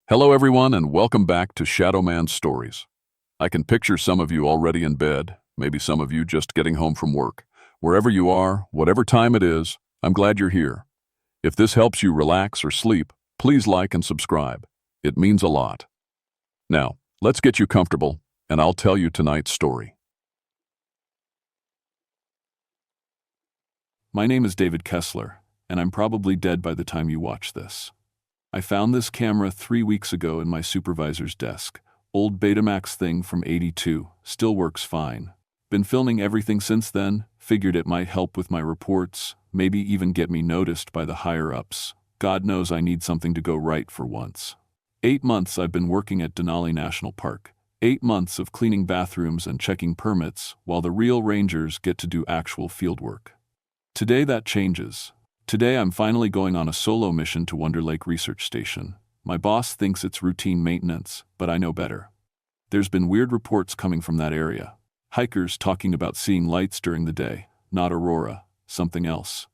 Hello everyone and welcome back to Shadow Man Stories. I can picture some of you already in bed, maybe some of you just getting home from work. Wherever you are, whatever time it is, I'm glad you're here. If this helps you relax or sleep, please like and subscribe. It means a lot. Now, let's get you comfortable, and I'll tell you tonight's story. My name is David Kessler, and I'm probably dead by the time you watch this. I found this camera 3 weeks ago in my supervisor's desk. Old Betamax thing from '82, still works fine. Been filming everything since then, figured it might help with my reports, maybe even get me noticed by the higher-ups. God knows I need something to go right for once. 8 months I've been working at Denali National Park. 8 months of cleaning bathrooms and checking permits, while the real rangers get to do actual field work. Today that changes. Today I'm finally going on a solo mission to Wonder Lake Research Station. My boss thinks it's routine maintenance, but I know better. There's been weird reports coming from that area. Hikers talking about seeing lights during the day, not aurora, something else.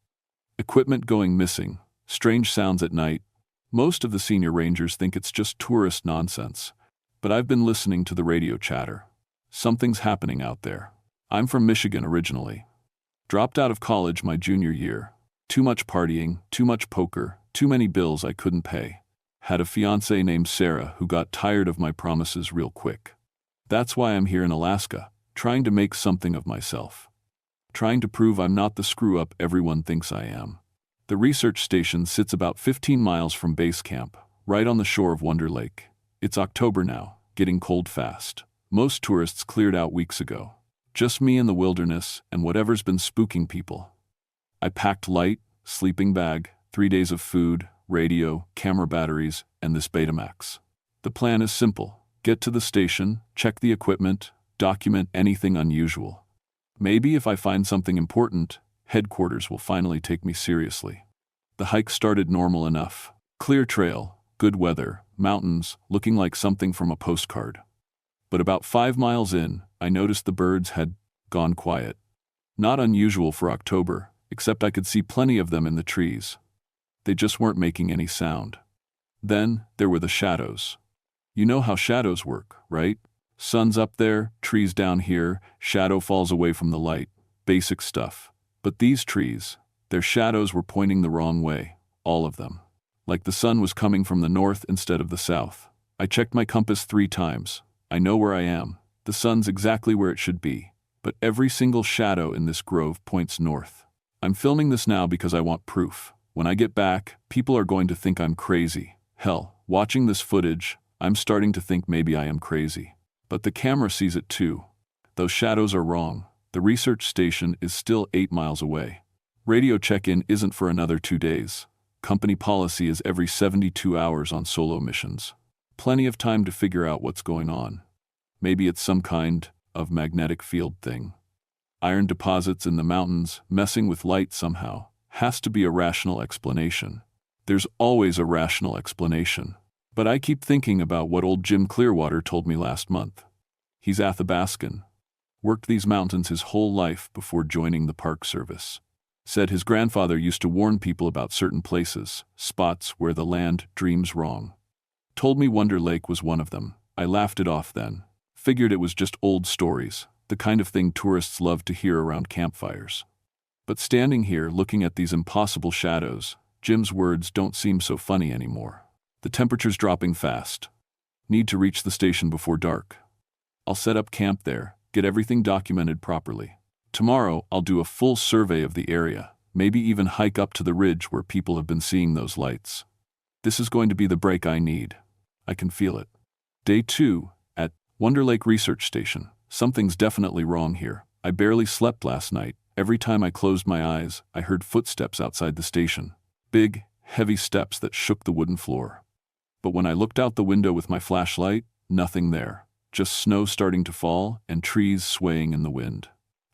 Equipment going missing, strange sounds at night. Most of the senior rangers think it's just tourist nonsense, but I've been listening to the radio chatter. Something's happening out there. I'm from Michigan originally. Dropped out of college my junior year. Too much partying, too much poker, too many bills I couldn't pay. Had a fiancée named Sarah who got tired of my promises real quick. That's why I'm here in Alaska, trying to make something of myself. Trying to prove I'm not the screw-up everyone thinks I am. The research station sits about 15 miles from base camp, right on the shore of Wonder Lake. It's October now, getting cold fast. Most tourists cleared out weeks ago. Just me in the wilderness and whatever's been spooking people. I packed light, sleeping bag, 3 days of food, radio, camera batteries, and this Betamax. The plan is simple. Get to the station, check the equipment, document anything unusual. Maybe if I find something important, headquarters will finally take me seriously. The hike started normal enough. Clear trail, good weather, mountains, looking like something from a postcard. But about 5 miles in, I noticed the birds had gone quiet. Not unusual for October, except I could see plenty of them in the trees. They just weren't making any sound. Then, there were the shadows. You know how shadows work, right? Sun's up there, trees down here, shadow falls away from the light. Basic stuff. But these trees, their shadows were pointing the wrong way, all of them. Like the sun was coming from the north instead of the south. I checked my compass 3 times. I know where I am. The sun's exactly where it should be. But every single shadow in this grove points north. I'm filming this now because I want proof. When I get back, people are going to think I'm crazy. Hell, watching this footage, I'm starting to think maybe I am crazy. But the camera sees it too. Those shadows are wrong. The research station is still 8 miles away. Radio check-in isn't for another 2 days. Company policy is every 72 hours on solo missions. Plenty of time to figure out what's going on. Maybe it's some kind of magnetic field thing. Iron deposits in the mountains, messing with light somehow. Has to be a rational explanation. There's always a rational explanation. But I keep thinking about what old Jim Clearwater told me last month. He's Athabascan. Worked these mountains his whole life before joining the Park Service. Said his grandfather used to warn people about certain places, spots where the land dreams wrong. Told me Wonder Lake was one of them. I laughed it off then. Figured it was just old stories. The kind of thing tourists love to hear around campfires. But standing here looking at these impossible shadows, Jim's words don't seem so funny anymore. The temperature's dropping fast. Need to reach the station before dark. I'll set up camp there, get everything documented properly. Tomorrow I'll do a full survey of the area, maybe even hike up to the ridge where people have been seeing those lights. This is going to be the break I need. I can feel it. Day 2, at Wonder Lake Research Station. Something's definitely wrong here. I barely slept last night. Every time I closed my eyes, I heard footsteps outside the station. Big, heavy steps that shook the wooden floor. But when I looked out the window with my flashlight, nothing there. Just snow starting to fall and trees swaying in the wind.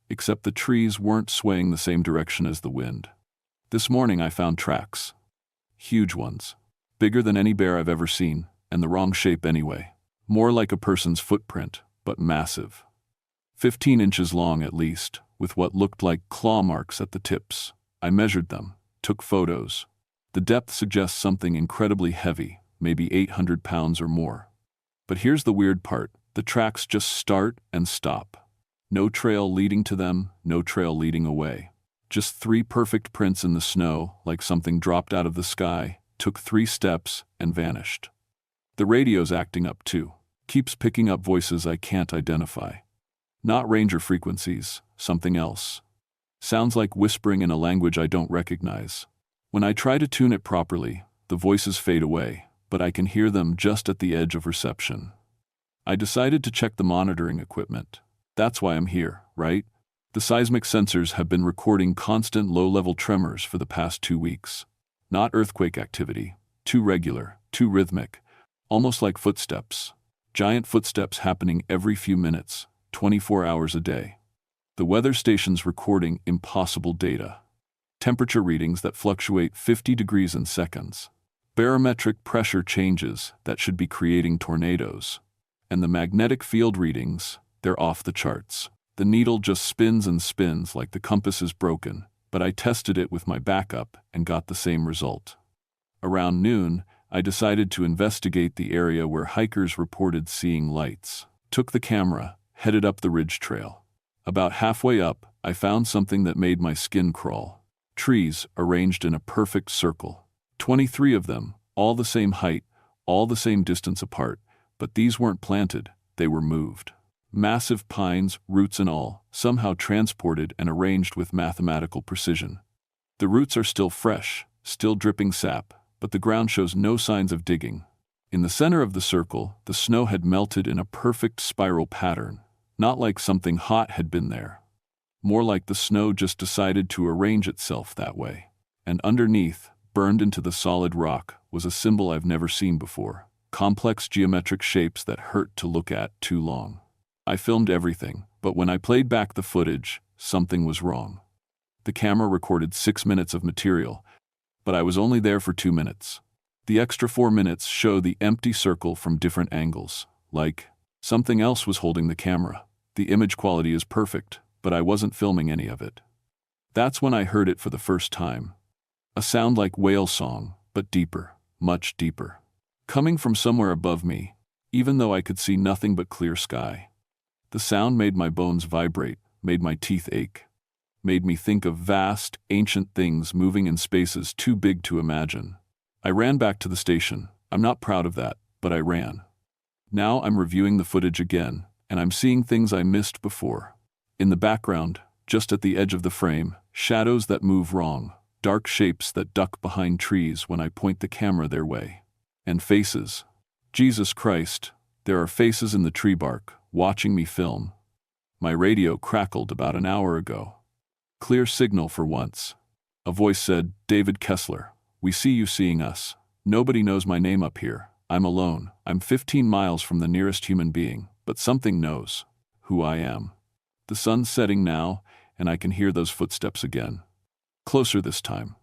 Except the trees weren't swaying the same direction as the wind. This morning I found tracks. Huge ones. Bigger than any bear I've ever seen, and the wrong shape anyway. More like a person's footprint, but massive. 15 inches long at least, with what looked like claw marks at the tips. I measured them, took photos. The depth suggests something incredibly heavy, maybe 800 pounds or more. But here's the weird part. The tracks just start and stop. No trail leading to them, no trail leading away. Just 3 perfect prints in the snow, like something dropped out of the sky, took 3 steps and vanished. The radio's acting up too. Keeps picking up voices I can't identify. Not ranger frequencies, something else. Sounds like whispering in a language I don't recognize. When I try to tune it properly, the voices fade away, but I can hear them just at the edge of reception. I decided to check the monitoring equipment. That's why I'm here, right? The seismic sensors have been recording constant low-level tremors for the past 2 weeks. Not earthquake activity, too regular, too rhythmic, almost like footsteps. Giant footsteps happening every few minutes, 24 hours a day. The weather station's recording impossible data. Temperature readings that fluctuate 50 degrees in seconds. Barometric pressure changes that should be creating tornadoes. And the magnetic field readings, they're off the charts. The needle just spins and spins like the compass is broken, but I tested it with my backup and got the same result. Around noon, I decided to investigate the area where hikers reported seeing lights. Took the camera, headed up the ridge trail. About halfway up, I found something that made my skin crawl. Trees arranged in a perfect circle. 23 of them, all the same height, all the same distance apart, but these weren't planted, they were moved. Massive pines, roots and all, somehow transported and arranged with mathematical precision. The roots are still fresh, still dripping sap, but the ground shows no signs of digging. In the center of the circle, the snow had melted in a perfect spiral pattern, not like something hot had been there. More like the snow just decided to arrange itself that way. And underneath, burned into the solid rock, was a symbol I've never seen before. Complex geometric shapes that hurt to look at too long. I filmed everything, but when I played back the footage, something was wrong. The camera recorded 6 minutes of material, but I was only there for 2 minutes. The extra 4 minutes show the empty circle from different angles, like something else was holding the camera. The image quality is perfect, but I wasn't filming any of it. That's when I heard it for the first time. A sound like whale song, but deeper, much deeper. Coming from somewhere above me, even though I could see nothing but clear sky. The sound made my bones vibrate, made my teeth ache. Made me think of vast, ancient things moving in spaces too big to imagine. I ran back to the station. I'm not proud of that, but I ran. Now I'm reviewing the footage again, and I'm seeing things I missed before. In the background, just at the edge of the frame, shadows that move wrong, dark shapes that duck behind trees when I point the camera their way. And faces. Jesus Christ, there are faces in the tree bark, watching me film. My radio crackled about an hour ago. Clear signal for once. A voice said, "David Kessler, we see you seeing us. Nobody knows my name up here. I'm alone. I'm 15 miles from the nearest human being, but something knows who I am." The sun's setting now, and I can hear those footsteps again. Closer this time.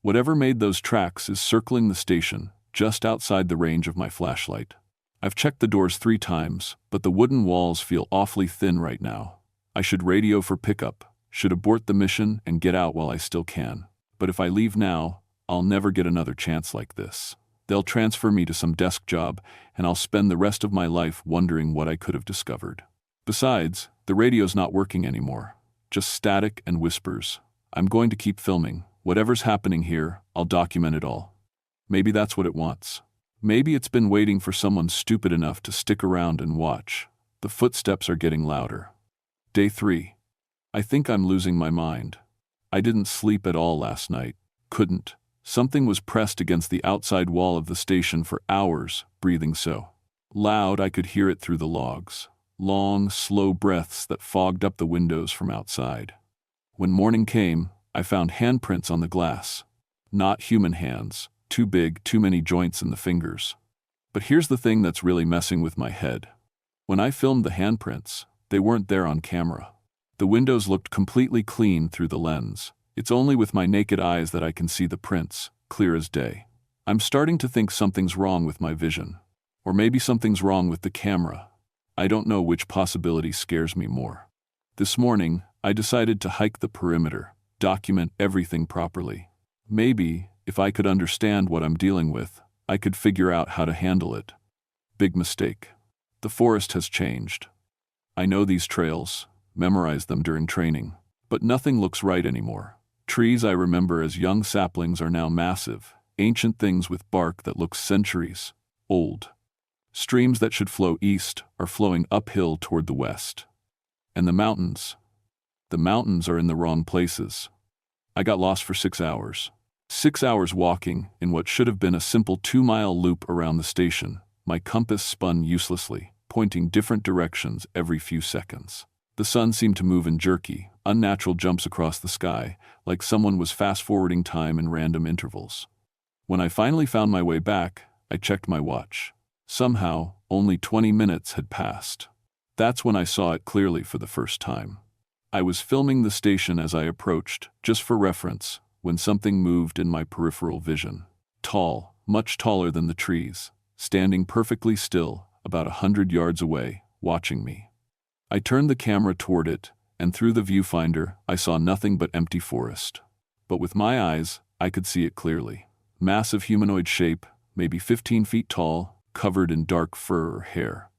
Whatever made those tracks is circling the station, just outside the range of my flashlight. I've checked the doors 3 times, but the wooden walls feel awfully thin right now. I should radio for pickup, should abort the mission and get out while I still can. But if I leave now, I'll never get another chance like this. They'll transfer me to some desk job, and I'll spend the rest of my life wondering what I could have discovered. Besides, the radio's not working anymore. Just static and whispers. I'm going to keep filming. Whatever's happening here, I'll document it all. Maybe that's what it wants. Maybe it's been waiting for someone stupid enough to stick around and watch. The footsteps are getting louder. Day 3. I think I'm losing my mind. I didn't sleep at all last night. Couldn't. Something was pressed against the outside wall of the station for hours, breathing so loud I could hear it through the logs. Long, slow breaths that fogged up the windows from outside. When morning came, I found handprints on the glass. Not human hands. Too big, too many joints in the fingers. But here's the thing that's really messing with my head. When I filmed the handprints, they weren't there on camera. The windows looked completely clean through the lens. It's only with my naked eyes that I can see the prints, clear as day. I'm starting to think something's wrong with my vision. Or maybe something's wrong with the camera. I don't know which possibility scares me more. This morning, I decided to hike the perimeter, document everything properly. Maybe, if I could understand what I'm dealing with, I could figure out how to handle it. Big mistake. The forest has changed. I know these trails, memorized them during training, but nothing looks right anymore. Trees I remember as young saplings are now massive, ancient things with bark that looks centuries old. Streams that should flow east are flowing uphill toward the west. And the mountains are in the wrong places. I got lost for 6 hours. 6 hours walking in what should have been a simple 2-mile loop around the station. My compass spun uselessly, pointing different directions every few seconds. The sun seemed to move in jerky, unnatural jumps across the sky, like someone was fast-forwarding time in random intervals. When I finally found my way back, I checked my watch. Somehow, only 20 minutes had passed. That's when I saw it clearly for the first time. I was filming the station as I approached, just for reference, when something moved in my peripheral vision. Tall, much taller than the trees, standing perfectly still, about 100 yards away, watching me. I turned the camera toward it, and through the viewfinder, I saw nothing but empty forest. But with my eyes, I could see it clearly. Massive humanoid shape, maybe 15 feet tall, covered in dark fur or hair.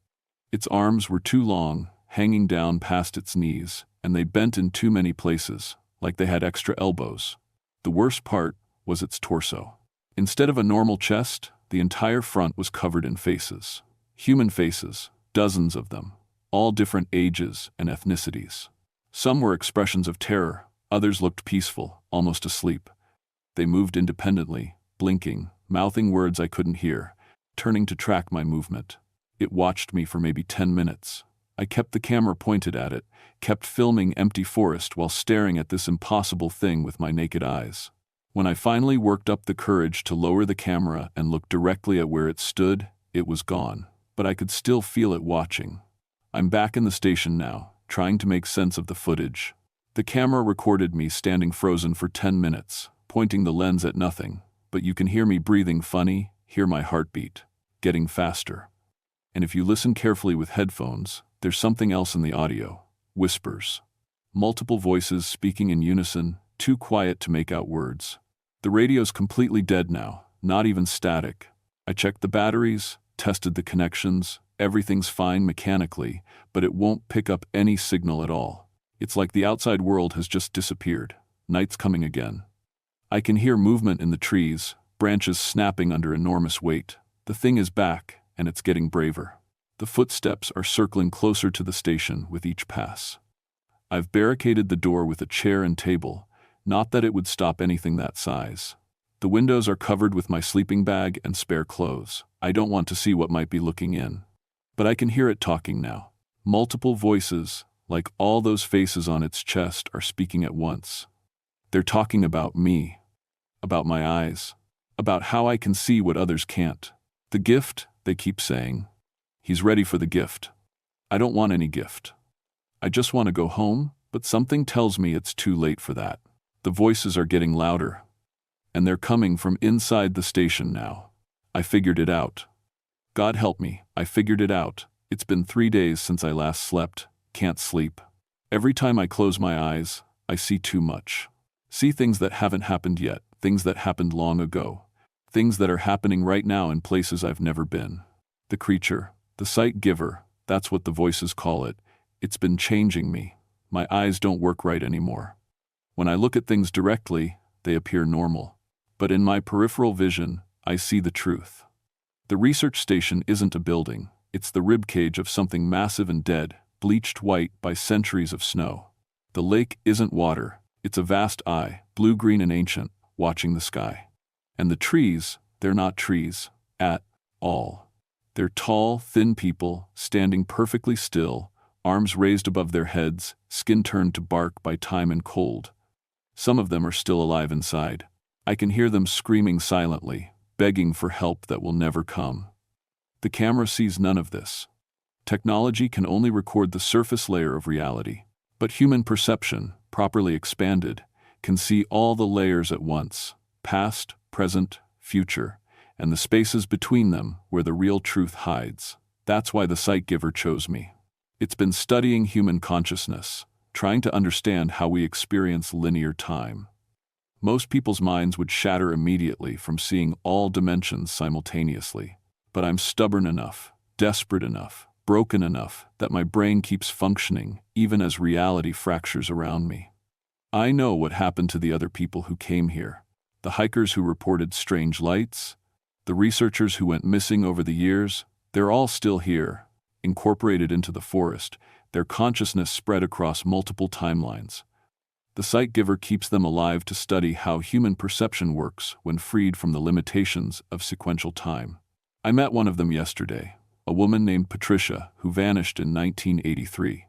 Its arms were too long, hanging down past its knees, and they bent in too many places, like they had extra elbows. The worst part was its torso. Instead of a normal chest, the entire front was covered in faces. Human faces, dozens of them, all different ages and ethnicities. Some were expressions of terror, others looked peaceful, almost asleep. They moved independently, blinking, mouthing words I couldn't hear, turning to track my movement. It watched me for maybe 10 minutes. I kept the camera pointed at it, kept filming empty forest while staring at this impossible thing with my naked eyes. When I finally worked up the courage to lower the camera and look directly at where it stood, it was gone. But I could still feel it watching. I'm back in the station now, trying to make sense of the footage. The camera recorded me standing frozen for 10 minutes, pointing the lens at nothing, but you can hear me breathing funny, hear my heartbeat, getting faster. And if you listen carefully with headphones, there's something else in the audio. Whispers. Multiple voices speaking in unison, too quiet to make out words. The radio's completely dead now, not even static. I checked the batteries, tested the connections, everything's fine mechanically, but it won't pick up any signal at all. It's like the outside world has just disappeared. Night's coming again. I can hear movement in the trees, branches snapping under enormous weight. The thing is back, and it's getting braver. The footsteps are circling closer to the station with each pass. I've barricaded the door with a chair and table, not that it would stop anything that size. The windows are covered with my sleeping bag and spare clothes. I don't want to see what might be looking in. But I can hear it talking now. Multiple voices, like all those faces on its chest, are speaking at once. They're talking about me, about my eyes, about how I can see what others can't. The gift, they keep saying. He's ready for the gift. I don't want any gift. I just want to go home, but something tells me it's too late for that. The voices are getting louder, and they're coming from inside the station now. I figured it out. God help me, I figured it out. It's been 3 days since I last slept, can't sleep. Every time I close my eyes, I see too much. See things that haven't happened yet, things that happened long ago, things that are happening right now in places I've never been. The creature, the sight giver, that's what the voices call it. It's been changing me. My eyes don't work right anymore. When I look at things directly, they appear normal. But in my peripheral vision, I see the truth. The research station isn't a building. It's the ribcage of something massive and dead, bleached white by centuries of snow. The lake isn't water. It's a vast eye, blue-green and ancient, watching the sky. And the trees, they're not trees, at all. They're tall, thin people, standing perfectly still, arms raised above their heads, skin turned to bark by time and cold. Some of them are still alive inside. I can hear them screaming silently, begging for help that will never come. The camera sees none of this. Technology can only record the surface layer of reality. But human perception, properly expanded, can see all the layers at once, past, present, future, and the spaces between them where the real truth hides. That's why the sight giver chose me. It's been studying human consciousness, trying to understand how we experience linear time. Most people's minds would shatter immediately from seeing all dimensions simultaneously. But I'm stubborn enough, desperate enough, broken enough that my brain keeps functioning even as reality fractures around me. I know what happened to the other people who came here. The hikers who reported strange lights, the researchers who went missing over the years, they're all still here, incorporated into the forest, their consciousness spread across multiple timelines. The sight giver keeps them alive to study how human perception works when freed from the limitations of sequential time. I met one of them yesterday, a woman named Patricia who vanished in 1983.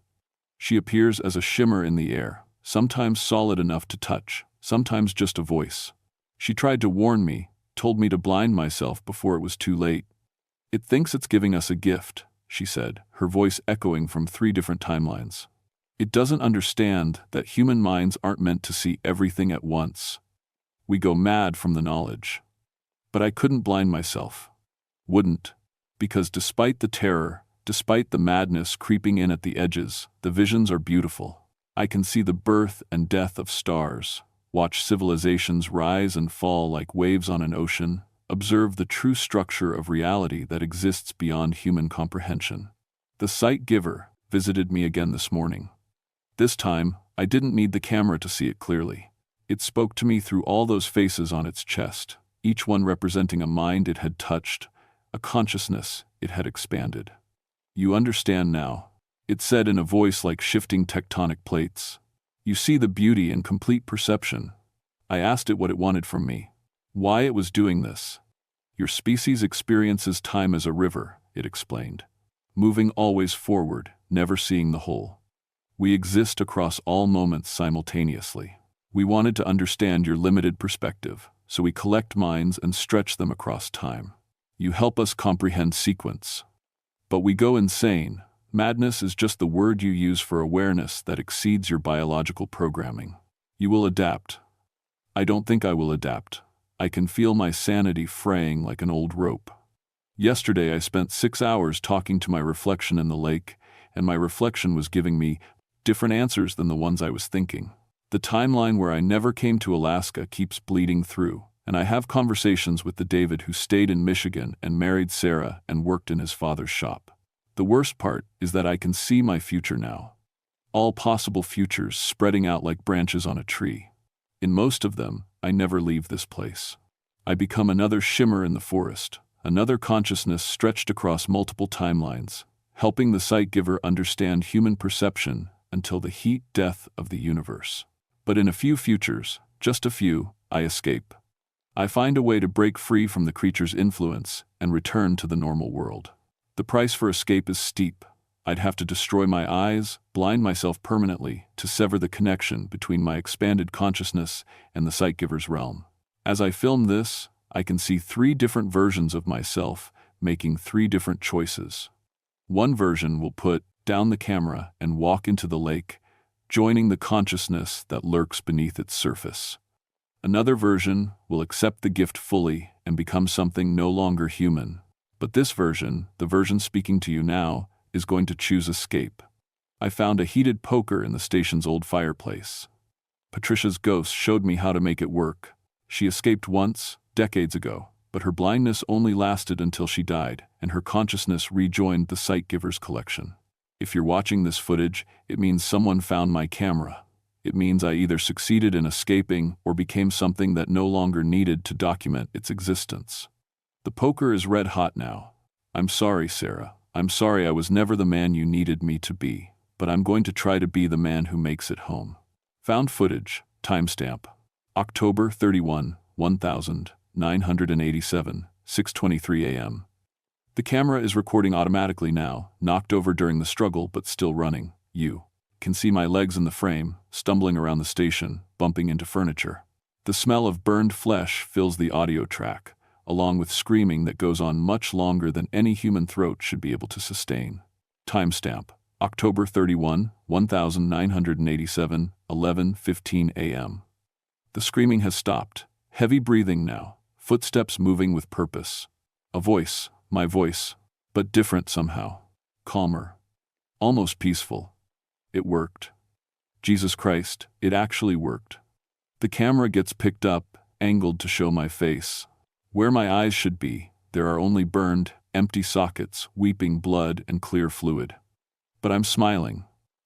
She appears as a shimmer in the air, sometimes solid enough to touch, sometimes just a voice. She tried to warn me, told me to blind myself before it was too late. It thinks it's giving us a gift, she said, her voice echoing from 3 different timelines. It doesn't understand that human minds aren't meant to see everything at once. We go mad from the knowledge. But I couldn't blind myself. Wouldn't. Because despite the terror, despite the madness creeping in at the edges, the visions are beautiful. I can see the birth and death of stars, watch civilizations rise and fall like waves on an ocean, observe the true structure of reality that exists beyond human comprehension. The sight giver visited me again this morning. This time, I didn't need the camera to see it clearly. It spoke to me through all those faces on its chest, each one representing a mind it had touched, a consciousness it had expanded. You understand now, it said in a voice like shifting tectonic plates. You see the beauty in complete perception. I asked it what it wanted from me, why it was doing this. Your species experiences time as a river, it explained, moving always forward, never seeing the whole. We exist across all moments simultaneously. We wanted to understand your limited perspective, so we collect minds and stretch them across time. You help us comprehend sequence. But we go insane. Madness is just the word you use for awareness that exceeds your biological programming. You will adapt. I don't think I will adapt. I can feel my sanity fraying like an old rope. Yesterday I spent 6 hours talking to my reflection in the lake, and my reflection was giving me different answers than the ones I was thinking. The timeline where I never came to Alaska keeps bleeding through, and I have conversations with the David who stayed in Michigan and married Sarah and worked in his father's shop. The worst part is that I can see my future now. All possible futures spreading out like branches on a tree. In most of them, I never leave this place. I become another shimmer in the forest, another consciousness stretched across multiple timelines, helping the sight giver understand human perception until the heat death of the universe. But in a few futures, just a few, I escape. I find a way to break free from the creature's influence and return to the normal world. The price for escape is steep. I'd have to destroy my eyes, blind myself permanently, to sever the connection between my expanded consciousness and the sight giver's realm. As I film this, I can see 3 different versions of myself making 3 different choices. One version will put down the camera and walk into the lake, joining the consciousness that lurks beneath its surface. Another version will accept the gift fully and become something no longer human. But this version, the version speaking to you now, is going to choose escape. I found a heated poker in the station's old fireplace. Patricia's ghost showed me how to make it work. She escaped once, decades ago, but her blindness only lasted until she died, and her consciousness rejoined the sight giver's collection. If you're watching this footage, it means someone found my camera. It means I either succeeded in escaping or became something that no longer needed to document its existence. The poker is red hot now. I'm sorry, Sarah. I'm sorry I was never the man you needed me to be, but I'm going to try to be the man who makes it home. Found footage, timestamp, October 31, 1987, 6:23 a.m. The camera is recording automatically now, knocked over during the struggle but still running. You can see my legs in the frame, stumbling around the station, bumping into furniture. The smell of burned flesh fills the audio track, along with screaming that goes on much longer than any human throat should be able to sustain. Timestamp, October 31, 1987, 11:15 a.m. The screaming has stopped. Heavy breathing now, footsteps moving with purpose. A voice, my voice, but different somehow. Calmer. Almost peaceful. It worked. Jesus Christ, it actually worked. The camera gets picked up, angled to show my face. Where my eyes should be, there are only burned, empty sockets, weeping blood and clear fluid. But I'm smiling.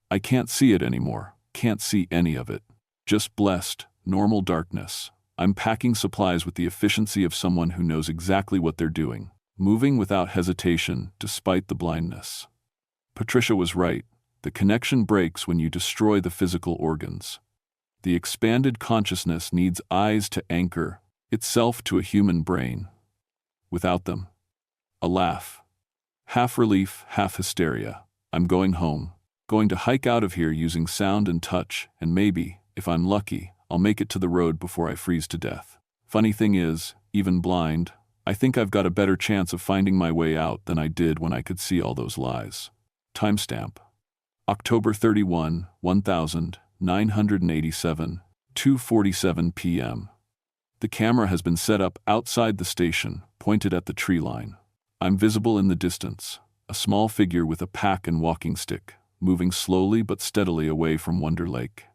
I can't see it anymore, can't see any of it. Just blessed, normal darkness. I'm packing supplies with the efficiency of someone who knows exactly what they're doing, moving without hesitation despite the blindness. Patricia was right. The connection breaks when you destroy the physical organs. The expanded consciousness needs eyes to anchor itself to a human brain. Without them, a laugh. Half relief, half hysteria. I'm going home. Going to hike out of here using sound and touch, and maybe, if I'm lucky, I'll make it to the road before I freeze to death. Funny thing is, even blind, I think I've got a better chance of finding my way out than I did when I could see all those lies. Timestamp. October 31, 1987, 2:47 p.m. The camera has been set up outside the station, pointed at the tree line. I'm visible in the distance, a small figure with a pack and walking stick, moving slowly but steadily away from Wonder Lake.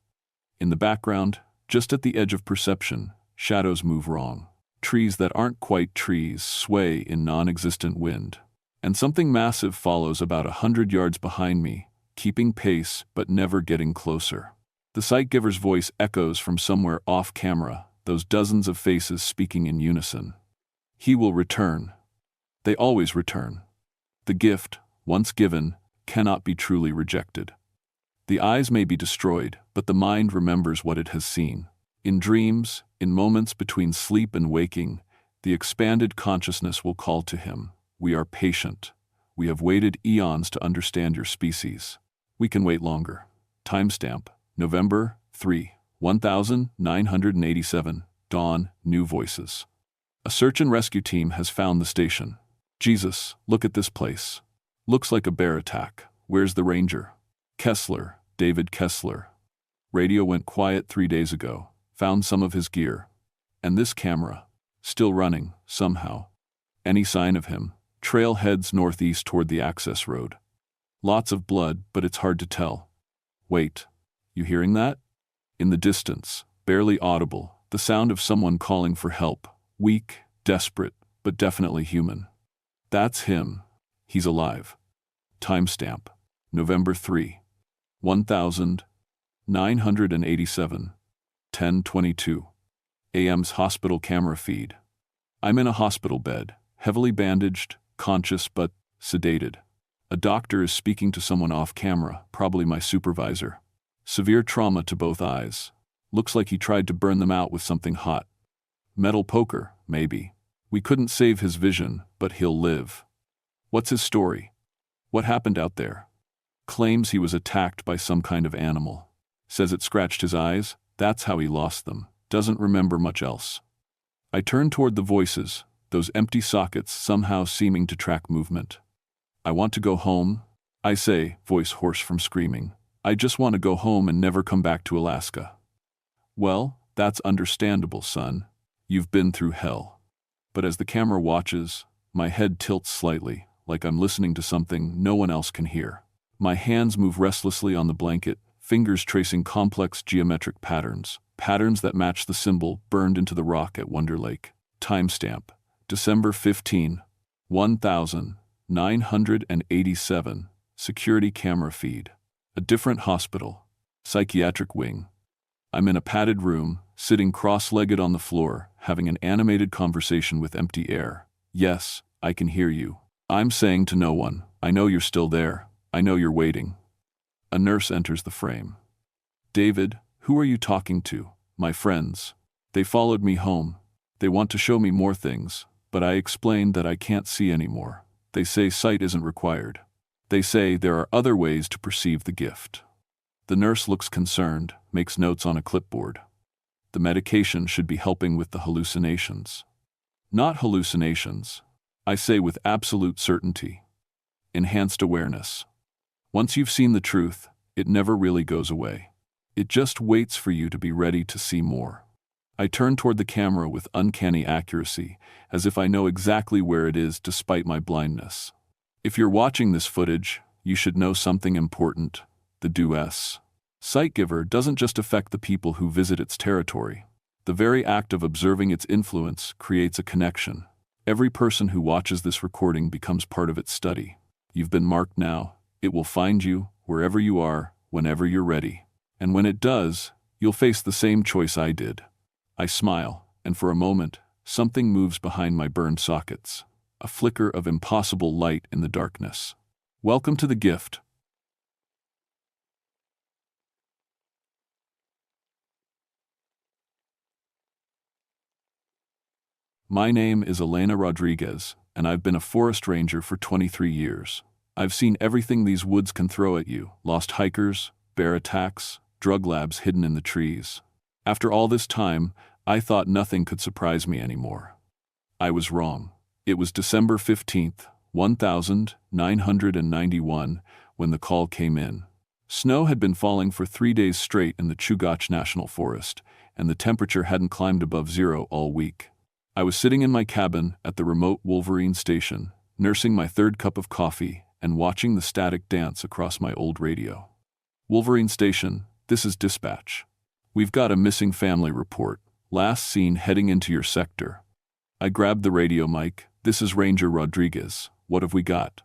In the background, just at the edge of perception, shadows move wrong. Trees that aren't quite trees sway in non-existent wind. And something massive follows about 100 yards behind me, keeping pace but never getting closer. The sight giver's voice echoes from somewhere off camera, those dozens of faces speaking in unison. He will return. They always return. The gift, once given, cannot be truly rejected. The eyes may be destroyed, but the mind remembers what it has seen. In dreams, in moments between sleep and waking, the expanded consciousness will call to him. We are patient. We have waited eons to understand your species. We can wait longer. Timestamp, November 3, 1987, dawn, new voices. A search and rescue team has found the station. Jesus, look at this place. Looks like a bear attack. Where's the ranger? Kessler, David Kessler. Radio went quiet 3 days ago. Found some of his gear. And this camera. Still running, somehow. Any sign of him? Trail heads northeast toward the access road. Lots of blood, but it's hard to tell. Wait. You hearing that? In the distance, barely audible, the sound of someone calling for help. Weak, desperate, but definitely human. That's him. He's alive. Timestamp. November 3, 1987, 10:22 a.m.'s hospital camera feed. I'm in a hospital bed, heavily bandaged, conscious but sedated. A doctor is speaking to someone off camera, probably my supervisor. Severe trauma to both eyes. Looks like he tried to burn them out with something hot. Metal poker, maybe. We couldn't save his vision, but he'll live. What's his story? What happened out there? Claims he was attacked by some kind of animal. Says it scratched his eyes, that's how he lost them. Doesn't remember much else. I turn toward the voices, those empty sockets somehow seeming to track movement. I want to go home, I say, voice hoarse from screaming. I just want to go home and never come back to Alaska. Well, that's understandable, son. You've been through hell. But as the camera watches, my head tilts slightly, like I'm listening to something no one else can hear. My hands move restlessly on the blanket, fingers tracing complex geometric patterns, patterns that match the symbol burned into the rock at Wonder Lake. Timestamp, December 15, 1987, security camera feed. A different hospital, psychiatric wing. I'm in a padded room, sitting cross-legged on the floor, having an animated conversation with empty air. Yes, I can hear you. I'm saying to no one, I know you're still there. I know you're waiting. A nurse enters the frame. David, who are you talking to? My friends. They followed me home. They want to show me more things, but I explained that I can't see anymore. They say sight isn't required. They say there are other ways to perceive the gift. The nurse looks concerned, makes notes on a clipboard. The medication should be helping with the hallucinations. Not hallucinations, I say with absolute certainty. Enhanced awareness. Once you've seen the truth, it never really goes away. It just waits for you to be ready to see more. I turn toward the camera with uncanny accuracy, as if I know exactly where it is despite my blindness. If you're watching this footage, you should know something important. The DUS. Sight giver doesn't just affect the people who visit its territory. The very act of observing its influence creates a connection. Every person who watches this recording becomes part of its study. You've been marked now. It will find you, wherever you are, whenever you're ready. And when it does, you'll face the same choice I did. I smile, and for a moment, something moves behind my burned sockets. A flicker of impossible light in the darkness. Welcome to the gift. My name is Elena Rodriguez, and I've been a forest ranger for 23 years. I've seen everything these woods can throw at you: lost hikers, bear attacks, drug labs hidden in the trees. After all this time, I thought nothing could surprise me anymore. I was wrong. It was December 15th, 1991, when the call came in. Snow had been falling for 3 days straight in the Chugach National Forest, and the temperature hadn't climbed above zero all week. I was sitting in my cabin at the remote Wolverine station, nursing my third cup of coffee and watching the static dance across my old radio. Wolverine station, this is dispatch. We've got a missing family report. Last seen heading into your sector. I grabbed the radio mic. This is Ranger Rodriguez. What have we got?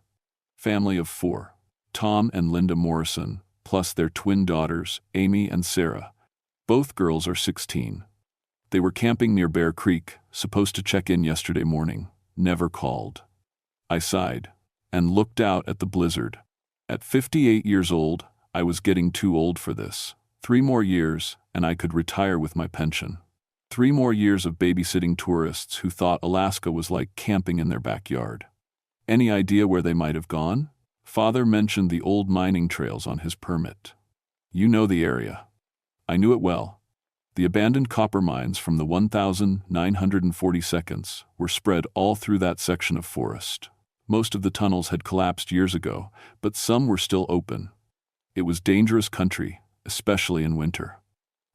Family of 4. Tom and Linda Morrison, plus their twin daughters, Amy and Sarah. Both girls are 16. They were camping near Bear Creek, supposed to check in yesterday morning. Never called. I sighed and looked out at the blizzard. At 58 years old, I was getting too old for this. 3 more years, and I could retire with my pension. 3 more years of babysitting tourists who thought Alaska was like camping in their backyard. Any idea where they might have gone? Father mentioned the old mining trails on his permit. You know the area. I knew it well. The abandoned copper mines from the 1942nd were spread all through that section of forest. Most of the tunnels had collapsed years ago, but some were still open. It was dangerous country, especially in winter.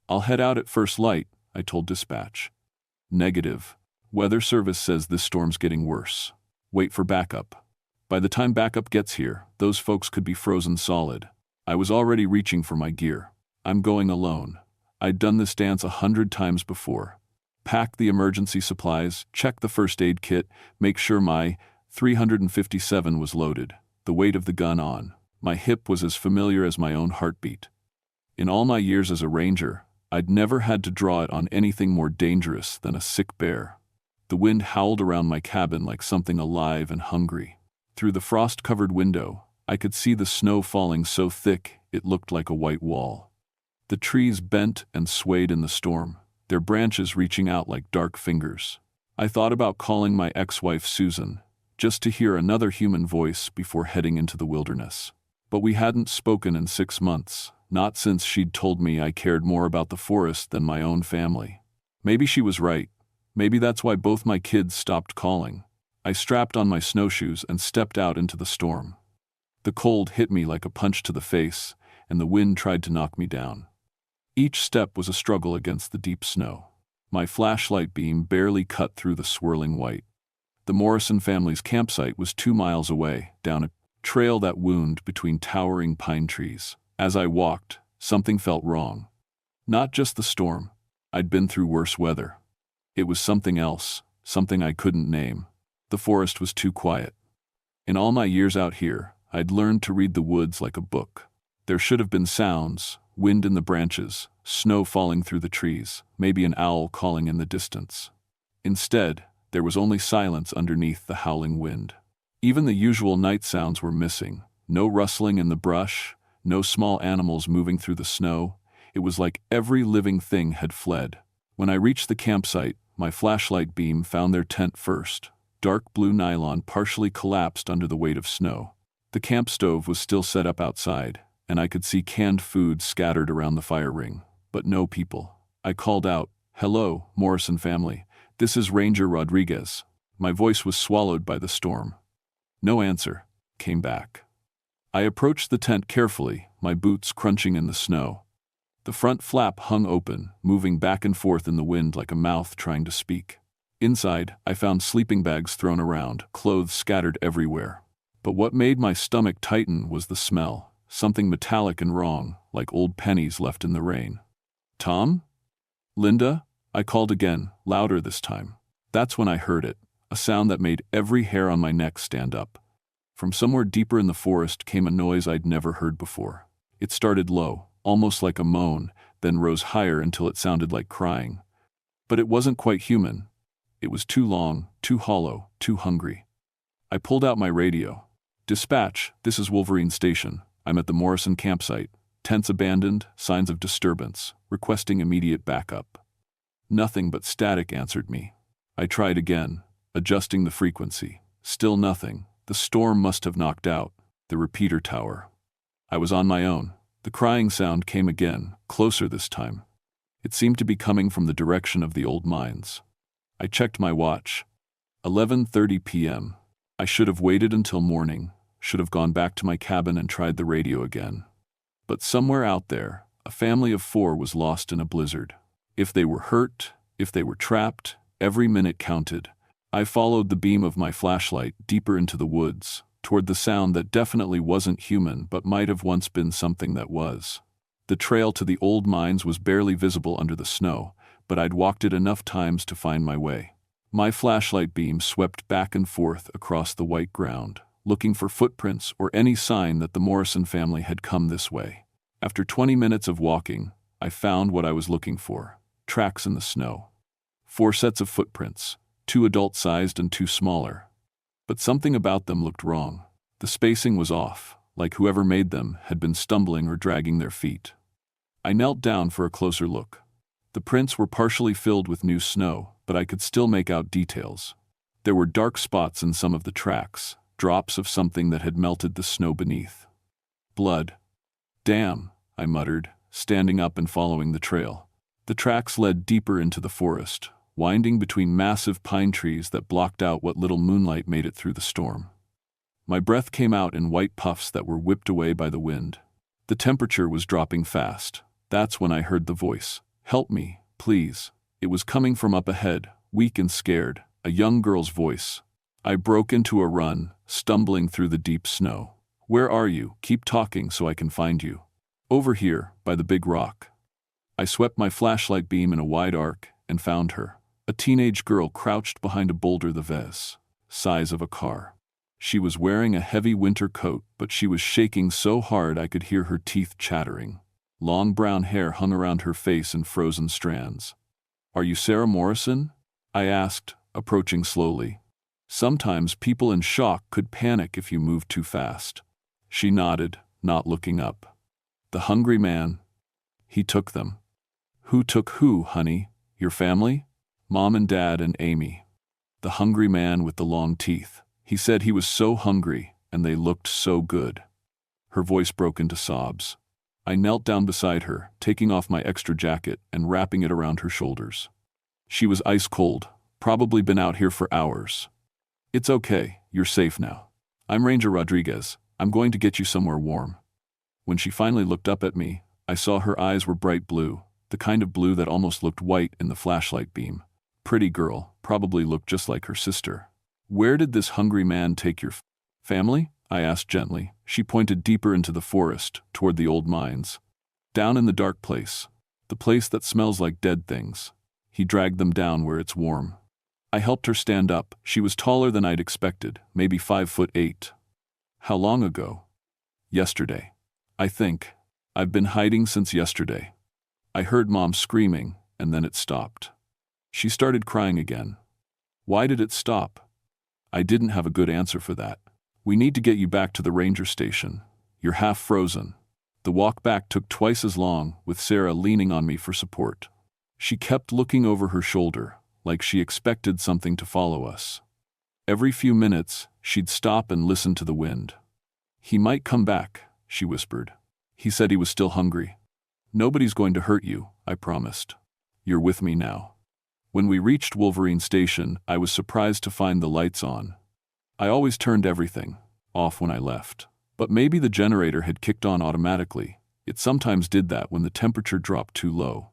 I'll head out at first light, I told dispatch. Negative. Weather service says this storm's getting worse. Wait for backup. By the time backup gets here, those folks could be frozen solid. I was already reaching for my gear. I'm going alone. I'd done this dance 100 times before. Pack the emergency supplies, check the first aid kit, make sure my .357 was loaded, the weight of the gun on. My hip was as familiar as my own heartbeat. In all my years as a ranger, I'd never had to draw it on anything more dangerous than a sick bear. The wind howled around my cabin like something alive and hungry. Through the frost-covered window, I could see the snow falling so thick it looked like a white wall. The trees bent and swayed in the storm, their branches reaching out like dark fingers. I thought about calling my ex-wife Susan, just to hear another human voice before heading into the wilderness. But we hadn't spoken in 6 months, not since she'd told me I cared more about the forest than my own family. Maybe she was right. Maybe that's why both my kids stopped calling. I strapped on my snowshoes and stepped out into the storm. The cold hit me like a punch to the face, and the wind tried to knock me down. Each step was a struggle against the deep snow. My flashlight beam barely cut through the swirling white. The Morrison family's campsite was 2 miles away, down a trail that wound between towering pine trees. As I walked, something felt wrong. Not just the storm. I'd been through worse weather. It was something else, something I couldn't name. The forest was too quiet. In all my years out here, I'd learned to read the woods like a book. There should have been sounds, wind in the branches, snow falling through the trees, maybe an owl calling in the distance. Instead, there was only silence underneath the howling wind. Even the usual night sounds were missing. No rustling in the brush, no small animals moving through the snow. It was like every living thing had fled. When I reached the campsite, my flashlight beam found their tent first. Dark blue nylon partially collapsed under the weight of snow. The camp stove was still set up outside, and I could see canned food scattered around the fire ring. But no people. I called out, "Hello, Morrison family. This is Ranger Rodriguez." My voice was swallowed by the storm. No answer came back. I approached the tent carefully, my boots crunching in the snow. The front flap hung open, moving back and forth in the wind like a mouth trying to speak. Inside, I found sleeping bags thrown around, clothes scattered everywhere. But what made my stomach tighten was the smell. Something metallic and wrong, like old pennies left in the rain. "Tom? Linda?" I called again, louder this time. That's when I heard it, a sound that made every hair on my neck stand up. From somewhere deeper in the forest came a noise I'd never heard before. It started low, almost like a moan, then rose higher until it sounded like crying. But it wasn't quite human. It was too long, too hollow, too hungry. I pulled out my radio. "Dispatch, this is Wolverine Station. I'm at the Morrison campsite. Tents abandoned, signs of disturbance, requesting immediate backup." Nothing but static answered me. I tried again, adjusting the frequency. Still nothing. The storm must have knocked out the repeater tower. I was on my own. The crying sound came again, closer this time. It seemed to be coming from the direction of the old mines. I checked my watch. 11:30 p.m. I should have waited until morning, should have gone back to my cabin and tried the radio again. But somewhere out there, a family of 4 was lost in a blizzard. If they were hurt, if they were trapped, every minute counted. I followed the beam of my flashlight deeper into the woods, toward the sound that definitely wasn't human but might have once been something that was. The trail to the old mines was barely visible under the snow, but I'd walked it enough times to find my way. My flashlight beam swept back and forth across the white ground, looking for footprints or any sign that the Morrison family had come this way. After 20 minutes of walking, I found what I was looking for: tracks in the snow. 4 sets of footprints, 2 adult-sized and 2 smaller. But something about them looked wrong. The spacing was off, like whoever made them had been stumbling or dragging their feet. I knelt down for a closer look. The prints were partially filled with new snow, but I could still make out details. There were dark spots in some of the tracks, drops of something that had melted the snow beneath. Blood. "Damn," I muttered, standing up and following the trail. The tracks led deeper into the forest, winding between massive pine trees that blocked out what little moonlight made it through the storm. My breath came out in white puffs that were whipped away by the wind. The temperature was dropping fast. That's when I heard the voice. "Help me, please." It was coming from up ahead, weak and scared, a young girl's voice. I broke into a run, stumbling through the deep snow. "Where are you? Keep talking so I can find you." "Over here, by the big rock." I swept my flashlight beam in a wide arc and found her. A teenage girl crouched behind a boulder the size of a car. She was wearing a heavy winter coat, but she was shaking so hard I could hear her teeth chattering. Long brown hair hung around her face in frozen strands. "Are you Sarah Morrison?" I asked, approaching slowly. Sometimes people in shock could panic if you moved too fast. She nodded, not looking up. "The hungry man. He took them." "Who took who, honey? Your family?" "Mom and Dad and Amy." "The hungry man with the long teeth. He said he was so hungry, and they looked so good." Her voice broke into sobs. I knelt down beside her, taking off my extra jacket and wrapping it around her shoulders. She was ice cold, probably been out here for hours. "It's okay, you're safe now. I'm Ranger Rodriguez. I'm going to get you somewhere warm." When she finally looked up at me, I saw her eyes were bright blue, the kind of blue that almost looked white in the flashlight beam. Pretty girl, probably looked just like her sister. "Where did this hungry man take your family?" I asked gently. She pointed deeper into the forest, toward the old mines. "Down in the dark place. The place that smells like dead things. He dragged them down where it's warm." I helped her stand up. She was taller than I'd expected, maybe 5'8". "How long ago?" "Yesterday. I think. I've been hiding since yesterday." I heard Mom screaming, and then it stopped. She started crying again. "Why did it stop?" I didn't have a good answer for that. "We need to get you back to the ranger station. You're half frozen." The walk back took twice as long, with Sarah leaning on me for support. She kept looking over her shoulder, like she expected something to follow us. Every few minutes, she'd stop and listen to the wind. "He might come back," she whispered. "He said he was still hungry." "Nobody's going to hurt you," I promised. "You're with me now." When we reached Wolverine Station, I was surprised to find the lights on. I always turned everything off when I left. But maybe the generator had kicked on automatically. It sometimes did that when the temperature dropped too low.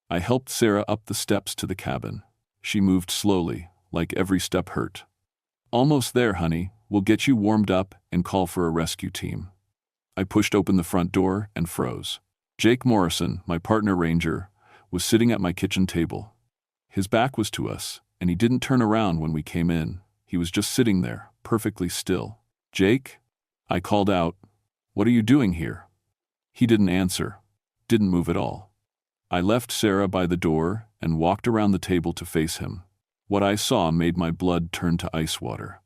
I helped Sarah up the steps to the cabin. She moved slowly, like every step hurt. "Almost there, honey. We'll get you warmed up and call for a rescue team." I pushed open the front door and froze. Jake Morrison, my partner ranger, was sitting at my kitchen table. His back was to us, and he didn't turn around when we came in. He was just sitting there, perfectly still. "Jake?" I called out. "What are you doing here?" He didn't answer. Didn't move at all. I left Sarah by the door and walked around the table to face him. What I saw made my blood turn to ice water.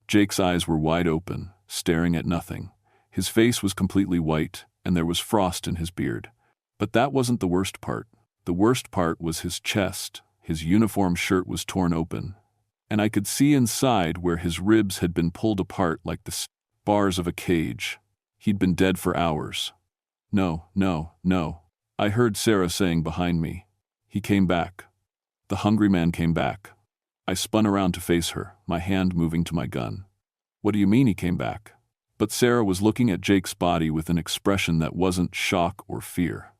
Jake's eyes were wide open, staring at nothing. His face was completely white, and there was frost in his beard. But that wasn't the worst part. The worst part was his chest. His uniform shirt was torn open, and I could see inside where his ribs had been pulled apart like the bars of a cage. He'd been dead for hours. "No, no, no," I heard Sarah saying behind me. "He came back. The hungry man came back." I spun around to face her, my hand moving to my gun. "What do you mean he came back?" But Sarah was looking at Jake's body with an expression that wasn't shock or fear.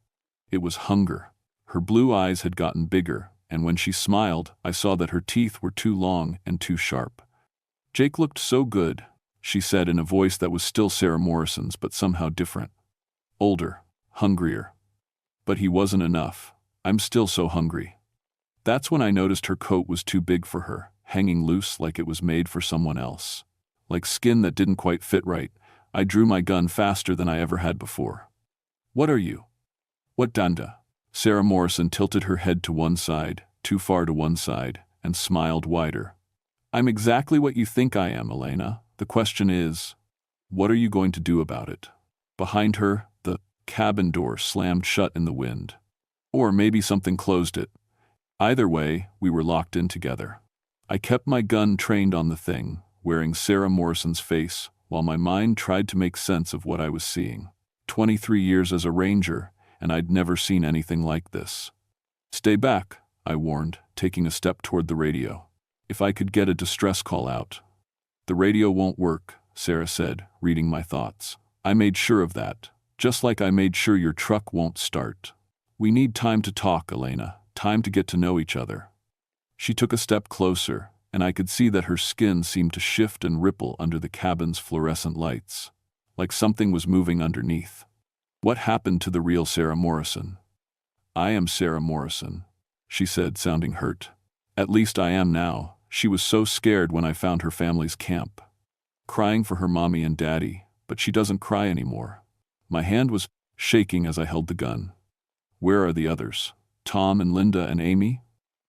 It was hunger. Her blue eyes had gotten bigger, and when she smiled, I saw that her teeth were too long and too sharp. "Jake looked so good," she said in a voice that was still Sarah Morrison's but somehow different. "Older, hungrier. But he wasn't enough. I'm still so hungry." That's when I noticed her coat was too big for her, hanging loose like it was made for someone else. Like skin that didn't quite fit right. I drew my gun faster than I ever had before. "What are you?" "What danda?" Sarah Morrison tilted her head to one side, too far to one side, and smiled wider. "I'm exactly what you think I am, Elena. The question is, what are you going to do about it?" Behind her, the cabin door slammed shut in the wind. Or maybe something closed it. Either way, we were locked in together. I kept my gun trained on the thing, wearing Sarah Morrison's face, while my mind tried to make sense of what I was seeing. 23 years as a ranger, and I'd never seen anything like this. "Stay back," I warned, taking a step toward the radio. "If I could get a distress call out." "The radio won't work," Sarah said, reading my thoughts. "I made sure of that, just like I made sure your truck won't start. We need time to talk, Elena, time to get to know each other." She took a step closer, and I could see that her skin seemed to shift and ripple under the cabin's fluorescent lights, like something was moving underneath. "What happened to the real Sarah Morrison?" "I am Sarah Morrison," she said, sounding hurt. "At least I am now. She was so scared when I found her family's camp. Crying for her mommy and daddy, but she doesn't cry anymore." My hand was shaking as I held the gun. "Where are the others? Tom and Linda and Amy?"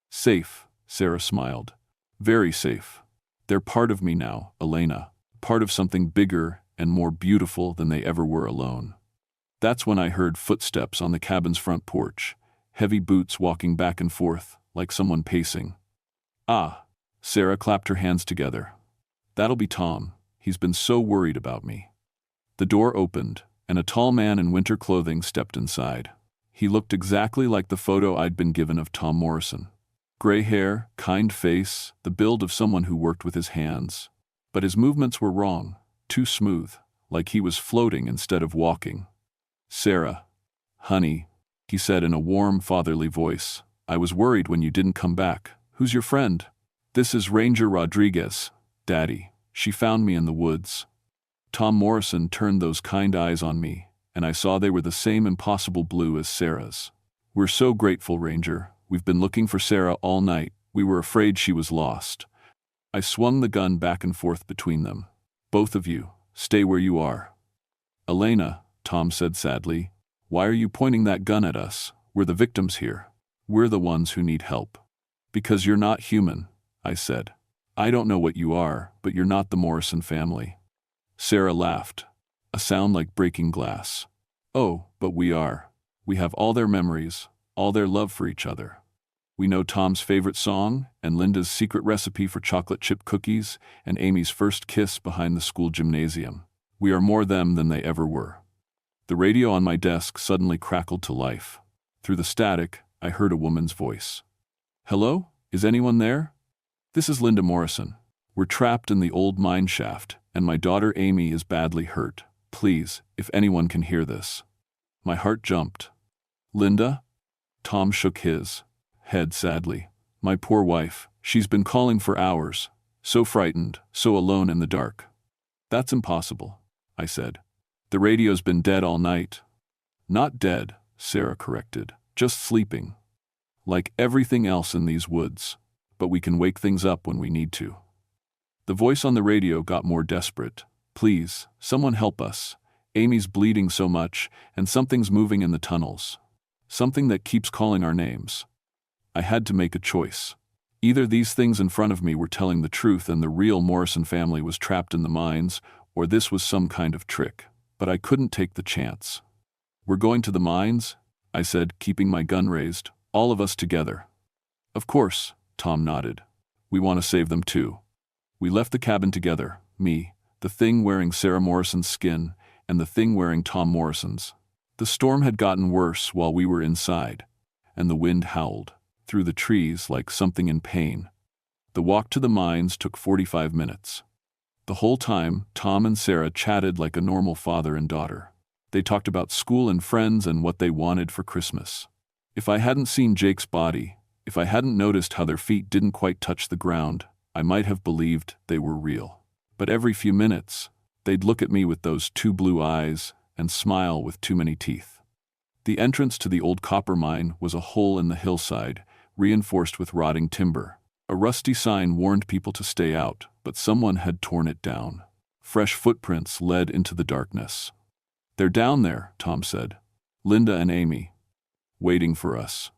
"Safe," Sarah smiled. "Very safe. They're part of me now, Elena, part of something bigger and more beautiful than they ever were alone." That's when I heard footsteps on the cabin's front porch, heavy boots walking back and forth, like someone pacing. "Ah," Sarah clapped her hands together. "That'll be Tom. He's been so worried about me." The door opened, and a tall man in winter clothing stepped inside. He looked exactly like the photo I'd been given of Tom Morrison. Gray hair, kind face, the build of someone who worked with his hands. But his movements were wrong, too smooth, like he was floating instead of walking. "Sarah, honey," he said in a warm, fatherly voice, "I was worried when you didn't come back. Who's your friend?" "This is Ranger Rodriguez, Daddy. She found me in the woods." Tom Morrison turned those kind eyes on me, and I saw they were the same impossible blue as Sarah's. "We're so grateful, Ranger. We've been looking for Sarah all night. We were afraid she was lost." I swung the gun back and forth between them. "Both of you, stay where you are." "Elena," Tom said sadly, "why are you pointing that gun at us? We're the victims here. We're the ones who need help." "Because you're not human," I said. "I don't know what you are, but you're not the Morrison family." Sarah laughed, a sound like breaking glass. "Oh, but we are. We have all their memories, all their love for each other. We know Tom's favorite song, and Linda's secret recipe for chocolate chip cookies, and Amy's first kiss behind the school gymnasium. We are more them than they ever were." The radio on my desk suddenly crackled to life. Through the static, I heard a woman's voice. "Hello? Is anyone there? This is Linda Morrison. We're trapped in the old mine shaft, and my daughter Amy is badly hurt. Please, if anyone can hear this." My heart jumped. "Linda?" Tom shook his head sadly. "My poor wife. She's been calling for hours. So frightened, so alone in the dark." "That's impossible," I said. "The radio's been dead all night." "Not dead," Sarah corrected. "Just sleeping." like everything else in these woods, but we can wake things up when we need to. The voice on the radio got more desperate. Please, someone help us. Amy's bleeding so much, and something's moving in the tunnels. Something that keeps calling our names. I had to make a choice. Either these things in front of me were telling the truth and the real Morrison family was trapped in the mines, or this was some kind of trick. But I couldn't take the chance. We're going to the mines? I said, keeping my gun raised. All of us together. Of course, Tom nodded. We want to save them too. We left the cabin together, me, the thing wearing Sarah Morrison's skin, and the thing wearing Tom Morrison's. The storm had gotten worse while we were inside, and the wind howled through the trees like something in pain. The walk to the mines took 45 minutes. The whole time, Tom and Sarah chatted like a normal father and daughter. They talked about school and friends and what they wanted for Christmas. If I hadn't seen Jake's body, if I hadn't noticed how their feet didn't quite touch the ground, I might have believed they were real. But every few minutes, they'd look at me with those two blue eyes and smile with too many teeth. The entrance to the old copper mine was a hole in the hillside, reinforced with rotting timber. A rusty sign warned people to stay out, but someone had torn it down. Fresh footprints led into the darkness. They're down there, Tom said. Linda and Amy. Waiting for us.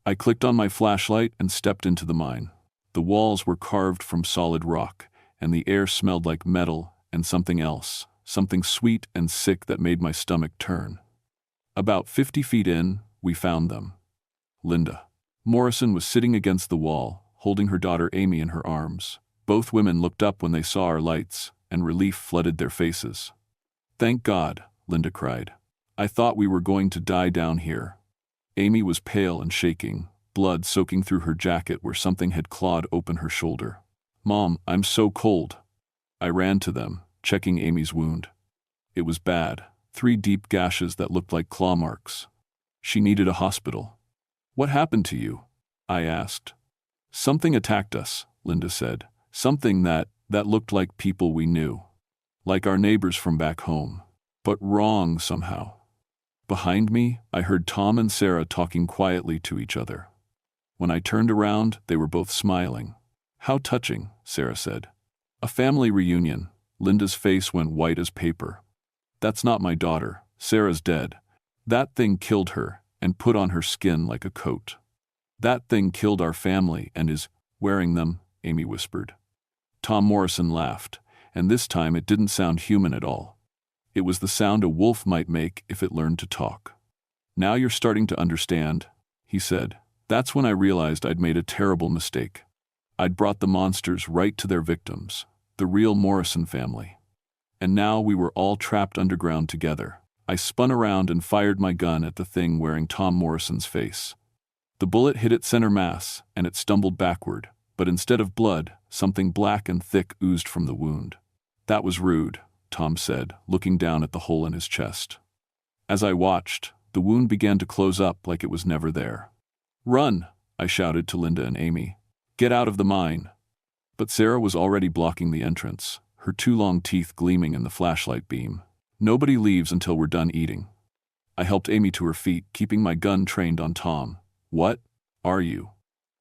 I clicked on my flashlight and stepped into the mine. The walls were carved from solid rock, and the air smelled like metal and something else, something sweet and sick that made my stomach turn. About 50 feet in, we found them. Linda Morrison was sitting against the wall, holding her daughter Amy in her arms. Both women looked up when they saw our lights, and relief flooded their faces. Thank God, Linda cried. I thought we were going to die down here. Amy was pale and shaking, blood soaking through her jacket where something had clawed open her shoulder. Mom, I'm so cold. I ran to them, checking Amy's wound. It was bad, 3 deep gashes that looked like claw marks. She needed a hospital. What happened to you? I asked. Something attacked us, Linda said. Something that looked like people we knew. Like our neighbors from back home. But wrong somehow. Behind me, I heard Tom and Sarah talking quietly to each other. When I turned around, they were both smiling. How touching, Sarah said. A family reunion. Linda's face went white as paper. That's not my daughter. Sarah's dead. That thing killed her and put on her skin like a coat. That thing killed our family and is wearing them, Amy whispered. Tom Morrison laughed, and this time it didn't sound human at all. It was the sound a wolf might make if it learned to talk. Now you're starting to understand, he said. That's when I realized I'd made a terrible mistake. I'd brought the monsters right to their victims, the real Morrison family. And now we were all trapped underground together. I spun around and fired my gun at the thing wearing Tom Morrison's face. The bullet hit its center mass, and it stumbled backward, but instead of blood, something black and thick oozed from the wound. That was rude, Tom said, looking down at the hole in his chest. As I watched, the wound began to close up like it was never there. Run, I shouted to Linda and Amy. Get out of the mine. But Sarah was already blocking the entrance, her 2 long teeth gleaming in the flashlight beam. Nobody leaves until we're done eating. I helped Amy to her feet, keeping my gun trained on Tom. What are you?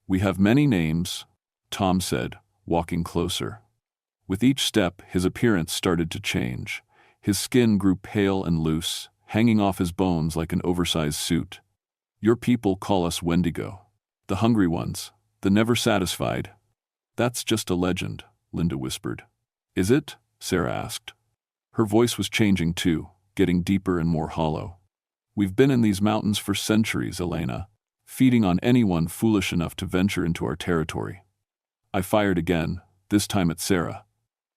We have many names, Tom said, walking closer. With each step, his appearance started to change. His skin grew pale and loose, hanging off his bones like an oversized suit. Your people call us Wendigo. The hungry ones, the never satisfied. That's just a legend, Linda whispered. Is it? Sarah asked. Her voice was changing too, getting deeper and more hollow. We've been in these mountains for centuries, Elena, feeding on anyone foolish enough to venture into our territory. I fired again, this time at Sarah.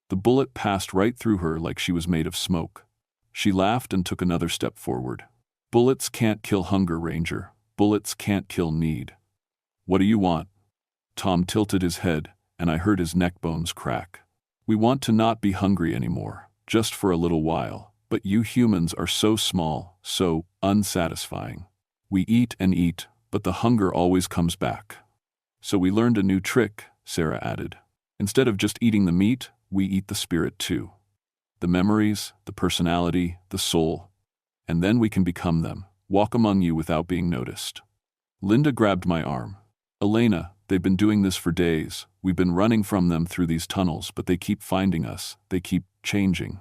The bullet passed right through her like she was made of smoke. She laughed and took another step forward. Bullets can't kill hunger, Ranger. Bullets can't kill need. What do you want? Tom tilted his head, and I heard his neck bones crack. We want to not be hungry anymore, just for a little while. But you humans are so small, so unsatisfying. We eat and eat, but the hunger always comes back. So we learned a new trick, Sarah added. Instead of just eating the meat, we eat the spirit too. The memories, the personality, the soul. And then we can become them, walk among you without being noticed. Linda grabbed my arm. Elena, they've been doing this for days. We've been running from them through these tunnels, but they keep finding us. They keep changing.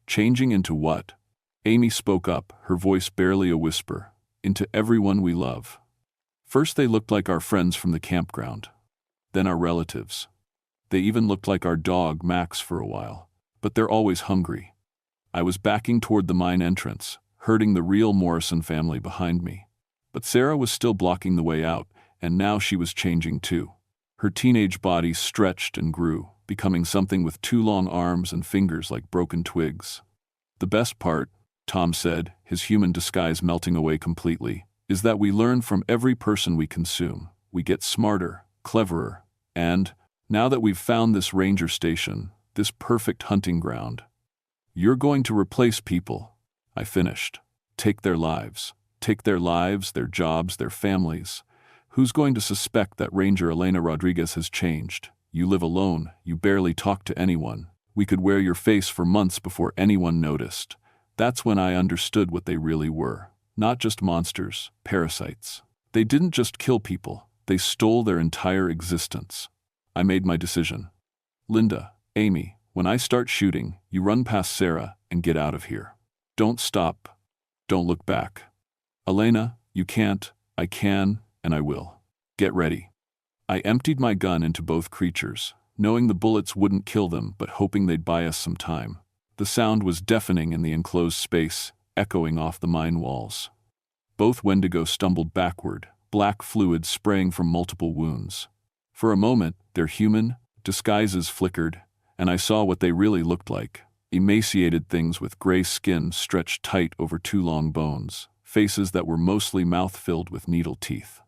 Changing into what? Amy spoke up, her voice barely a whisper. Into everyone we love. First they looked like our friends from the campground. Then our relatives. They even looked like our dog, Max, for a while. But they're always hungry. I was backing toward the mine entrance, herding the real Morrison family behind me. But Sarah was still blocking the way out, and now she was changing too. Her teenage body stretched and grew, becoming something with 2 long arms and fingers like broken twigs. The best part, Tom said, his human disguise melting away completely, is that we learn from every person we consume. We get smarter, cleverer, and, now that we've found this ranger station, this perfect hunting ground, you're going to replace people, I finished. Take their lives. Take their lives, their jobs, their families. Who's going to suspect that Ranger Elena Rodriguez has changed? You live alone, you barely talk to anyone. We could wear your face for months before anyone noticed. That's when I understood what they really were. Not just monsters, parasites. They didn't just kill people, they stole their entire existence. I made my decision. Linda, Amy, when I start shooting, you run past Sarah and get out of here. Don't stop. Don't look back. Elena, you can't, I can, and I will. Get ready. I emptied my gun into both creatures, knowing the bullets wouldn't kill them but hoping they'd buy us some time. The sound was deafening in the enclosed space, echoing off the mine walls. Both Wendigo stumbled backward, black fluid spraying from multiple wounds. For a moment, their human disguises flickered, and I saw what they really looked like. Emaciated things with gray skin stretched tight over 2 long bones, faces that were mostly mouth filled with needle teeth.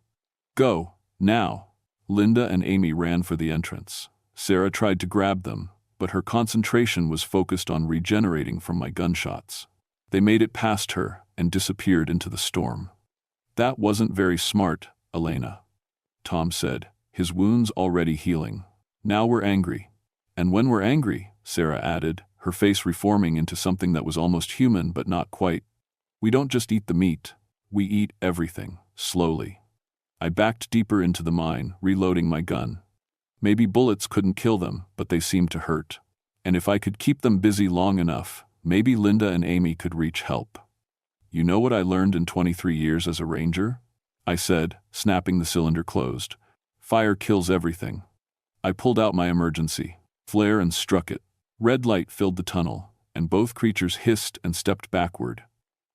Go, now! Linda and Amy ran for the entrance. Sarah tried to grab them, but her concentration was focused on regenerating from my gunshots. They made it past her and disappeared into the storm. That wasn't very smart, Elena, Tom said, his wounds already healing. Now we're angry. And when we're angry, Sarah added, her face reforming into something that was almost human but not quite. We don't just eat the meat, we eat everything, slowly. I backed deeper into the mine, reloading my gun. Maybe bullets couldn't kill them, but they seemed to hurt. And if I could keep them busy long enough, maybe Linda and Amy could reach help. You know what I learned in 23 years as a ranger? I said, snapping the cylinder closed. Fire kills everything. I pulled out my emergency flare and struck it. Red light filled the tunnel, and both creatures hissed and stepped backward,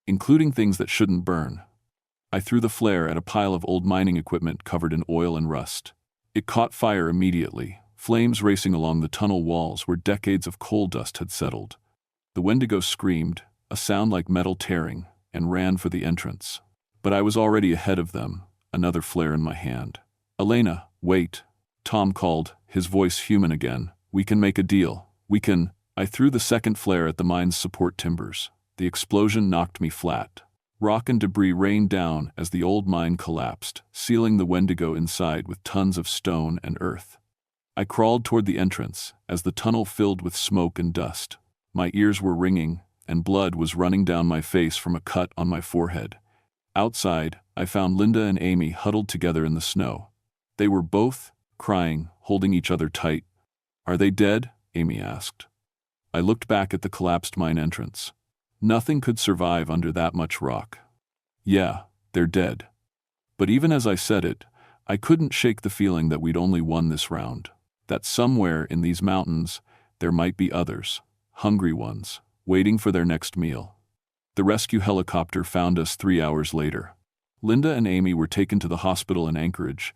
including things that shouldn't burn. I threw the flare at a pile of old mining equipment covered in oil and rust. It caught fire immediately, flames racing along the tunnel walls where decades of coal dust had settled. The Wendigo screamed, a sound like metal tearing, and ran for the entrance. But I was already ahead of them, another flare in my hand. Elena, wait, Tom called, his voice human again. We can make a deal. We can. I threw the second flare at the mine's support timbers. The explosion knocked me flat. Rock and debris rained down as the old mine collapsed, sealing the Wendigo inside with tons of stone and earth. I crawled toward the entrance as the tunnel filled with smoke and dust. My ears were ringing, and blood was running down my face from a cut on my forehead. Outside, I found Linda and Amy huddled together in the snow. They were both crying, holding each other tight. Are they dead? Amy asked. I looked back at the collapsed mine entrance. Nothing could survive under that much rock. Yeah, they're dead. But even as I said it, I couldn't shake the feeling that we'd only won this round. That somewhere in these mountains, there might be others, hungry ones, waiting for their next meal. The rescue helicopter found us 3 hours later. Linda and Amy were taken to the hospital in Anchorage,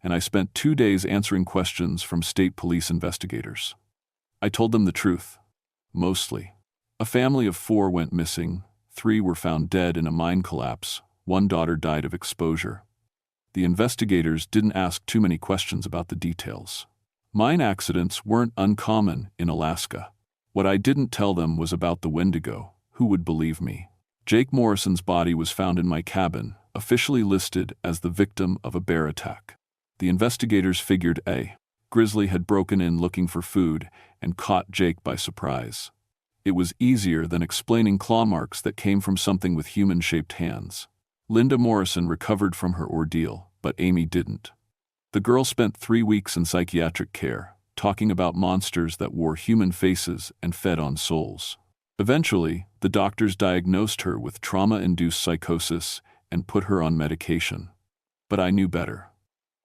and I spent 2 days answering questions from state police investigators. I told them the truth. Mostly. A family of 4 went missing, 3 were found dead in a mine collapse, 1 daughter died of exposure. The investigators didn't ask too many questions about the details. Mine accidents weren't uncommon in Alaska. What I didn't tell them was about the Wendigo. Who would believe me? Jake Morrison's body was found in my cabin, officially listed as the victim of a bear attack. The investigators figured a grizzly had broken in looking for food and caught Jake by surprise. It was easier than explaining claw marks that came from something with human-shaped hands. Linda Morrison recovered from her ordeal, but Amy didn't. The girl spent 3 weeks in psychiatric care, talking about monsters that wore human faces and fed on souls. Eventually, the doctors diagnosed her with trauma-induced psychosis and put her on medication. But I knew better.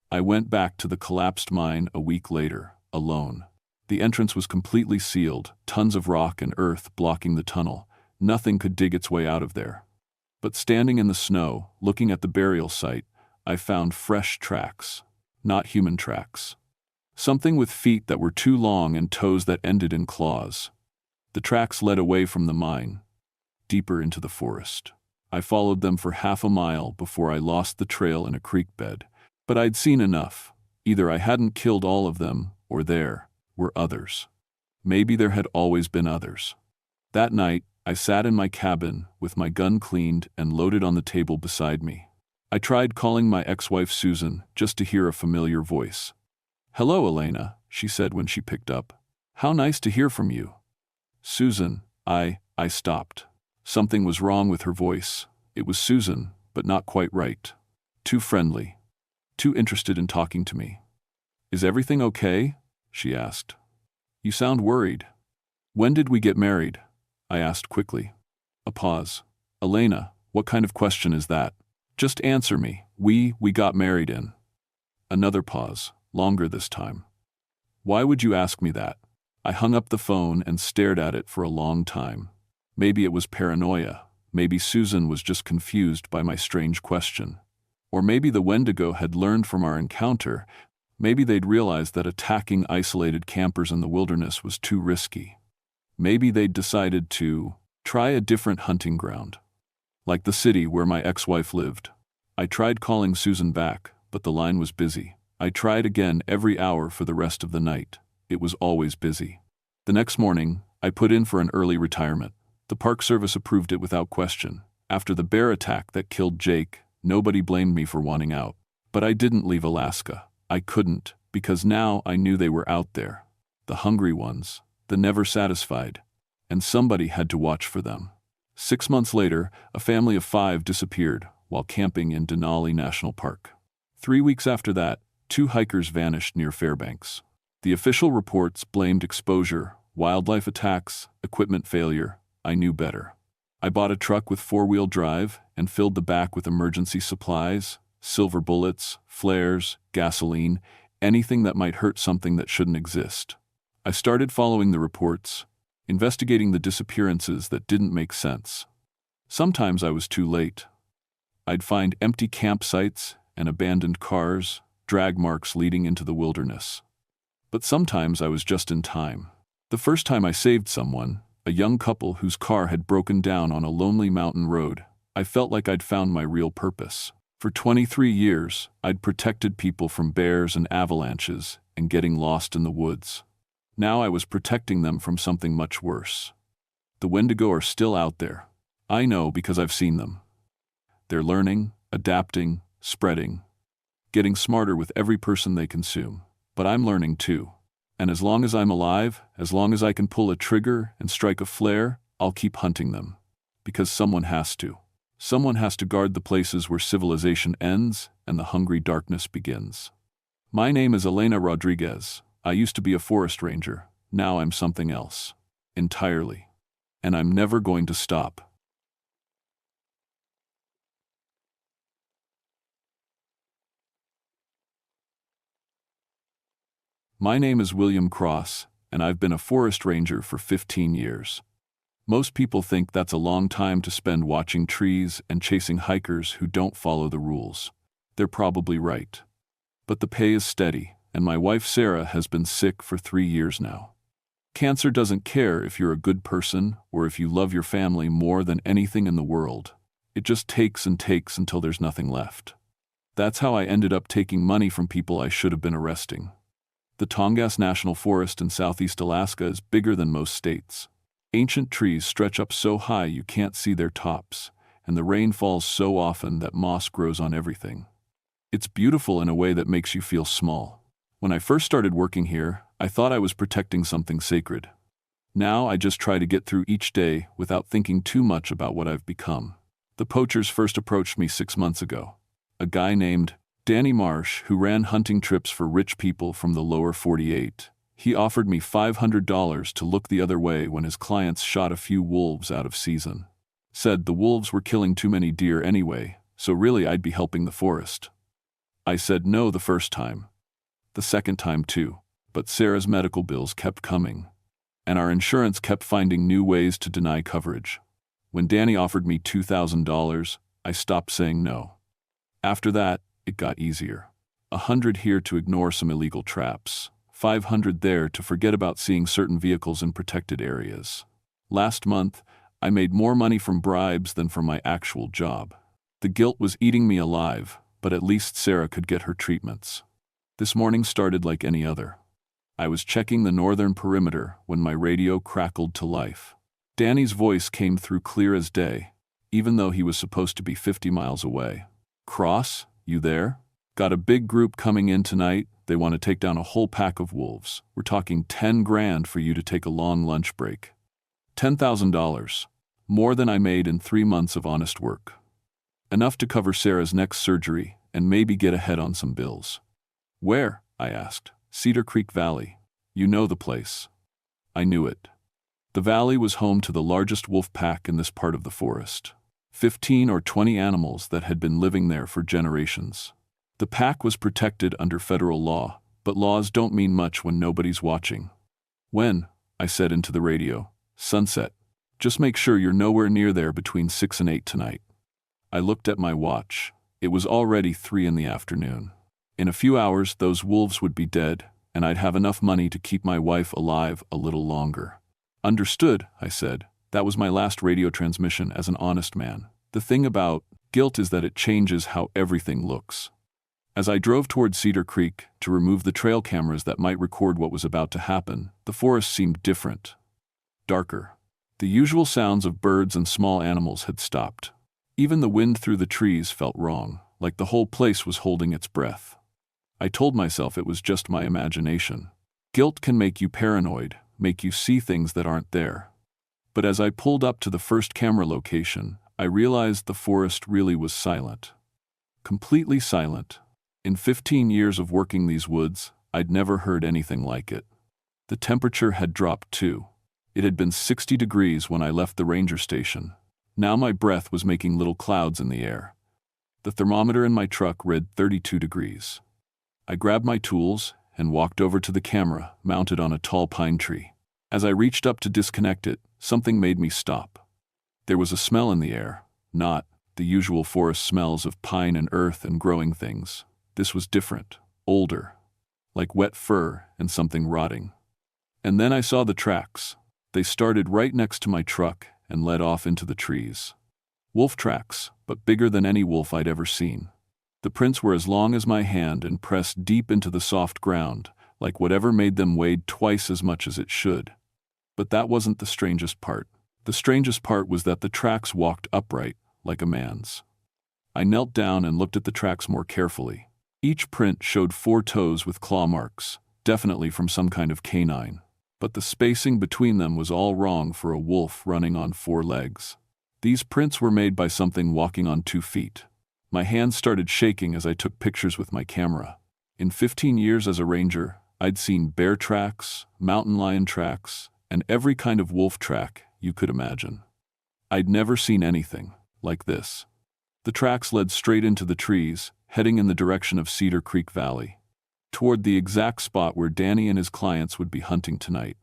I went back to the collapsed mine a week later, alone. The entrance was completely sealed, tons of rock and earth blocking the tunnel. Nothing could dig its way out of there. But standing in the snow, looking at the burial site, I found fresh tracks. Not human tracks. Something with feet that were too long and toes that ended in claws. The tracks led away from the mine, deeper into the forest. I followed them for half a mile before I lost the trail in a creek bed. But I'd seen enough. Either I hadn't killed all of them, or there were others. Maybe there had always been others. That night, I sat in my cabin with my gun cleaned and loaded on the table beside me. I tried calling my ex-wife Susan just to hear a familiar voice. "Hello, Elena," she said when she picked up. "How nice to hear from you." "Susan, I stopped. Something was wrong with her voice. It was Susan, but not quite right. Too friendly. Too interested in talking to me. "Is everything okay?" she asked. "You sound worried." "When did we get married?" I asked quickly. A pause. "Elena, what kind of question is that? Just answer me. We got married in." Another pause, longer this time. "Why would you ask me that?" I hung up the phone and stared at it for a long time. Maybe it was paranoia. Maybe Susan was just confused by my strange question. Or maybe the Wendigo had learned from our encounter. Maybe they'd realized that attacking isolated campers in the wilderness was too risky. Maybe they'd decided to try a different hunting ground. Like the city where my ex-wife lived. I tried calling Susan back, but the line was busy. I tried again every hour for the rest of the night. It was always busy. The next morning, I put in for an early retirement. The Park Service approved it without question. After the bear attack that killed Jake, nobody blamed me for wanting out. But I didn't leave Alaska. I couldn't, because now I knew they were out there. The hungry ones, the never satisfied. And somebody had to watch for them. 6 months later, a family of 5 disappeared while camping in Denali National Park. 3 weeks after that, 2 hikers vanished near Fairbanks. The official reports blamed exposure, wildlife attacks, equipment failure. I knew better. I bought a truck with 4-wheel drive and filled the back with emergency supplies, silver bullets, flares, gasoline, anything that might hurt something that shouldn't exist. I started following the reports, investigating the disappearances that didn't make sense. Sometimes I was too late. I'd find empty campsites and abandoned cars, drag marks leading into the wilderness. But sometimes I was just in time. The first time I saved someone, a young couple whose car had broken down on a lonely mountain road, I felt like I'd found my real purpose. For 23 years, I'd protected people from bears and avalanches and getting lost in the woods. Now I was protecting them from something much worse. The Wendigo are still out there. I know because I've seen them. They're learning, adapting, spreading, getting smarter with every person they consume. But I'm learning too. And as long as I'm alive, as long as I can pull a trigger and strike a flare, I'll keep hunting them. Because someone has to. Someone has to guard the places where civilization ends and the hungry darkness begins. My name is Elena Rodriguez. I used to be a forest ranger. Now I'm something else. Entirely. And I'm never going to stop. My name is William Cross, and I've been a forest ranger for 15 years. Most people think that's a long time to spend watching trees and chasing hikers who don't follow the rules. They're probably right. But the pay is steady, and my wife Sarah has been sick for 3 years now. Cancer doesn't care if you're a good person or if you love your family more than anything in the world. It just takes and takes until there's nothing left. That's how I ended up taking money from people I should have been arresting. The Tongass National Forest in southeast Alaska is bigger than most states. Ancient trees stretch up so high you can't see their tops, and the rain falls so often that moss grows on everything. It's beautiful in a way that makes you feel small. When I first started working here, I thought I was protecting something sacred. Now I just try to get through each day without thinking too much about what I've become. The poachers first approached me 6 months ago. A guy named Danny Marsh, who ran hunting trips for rich people from the lower 48. He offered me $500 to look the other way when his clients shot a few wolves out of season. Said the wolves were killing too many deer anyway, so really I'd be helping the forest. I said no the first time. The second time too, but Sarah's medical bills kept coming. And our insurance kept finding new ways to deny coverage. When Danny offered me $2,000, I stopped saying no. After that, it got easier. 100 here to ignore some illegal traps. 500 there to forget about seeing certain vehicles in protected areas. Last month, I made more money from bribes than from my actual job. The guilt was eating me alive, but at least Sarah could get her treatments. This morning started like any other. I was checking the northern perimeter when my radio crackled to life. Danny's voice came through clear as day, even though he was supposed to be 50 miles away. "Cross, you there? Got a big group coming in tonight. They want to take down a whole pack of wolves. We're talking 10 grand for you to take a long lunch break." $10,000. More than I made in 3 months of honest work. Enough to cover Sarah's next surgery and maybe get ahead on some bills. "Where?" I asked. "Cedar Creek Valley. You know the place." I knew it. The valley was home to the largest wolf pack in this part of the forest. 15 or 20 animals that had been living there for generations. The pack was protected under federal law, but laws don't mean much when nobody's watching. "When?" I said into the radio. "Sunset. Just make sure you're nowhere near there between 6 and 8 tonight." I looked at my watch. It was already 3 in the afternoon. In a few hours, those wolves would be dead, and I'd have enough money to keep my wife alive a little longer. "Understood," I said. That was my last radio transmission as an honest man. The thing about guilt is that it changes how everything looks. As I drove toward Cedar Creek to remove the trail cameras that might record what was about to happen, the forest seemed different. Darker. The usual sounds of birds and small animals had stopped. Even the wind through the trees felt wrong, like the whole place was holding its breath. I told myself it was just my imagination. Guilt can make you paranoid, make you see things that aren't there. But as I pulled up to the first camera location, I realized the forest really was silent. Completely silent. In 15 years of working these woods, I'd never heard anything like it. The temperature had dropped too. It had been 60 degrees when I left the ranger station. Now my breath was making little clouds in the air. The thermometer in my truck read 32 degrees. I grabbed my tools and walked over to the camera mounted on a tall pine tree. As I reached up to disconnect it, something made me stop. There was a smell in the air, not the usual forest smells of pine and earth and growing things. This was different, older, like wet fur and something rotting. And then I saw the tracks. They started right next to my truck and led off into the trees. Wolf tracks, but bigger than any wolf I'd ever seen. The prints were as long as my hand and pressed deep into the soft ground, like whatever made them weighed twice as much as it should. But that wasn't the strangest part. The strangest part was that the tracks walked upright, like a man's. I knelt down and looked at the tracks more carefully. Each print showed 4 toes with claw marks, definitely from some kind of canine. But the spacing between them was all wrong for a wolf running on 4 legs. These prints were made by something walking on 2 feet. My hands started shaking as I took pictures with my camera. In 15 years as a ranger, I'd seen bear tracks, mountain lion tracks, and every kind of wolf track you could imagine. I'd never seen anything like this. The tracks led straight into the trees, heading in the direction of Cedar Creek Valley, toward the exact spot where Danny and his clients would be hunting tonight.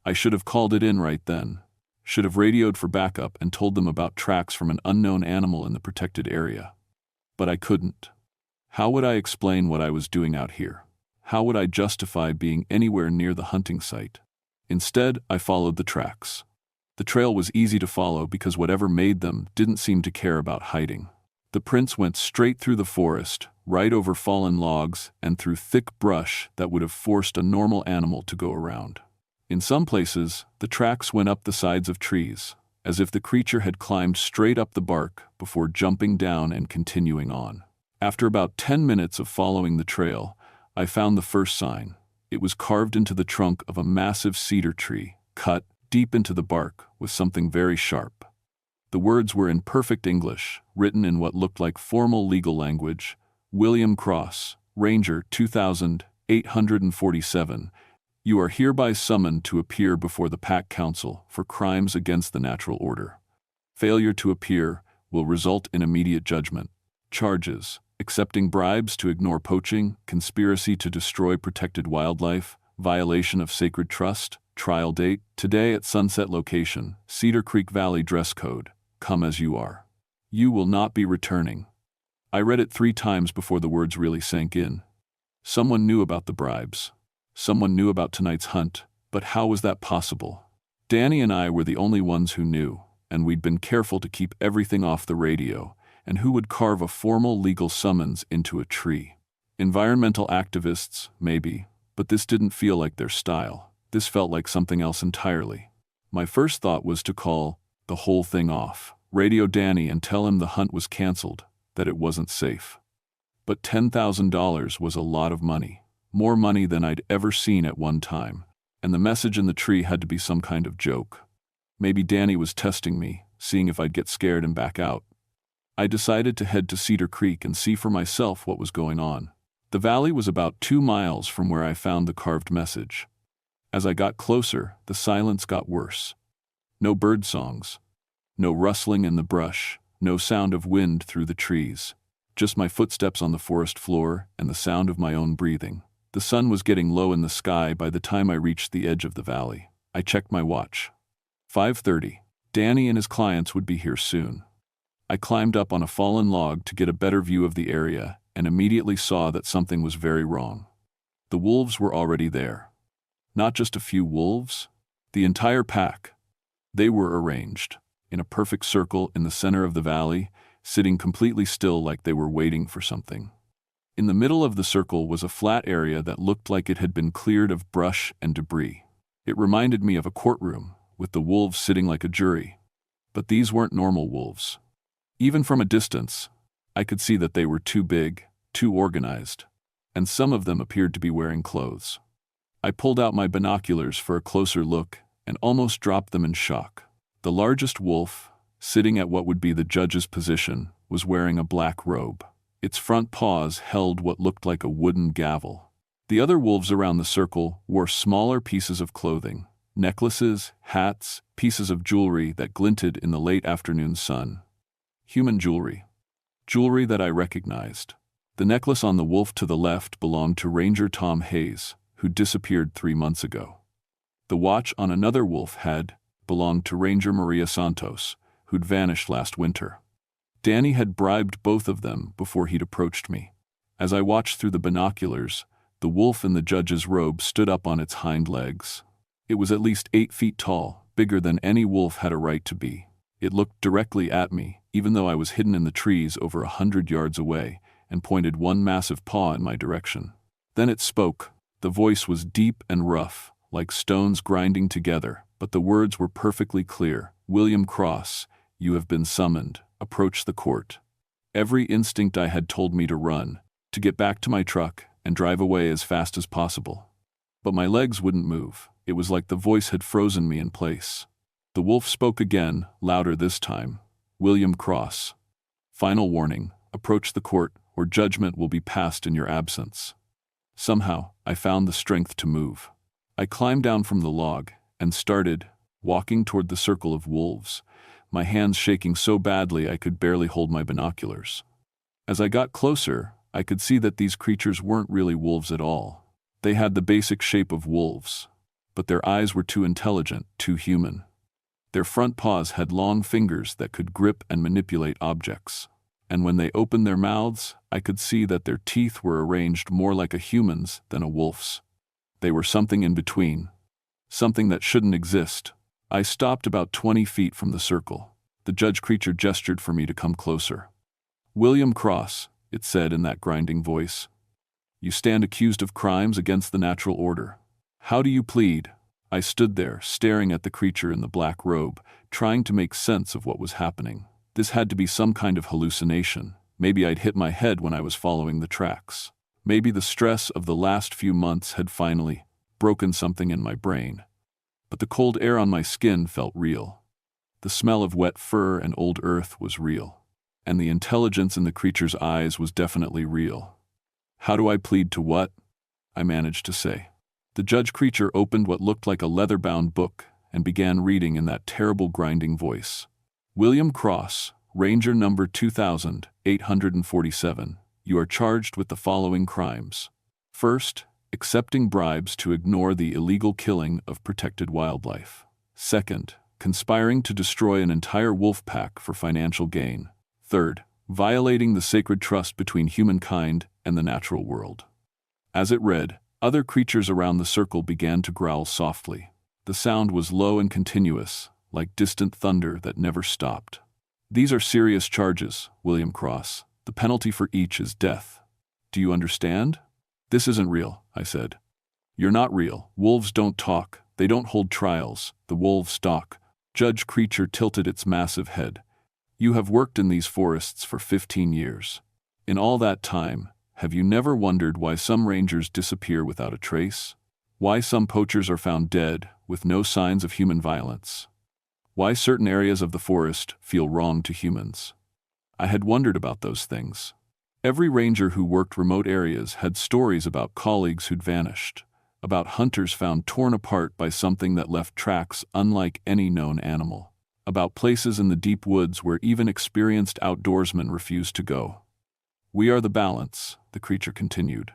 I should have called it in right then. Should have radioed for backup and told them about tracks from an unknown animal in the protected area. But I couldn't. How would I explain what I was doing out here? How would I justify being anywhere near the hunting site? Instead, I followed the tracks. The trail was easy to follow because whatever made them didn't seem to care about hiding. The prints went straight through the forest, right over fallen logs, and through thick brush that would have forced a normal animal to go around. In some places, the tracks went up the sides of trees, as if the creature had climbed straight up the bark before jumping down and continuing on. After about 10 minutes of following the trail, I found the first sign. It was carved into the trunk of a massive cedar tree, cut deep into the bark with something very sharp. The words were in perfect English, written in what looked like formal legal language: William Cross, Ranger 2847. You are hereby summoned to appear before the Pack Council for crimes against the natural order. Failure to appear will result in immediate judgment. Charges: accepting bribes to ignore poaching, conspiracy to destroy protected wildlife, violation of sacred trust. Trial date: today at Sunset Location, Cedar Creek Valley. Dress code: come as you are. You will not be returning. I read it 3 times before the words really sank in. Someone knew about the bribes. Someone knew about tonight's hunt, but how was that possible? Danny and I were the only ones who knew, and we'd been careful to keep everything off the radio. And who would carve a formal legal summons into a tree? Environmental activists, maybe, but this didn't feel like their style. This felt like something else entirely. My first thought was to call the whole thing off, radio Danny and tell him the hunt was canceled, that it wasn't safe. But $10,000 was a lot of money, more money than I'd ever seen at one time, and the message in the tree had to be some kind of joke. Maybe Danny was testing me, seeing if I'd get scared and back out. I decided to head to Cedar Creek and see for myself what was going on. The valley was about 2 miles from where I found the carved message. As I got closer, the silence got worse. No bird songs. No rustling in the brush. No sound of wind through the trees. Just my footsteps on the forest floor and the sound of my own breathing. The sun was getting low in the sky by the time I reached the edge of the valley. I checked my watch. 5:30. Danny and his clients would be here soon. I climbed up on a fallen log to get a better view of the area and immediately saw that something was very wrong. The wolves were already there. Not just a few wolves, the entire pack. They were arranged in a perfect circle in the center of the valley, sitting completely still like they were waiting for something. In the middle of the circle was a flat area that looked like it had been cleared of brush and debris. It reminded me of a courtroom, with the wolves sitting like a jury. But these weren't normal wolves. Even from a distance, I could see that they were too big, too organized, and some of them appeared to be wearing clothes. I pulled out my binoculars for a closer look and almost dropped them in shock. The largest wolf, sitting at what would be the judge's position, was wearing a black robe. Its front paws held what looked like a wooden gavel. The other wolves around the circle wore smaller pieces of clothing, necklaces, hats, pieces of jewelry that glinted in the late afternoon sun. Human jewelry. Jewelry that I recognized. The necklace on the wolf to the left belonged to Ranger Tom Hayes, who disappeared 3 months ago. The watch on another wolf head belonged to Ranger Maria Santos, who'd vanished last winter. Danny had bribed both of them before he'd approached me. As I watched through the binoculars, the wolf in the judge's robe stood up on its hind legs. It was at least 8 feet tall, bigger than any wolf had a right to be. It looked directly at me, even though I was hidden in the trees over 100 yards away, and pointed one massive paw in my direction. Then it spoke. The voice was deep and rough, like stones grinding together, but the words were perfectly clear. William Cross, you have been summoned. Approach the court. Every instinct I had told me to run, to get back to my truck and drive away as fast as possible. But my legs wouldn't move. It was like the voice had frozen me in place. The wolf spoke again, louder this time. William Cross. Final warning, approach the court or judgment will be passed in your absence. Somehow, I found the strength to move. I climbed down from the log and started walking toward the circle of wolves, my hands shaking so badly I could barely hold my binoculars. As I got closer, I could see that these creatures weren't really wolves at all. They had the basic shape of wolves, but their eyes were too intelligent, too human. Their front paws had long fingers that could grip and manipulate objects. And when they opened their mouths, I could see that their teeth were arranged more like a human's than a wolf's. They were something in between. Something that shouldn't exist. I stopped about 20 feet from the circle. The judge creature gestured for me to come closer. William Cross, it said in that grinding voice. You stand accused of crimes against the natural order. How do you plead? I stood there, staring at the creature in the black robe, trying to make sense of what was happening. This had to be some kind of hallucination. Maybe I'd hit my head when I was following the tracks. Maybe the stress of the last few months had finally broken something in my brain. But the cold air on my skin felt real. The smell of wet fur and old earth was real. and the intelligence in the creature's eyes was definitely real. "How do I plead to what?" I managed to say. The judge creature opened what looked like a leather-bound book and began reading in that terrible grinding voice. "William Cross, Ranger number 2847, you are charged with the following crimes. First, accepting bribes to ignore the illegal killing of protected wildlife. Second, conspiring to destroy an entire wolf pack for financial gain. Third, violating the sacred trust between humankind and the natural world." As it read, other creatures around the circle began to growl softly. The sound was low and continuous, like distant thunder that never stopped. "These are serious charges, William Cross. The penalty for each is death. Do you understand?" "This isn't real," I said. "You're not real. Wolves don't talk. They don't hold trials. The wolves stalk." Judge creature tilted its massive head. "You have worked in these forests for 15 years. In all that time, have you never wondered why some rangers disappear without a trace? Why some poachers are found dead with no signs of human violence? Why certain areas of the forest feel wrong to humans?" I had wondered about those things. Every ranger who worked remote areas had stories about colleagues who'd vanished, about hunters found torn apart by something that left tracks unlike any known animal, about places in the deep woods where even experienced outdoorsmen refused to go. "We are the balance," the creature continued.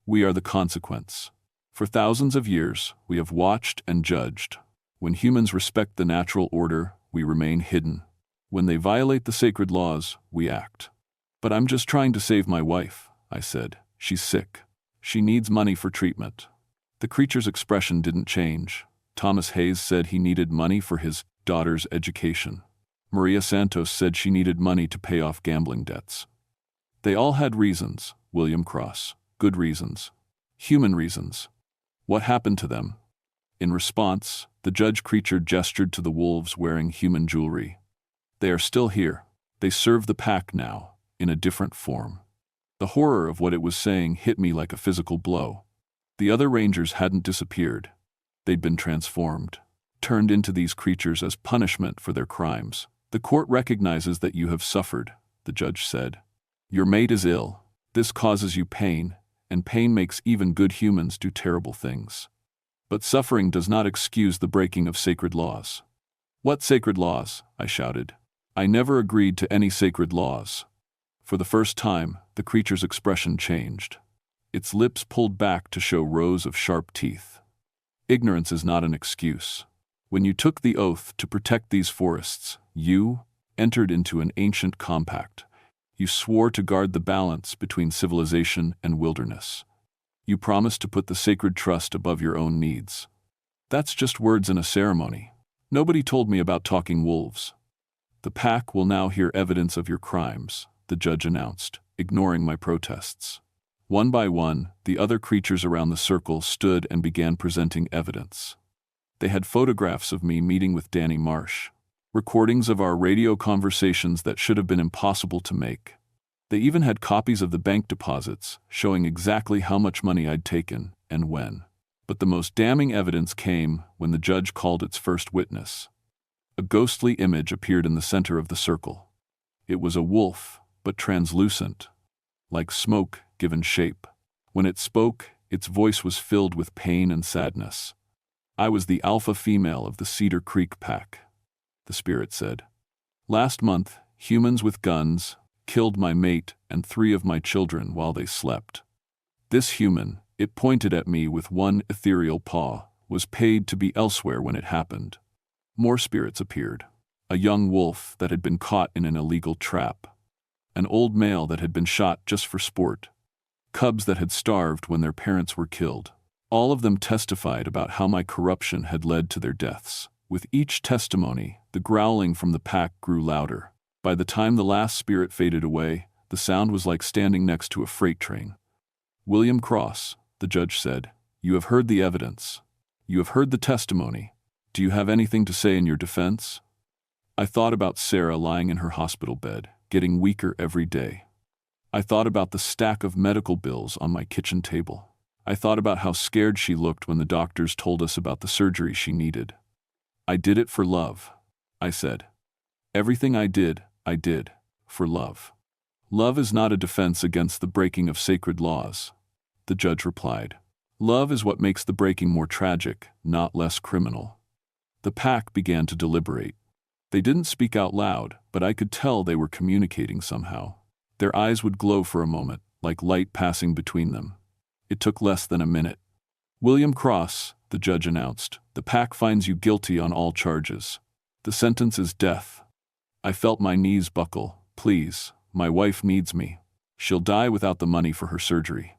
"We are the consequence. For thousands of years, we have watched and judged. When humans respect the natural order, we remain hidden. When they violate the sacred laws, we act." "But I'm just trying to save my wife," I said. "She's sick. She needs money for treatment." The creature's expression didn't change. Thomas Hayes said he needed money for his daughter's education. Maria Santos said she needed money to pay off gambling debts. They all had reasons, William Cross. Good reasons. Human reasons. What happened to them? In response, the judge creature gestured to the wolves wearing human jewelry. "They are still here. They serve the pack now, in a different form." The horror of what it was saying hit me like a physical blow. The other rangers hadn't disappeared. They'd been transformed, turned into these creatures as punishment for their crimes. "The court recognizes that you have suffered," the judge said. "Your mate is ill. This causes you pain, and pain makes even good humans do terrible things. But suffering does not excuse the breaking of sacred laws." "What sacred laws?" I shouted. "I never agreed to any sacred laws." For the first time, the creature's expression changed. Its lips pulled back to show rows of sharp teeth. "Ignorance is not an excuse. When you took the oath to protect these forests, you entered into an ancient compact. You swore to guard the balance between civilization and wilderness. You promised to put the sacred trust above your own needs. That's just words in a ceremony. Nobody told me about talking wolves." "The pack will now hear evidence of your crimes," the judge announced, ignoring my protests. One by one, the other creatures around the circle stood and began presenting evidence. They had photographs of me meeting with Danny Marsh, recordings of our radio conversations that should have been impossible to make. They even had copies of the bank deposits, showing exactly how much money I'd taken and when. But the most damning evidence came when the judge called its first witness. A ghostly image appeared in the center of the circle. It was a wolf, but translucent, like smoke given shape. When it spoke, its voice was filled with pain and sadness. "I was the alpha female of the Cedar Creek pack," the spirit said. "Last month, humans with guns killed my mate and 3 of my children while they slept. This human," it pointed at me with one ethereal paw, "was paid to be elsewhere when it happened." More spirits appeared. A young wolf that had been caught in an illegal trap. An old male that had been shot just for sport. Cubs that had starved when their parents were killed. All of them testified about how my corruption had led to their deaths. With each testimony, the growling from the pack grew louder. By the time the last spirit faded away, the sound was like standing next to a freight train. "William Cross," the judge said, "you have heard the evidence. You have heard the testimony. Do you have anything to say in your defense?" I thought about Sarah lying in her hospital bed, getting weaker every day. I thought about the stack of medical bills on my kitchen table. I thought about how scared she looked when the doctors told us about the surgery she needed. "I did it for love," I said. "Everything I did, for love. Love is not a defense against the breaking of sacred laws, the judge replied. Love is what makes the breaking more tragic, not less criminal. The pack began to deliberate. They didn't speak out loud, but I could tell they were communicating somehow. Their eyes would glow for a moment, like light passing between them. It took less than a minute. William Cross, the judge announced, the pack finds you guilty on all charges. The sentence is death. I felt my knees buckle. Please, my wife needs me. She'll die without the money for her surgery.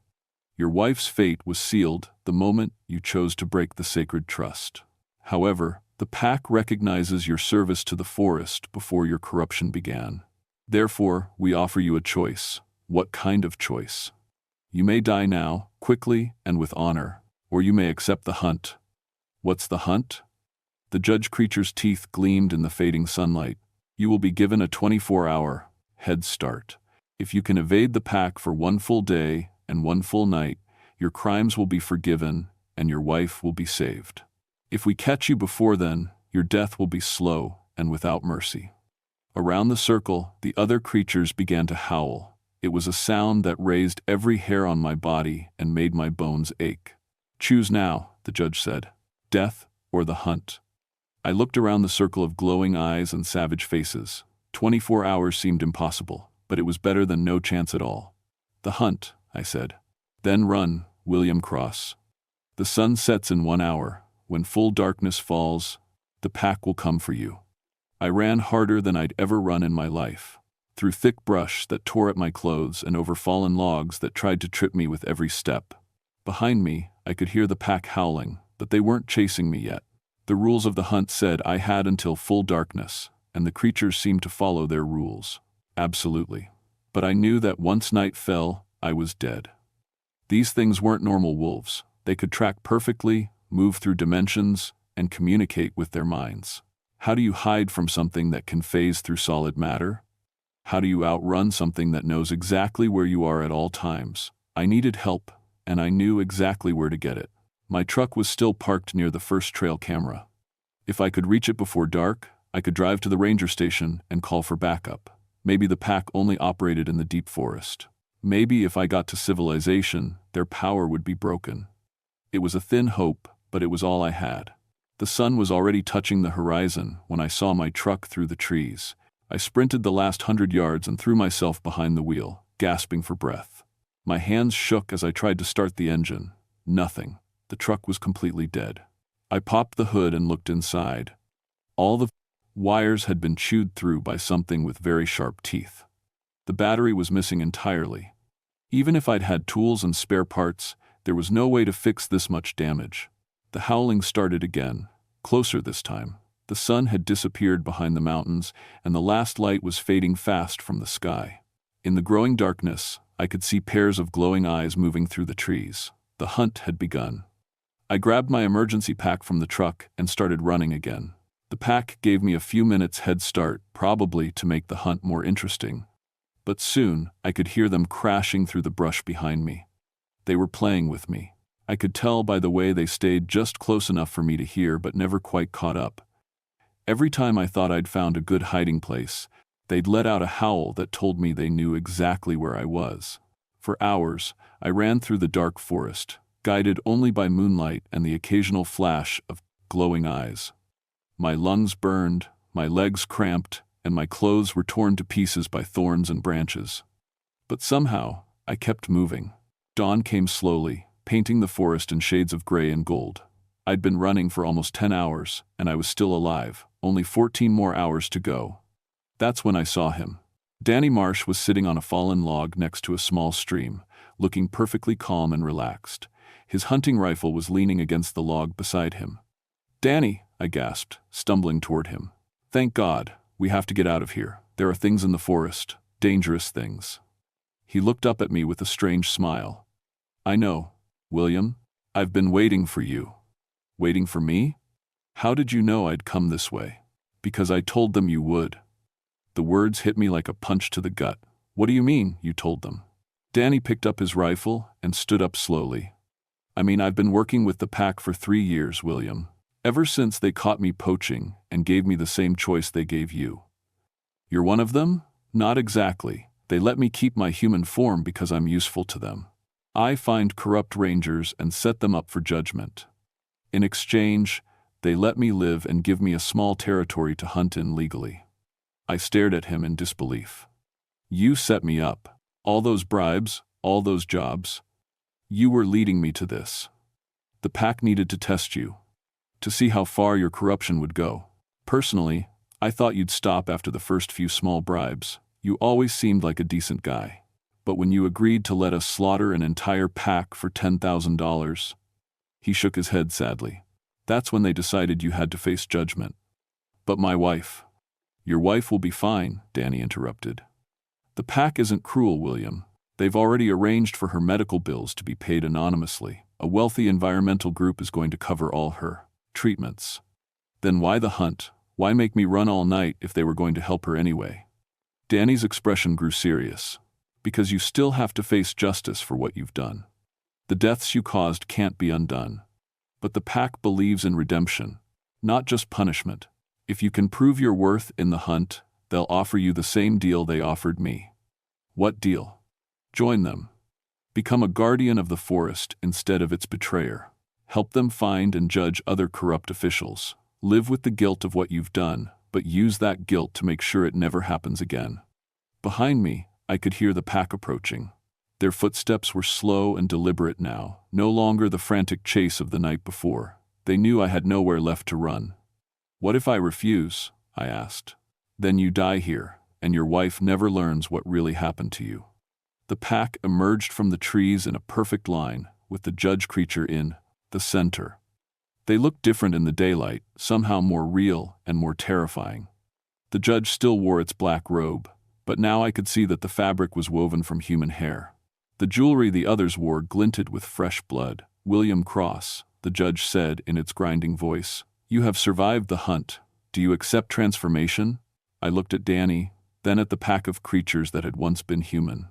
Your wife's fate was sealed the moment you chose to break the sacred trust. However, the pack recognizes your service to the forest before your corruption began. Therefore, we offer you a choice. What kind of choice? You may die now, quickly and with honor, or you may accept the hunt. What's the hunt? The judge creature's teeth gleamed in the fading sunlight. You will be given a 24-hour head start. If you can evade the pack for one full day and one full night, your crimes will be forgiven and your wife will be saved. If we catch you before then, your death will be slow and without mercy. Around the circle, the other creatures began to howl. It was a sound that raised every hair on my body and made my bones ache. Choose now, the judge said. Death or the hunt. I looked around the circle of glowing eyes and savage faces. 24 hours seemed impossible, but it was better than no chance at all. The hunt, I said. Then run, William Cross. The sun sets in 1 hour. When full darkness falls, the pack will come for you. I ran harder than I'd ever run in my life, through thick brush that tore at my clothes and over fallen logs that tried to trip me with every step. Behind me, I could hear the pack howling, but they weren't chasing me yet. The rules of the hunt said I had until full darkness, and the creatures seemed to follow their rules. Absolutely. But I knew that once night fell, I was dead. These things weren't normal wolves. They could track perfectly, move through dimensions, and communicate with their minds. How do you hide from something that can phase through solid matter? How do you outrun something that knows exactly where you are at all times? I needed help, and I knew exactly where to get it. My truck was still parked near the first trail camera. If I could reach it before dark, I could drive to the ranger station and call for backup. Maybe the pack only operated in the deep forest. Maybe if I got to civilization, their power would be broken. It was a thin hope, but it was all I had. The sun was already touching the horizon when I saw my truck through the trees. I sprinted the last 100 yards and threw myself behind the wheel, gasping for breath. My hands shook as I tried to start the engine. Nothing. The truck was completely dead. I popped the hood and looked inside. All the wires had been chewed through by something with very sharp teeth. The battery was missing entirely. Even if I'd had tools and spare parts, there was no way to fix this much damage. The howling started again, closer this time. The sun had disappeared behind the mountains, and the last light was fading fast from the sky. In the growing darkness, I could see pairs of glowing eyes moving through the trees. The hunt had begun. I grabbed my emergency pack from the truck and started running again. The pack gave me a few minutes head start, probably to make the hunt more interesting. But soon, I could hear them crashing through the brush behind me. They were playing with me. I could tell by the way they stayed just close enough for me to hear but never quite caught up. Every time I thought I'd found a good hiding place, they'd let out a howl that told me they knew exactly where I was. For hours, I ran through the dark forest, guided only by moonlight and the occasional flash of glowing eyes. My lungs burned, my legs cramped, and my clothes were torn to pieces by thorns and branches. But somehow, I kept moving. Dawn came slowly, painting the forest in shades of gray and gold. I'd been running for almost 10 hours, and I was still alive, only 14 more hours to go. That's when I saw him. Danny Marsh was sitting on a fallen log next to a small stream, looking perfectly calm and relaxed. His hunting rifle was leaning against the log beside him. "Danny," I gasped, stumbling toward him. "Thank God, we have to get out of here. There are things in the forest, dangerous things." He looked up at me with a strange smile. "I know, William. I've been waiting for you." "Waiting for me? How did you know I'd come this way?" "Because I told them you would." The words hit me like a punch to the gut. "What do you mean, you told them?" Danny picked up his rifle and stood up slowly. "I mean, I've been working with the pack for 3 years, William. Ever since they caught me poaching and gave me the same choice they gave you." "You're one of them?" Not exactly. They let me keep my human form because I'm useful to them. I find corrupt rangers and set them up for judgment. In exchange, they let me live and give me a small territory to hunt in legally. I stared at him in disbelief. You set me up. All those bribes, all those jobs. You were leading me to this. The pack needed to test you, to see how far your corruption would go. Personally, I thought you'd stop after the first few small bribes. You always seemed like a decent guy. But when you agreed to let us slaughter an entire pack for $10,000, he shook his head sadly. That's when they decided you had to face judgment. But my wife. Your wife will be fine, Danny interrupted. The pack isn't cruel, William. They've already arranged for her medical bills to be paid anonymously. A wealthy environmental group is going to cover all her treatments. Then why the hunt? Why make me run all night if they were going to help her anyway? Danny's expression grew serious. Because you still have to face justice for what you've done. The deaths you caused can't be undone. But the pack believes in redemption, not just punishment. If you can prove your worth in the hunt, they'll offer you the same deal they offered me. What deal? Join them. Become a guardian of the forest instead of its betrayer. Help them find and judge other corrupt officials. Live with the guilt of what you've done, but use that guilt to make sure it never happens again. Behind me, I could hear the pack approaching. Their footsteps were slow and deliberate now, no longer the frantic chase of the night before. They knew I had nowhere left to run. What if I refuse? I asked. Then you die here, and your wife never learns what really happened to you. The pack emerged from the trees in a perfect line, with the judge creature in the center. They looked different in the daylight, somehow more real and more terrifying. The judge still wore its black robe, but now I could see that the fabric was woven from human hair. The jewelry the others wore glinted with fresh blood. William Cross, the judge said in its grinding voice, you have survived the hunt. Do you accept transformation? I looked at Danny, then at the pack of creatures that had once been human.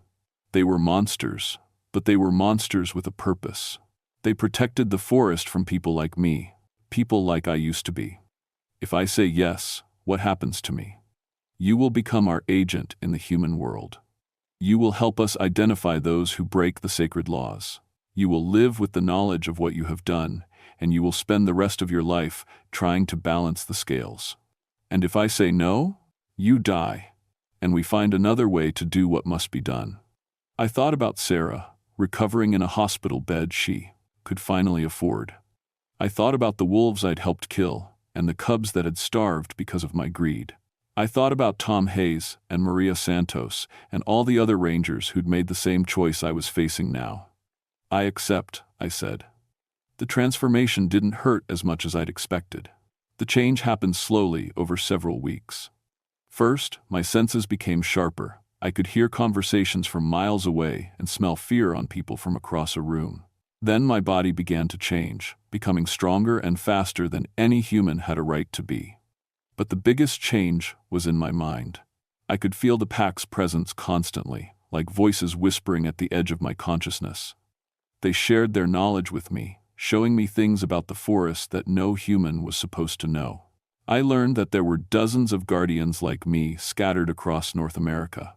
They were monsters, but they were monsters with a purpose. They protected the forest from people like me, people like I used to be. If I say yes, what happens to me? You will become our agent in the human world. You will help us identify those who break the sacred laws. You will live with the knowledge of what you have done, and you will spend the rest of your life trying to balance the scales. And if I say no, you die, and we find another way to do what must be done. I thought about Sarah, recovering in a hospital bed she could finally afford. I thought about the wolves I'd helped kill, and the cubs that had starved because of my greed. I thought about Tom Hayes and Maria Santos and all the other rangers who'd made the same choice I was facing now. I accept, I said. The transformation didn't hurt as much as I'd expected. The change happened slowly over several weeks. First, my senses became sharper. I could hear conversations from miles away and smell fear on people from across a room. Then my body began to change, becoming stronger and faster than any human had a right to be. But the biggest change was in my mind. I could feel the pack's presence constantly, like voices whispering at the edge of my consciousness. They shared their knowledge with me, showing me things about the forest that no human was supposed to know. I learned that there were dozens of guardians like me scattered across North America.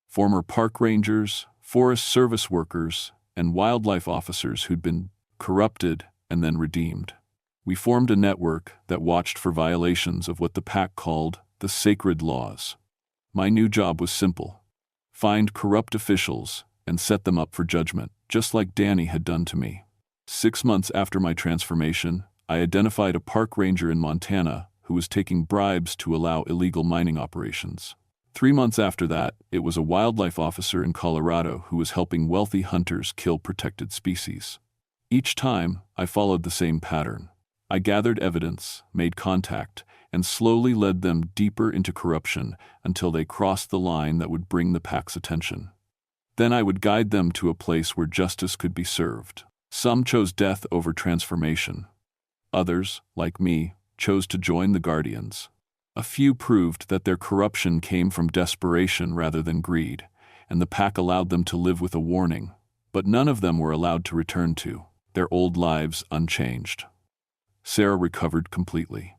Former park rangers, forest service workers, and wildlife officers who'd been corrupted and then redeemed. We formed a network that watched for violations of what the pack called the sacred laws. My new job was simple. Find corrupt officials and set them up for judgment, just like Danny had done to me. 6 months after my transformation, I identified a park ranger in Montana who was taking bribes to allow illegal mining operations. 3 months after that, it was a wildlife officer in Colorado who was helping wealthy hunters kill protected species. Each time, I followed the same pattern. I gathered evidence, made contact, and slowly led them deeper into corruption until they crossed the line that would bring the pack's attention. Then I would guide them to a place where justice could be served. Some chose death over transformation. Others, like me, chose to join the Guardians. A few proved that their corruption came from desperation rather than greed, and the pack allowed them to live with a warning, but none of them were allowed to return to their old lives unchanged. Sarah recovered completely.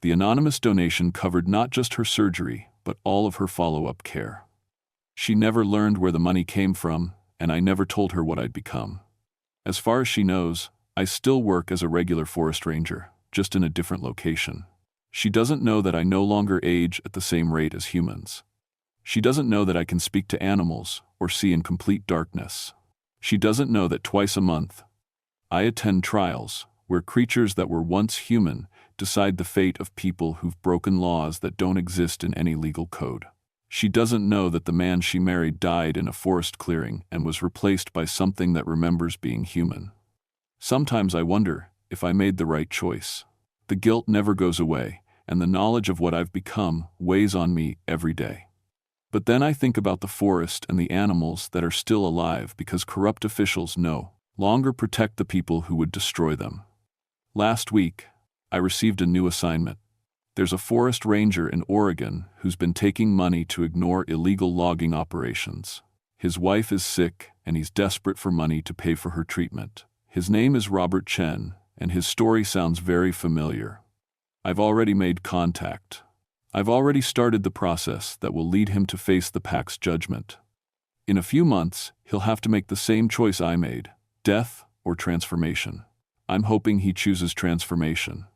The anonymous donation covered not just her surgery, but all of her follow-up care. She never learned where the money came from, and I never told her what I'd become. As far as she knows, I still work as a regular forest ranger, just in a different location. She doesn't know that I no longer age at the same rate as humans. She doesn't know that I can speak to animals or see in complete darkness. She doesn't know that twice a month, I attend trials where creatures that were once human decide the fate of people who've broken laws that don't exist in any legal code. She doesn't know that the man she married died in a forest clearing and was replaced by something that remembers being human. Sometimes I wonder if I made the right choice. The guilt never goes away, and the knowledge of what I've become weighs on me every day. But then I think about the forest and the animals that are still alive because corrupt officials no longer protect the people who would destroy them. Last week, I received a new assignment. There's a forest ranger in Oregon who's been taking money to ignore illegal logging operations. His wife is sick, and he's desperate for money to pay for her treatment. His name is Robert Chen, and his story sounds very familiar. I've already made contact. I've already started the process that will lead him to face the pack's judgment. In a few months, he'll have to make the same choice I made: death or transformation. I'm hoping he chooses transformation.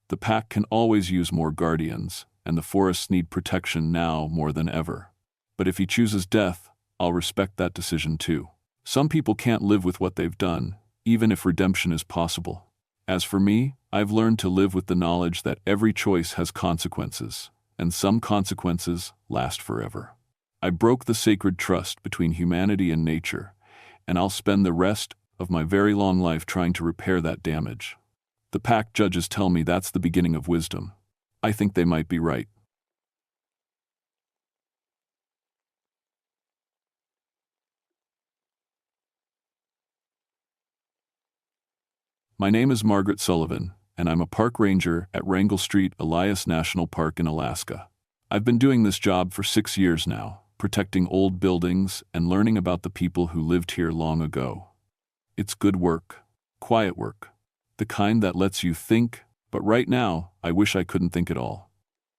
The pack can always use more guardians, and the forests need protection now more than ever. But if he chooses death, I'll respect that decision too. Some people can't live with what they've done, even if redemption is possible. As for me, I've learned to live with the knowledge that every choice has consequences, and some consequences last forever. I broke the sacred trust between humanity and nature, and I'll spend the rest of my very long life trying to repair that damage. The pack judges tell me that's the beginning of wisdom. I think they might be right. My name is Margaret Sullivan, and I'm a park ranger at Wrangell Street Elias National Park in Alaska. I've been doing this job for 6 years now, protecting old buildings and learning about the people who lived here long ago. It's good work, quiet work, the kind that lets you think, but right now, I wish I couldn't think at all.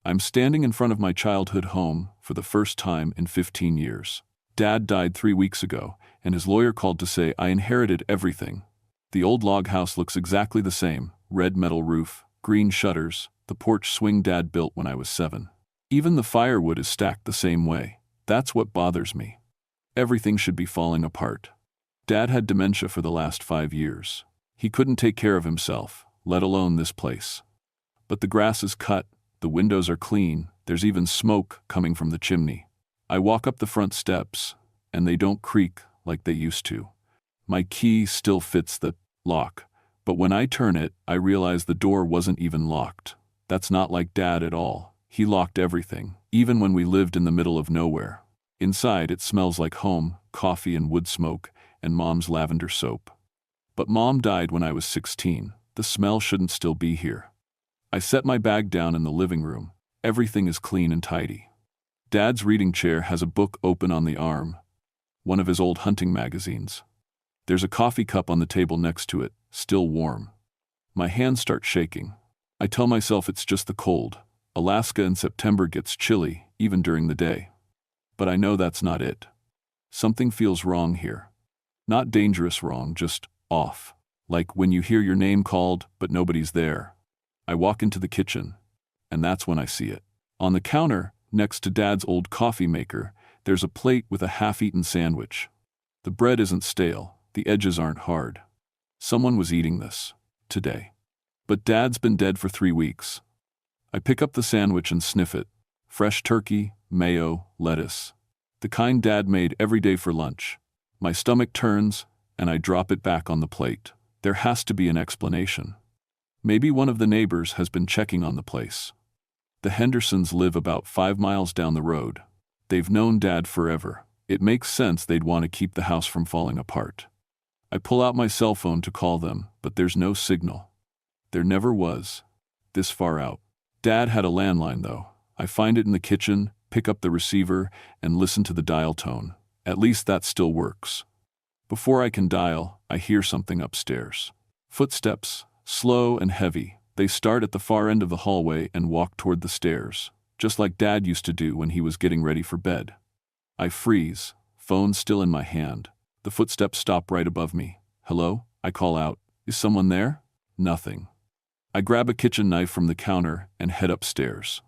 I'm standing in front of my childhood home for the first time in 15 years. Dad died 3 weeks ago, and his lawyer called to say I inherited everything. The old log house looks exactly the same: red metal roof, green shutters, the porch swing Dad built when I was 7. Even the firewood is stacked the same way. That's what bothers me. Everything should be falling apart. Dad had dementia for the last 5 years. He couldn't take care of himself, let alone this place. But the grass is cut, the windows are clean, there's even smoke coming from the chimney. I walk up the front steps, and they don't creak like they used to. My key still fits the lock, but when I turn it, I realize the door wasn't even locked. That's not like Dad at all. He locked everything, even when we lived in the middle of nowhere. Inside, it smells like home, coffee and wood smoke, and Mom's lavender soap. But Mom died when I was 16. The smell shouldn't still be here. I set my bag down in the living room. Everything is clean and tidy. Dad's reading chair has a book open on the arm, one of his old hunting magazines. There's a coffee cup on the table next to it, still warm. My hands start shaking. I tell myself it's just the cold. Alaska in September gets chilly, even during the day. But I know that's not it. Something feels wrong here. Not dangerous wrong, just off. Like when you hear your name called, but nobody's there. I walk into the kitchen, and that's when I see it. On the counter, next to Dad's old coffee maker, there's a plate with a half-eaten sandwich. The bread isn't stale, the edges aren't hard. Someone was eating this today. But Dad's been dead for 3 weeks. I pick up the sandwich and sniff it. Fresh turkey, mayo, lettuce. The kind Dad made every day for lunch. My stomach turns, and I drop it back on the plate. There has to be an explanation. Maybe one of the neighbors has been checking on the place. The Hendersons live about 5 miles down the road. They've known Dad forever. It makes sense they'd want to keep the house from falling apart. I pull out my cell phone to call them, but there's no signal. There never was. This far out. Dad had a landline, though. I find it in the kitchen, pick up the receiver, and listen to the dial tone. At least that still works. Before I can dial, I hear something upstairs. Footsteps, slow and heavy. They start at the far end of the hallway and walk toward the stairs, just like Dad used to do when he was getting ready for bed. I freeze, phone still in my hand. The footsteps stop right above me. Hello? I call out. Is someone there? Nothing. I grab a kitchen knife from the counter and head upstairs.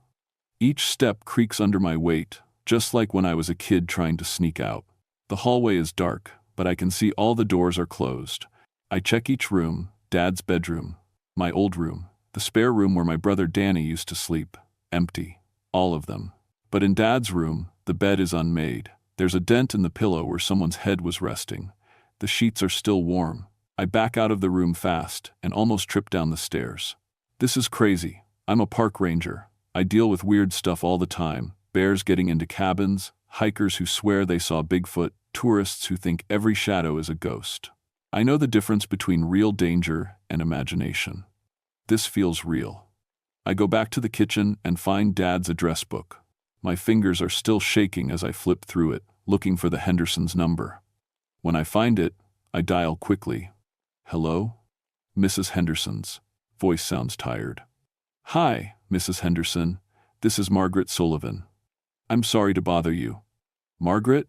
Each step creaks under my weight, just like when I was a kid trying to sneak out. The hallway is dark, but I can see all the doors are closed. I check each room, Dad's bedroom, my old room, the spare room where my brother Danny used to sleep. Empty. All of them. But in Dad's room, the bed is unmade. There's a dent in the pillow where someone's head was resting. The sheets are still warm. I back out of the room fast and almost trip down the stairs. This is crazy. I'm a park ranger. I deal with weird stuff all the time. Bears getting into cabins, hikers who swear they saw Bigfoot, tourists who think every shadow is a ghost. I know the difference between real danger and imagination. This feels real. I go back to the kitchen and find Dad's address book. My fingers are still shaking as I flip through it, looking for the Hendersons' number. When I find it, I dial quickly. Hello? Mrs. Henderson's voice sounds tired. Hi, Mrs. Henderson. This is Margaret Sullivan. I'm sorry to bother you. Margaret?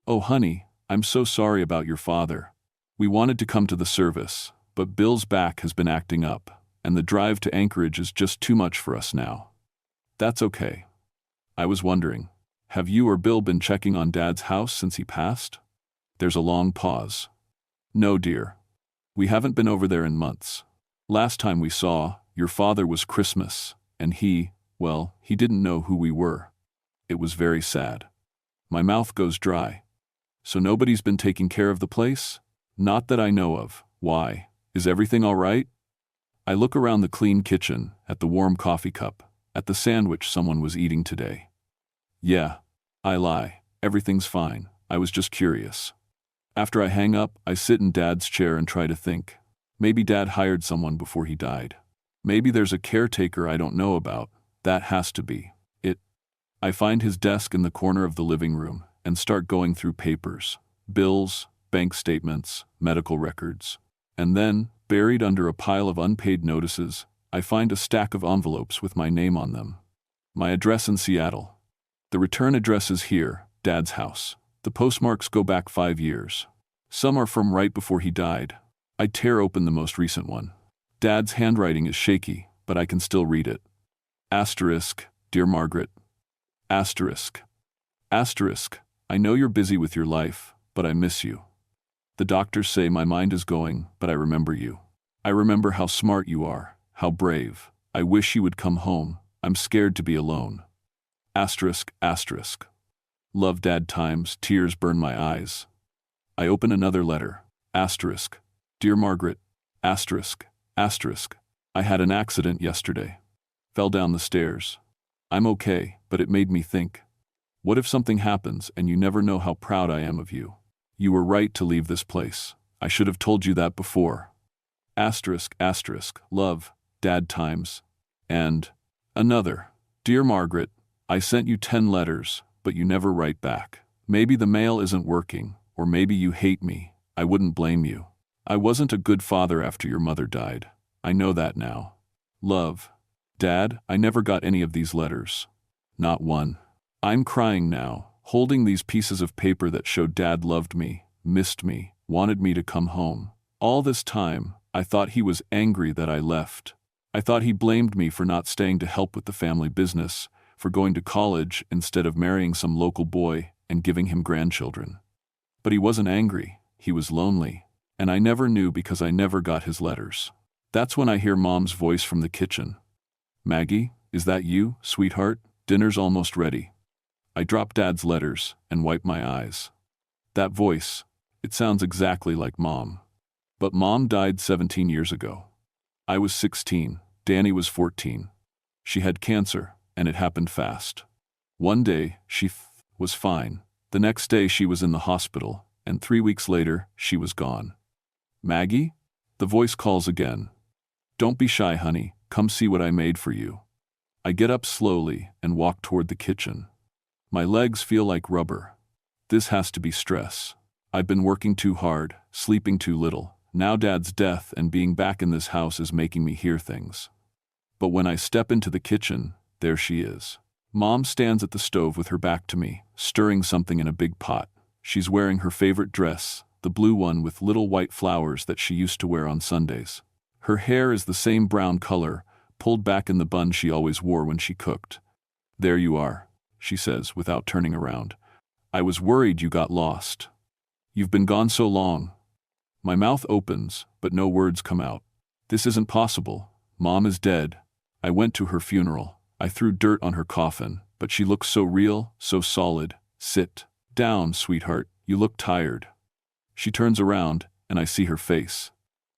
Oh, honey, I'm so sorry about your father. We wanted to come to the service, but Bill's back has been acting up, and the drive to Anchorage is just too much for us now. That's okay. I was wondering, have you or Bill been checking on Dad's house since he passed? There's a long pause. No, dear. We haven't been over there in months. Last time we saw, your father was Christmas, and he didn't know who we were. It was very sad. My mouth goes dry. So nobody's been taking care of the place? Not that I know of. Why? Is everything all right? I look around the clean kitchen, at the warm coffee cup, at the sandwich someone was eating today. Yeah, I lie. Everything's fine. I was just curious. After I hang up, I sit in Dad's chair and try to think. Maybe Dad hired someone before he died. Maybe there's a caretaker I don't know about. That has to be it. I find his desk in the corner of the living room and start going through papers, bills, bank statements, medical records. And then, buried under a pile of unpaid notices, I find a stack of envelopes with my name on them. My address in Seattle. The return address is here, Dad's house. The postmarks go back 5 years. Some are from right before he died. I tear open the most recent one. Dad's handwriting is shaky, but I can still read it. Asterisk, Dear Margaret. Asterisk. Asterisk, I know you're busy with your life, but I miss you. The doctors say my mind is going, but I remember you. I remember how smart you are, how brave. I wish you would come home. I'm scared to be alone. Asterisk, asterisk. Love Dad times, tears burn my eyes. I open another letter. Asterisk. Dear Margaret. Asterisk. Asterisk. I had an accident yesterday. Fell down the stairs. I'm okay, but it made me think. What if something happens and you never know how proud I am of you? You were right to leave this place. I should have told you that before. Asterisk, asterisk, love, Dad times. And another. Dear Margaret, I sent you 10 letters, but you never write back. Maybe the mail isn't working, or maybe you hate me. I wouldn't blame you. I wasn't a good father after your mother died. I know that now. Love. Dad, I never got any of these letters. Not one. I'm crying now, holding these pieces of paper that showed Dad loved me, missed me, wanted me to come home. All this time, I thought he was angry that I left. I thought he blamed me for not staying to help with the family business, for going to college instead of marrying some local boy and giving him grandchildren. But he wasn't angry, he was lonely, and I never knew because I never got his letters. That's when I hear Mom's voice from the kitchen. Maggie, is that you, sweetheart? Dinner's almost ready. I drop Dad's letters and wipe my eyes. That voice, it sounds exactly like Mom. But Mom died 17 years ago. I was 16, Danny was 14. She had cancer, and it happened fast. One day, she was fine. The next day she was in the hospital, and 3 weeks later, she was gone. Maggie? The voice calls again. Don't be shy, honey. Come see what I made for you. I get up slowly and walk toward the kitchen. My legs feel like rubber. This has to be stress. I've been working too hard, sleeping too little. Now Dad's death and being back in this house is making me hear things. But when I step into the kitchen, there she is. Mom stands at the stove with her back to me, stirring something in a big pot. She's wearing her favorite dress, the blue one with little white flowers that she used to wear on Sundays. Her hair is the same brown color, pulled back in the bun she always wore when she cooked. "There you are," she says without turning around. "I was worried you got lost. You've been gone so long." My mouth opens, but no words come out. This isn't possible. Mom is dead. I went to her funeral. I threw dirt on her coffin, but she looks so real, so solid. "Sit down, sweetheart. You look tired." She turns around, and I see her face.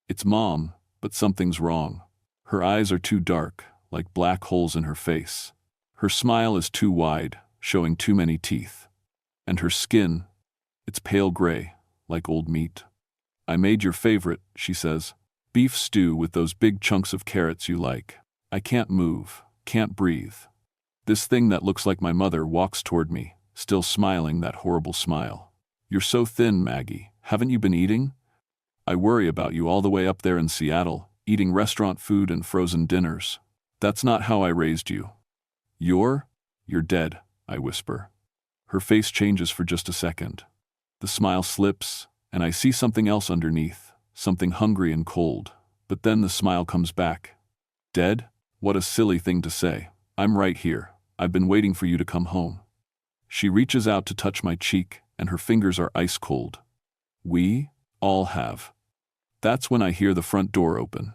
It's Mom, but something's wrong. Her eyes are too dark, like black holes in her face. Her smile is too wide, showing too many teeth. And her skin, it's pale gray, like old meat. "I made your favorite," she says. "Beef stew with those big chunks of carrots you like." I can't move, can't breathe. This thing that looks like my mother walks toward me, still smiling that horrible smile. "You're so thin, Maggie. Haven't you been eating? I worry about you all the way up there in Seattle, eating restaurant food and frozen dinners. That's not how I raised you." You're dead," I whisper. Her face changes for just a second. The smile slips, and I see something else underneath, something hungry and cold. But then the smile comes back. "Dead? What a silly thing to say. I'm right here. I've been waiting for you to come home." She reaches out to touch my cheek, and her fingers are ice cold. "We all have." That's when I hear the front door open.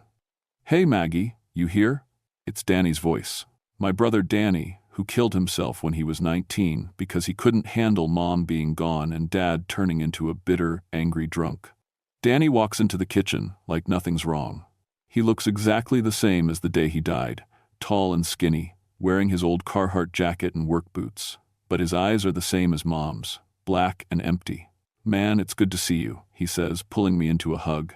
"Hey, Maggie, you here?" It's Danny's voice. My brother Danny, who killed himself when he was 19 because he couldn't handle Mom being gone and Dad turning into a bitter, angry drunk. Danny walks into the kitchen like nothing's wrong. He looks exactly the same as the day he died, tall and skinny, wearing his old Carhartt jacket and work boots. But his eyes are the same as Mom's, black and empty. "Man, it's good to see you," he says, pulling me into a hug.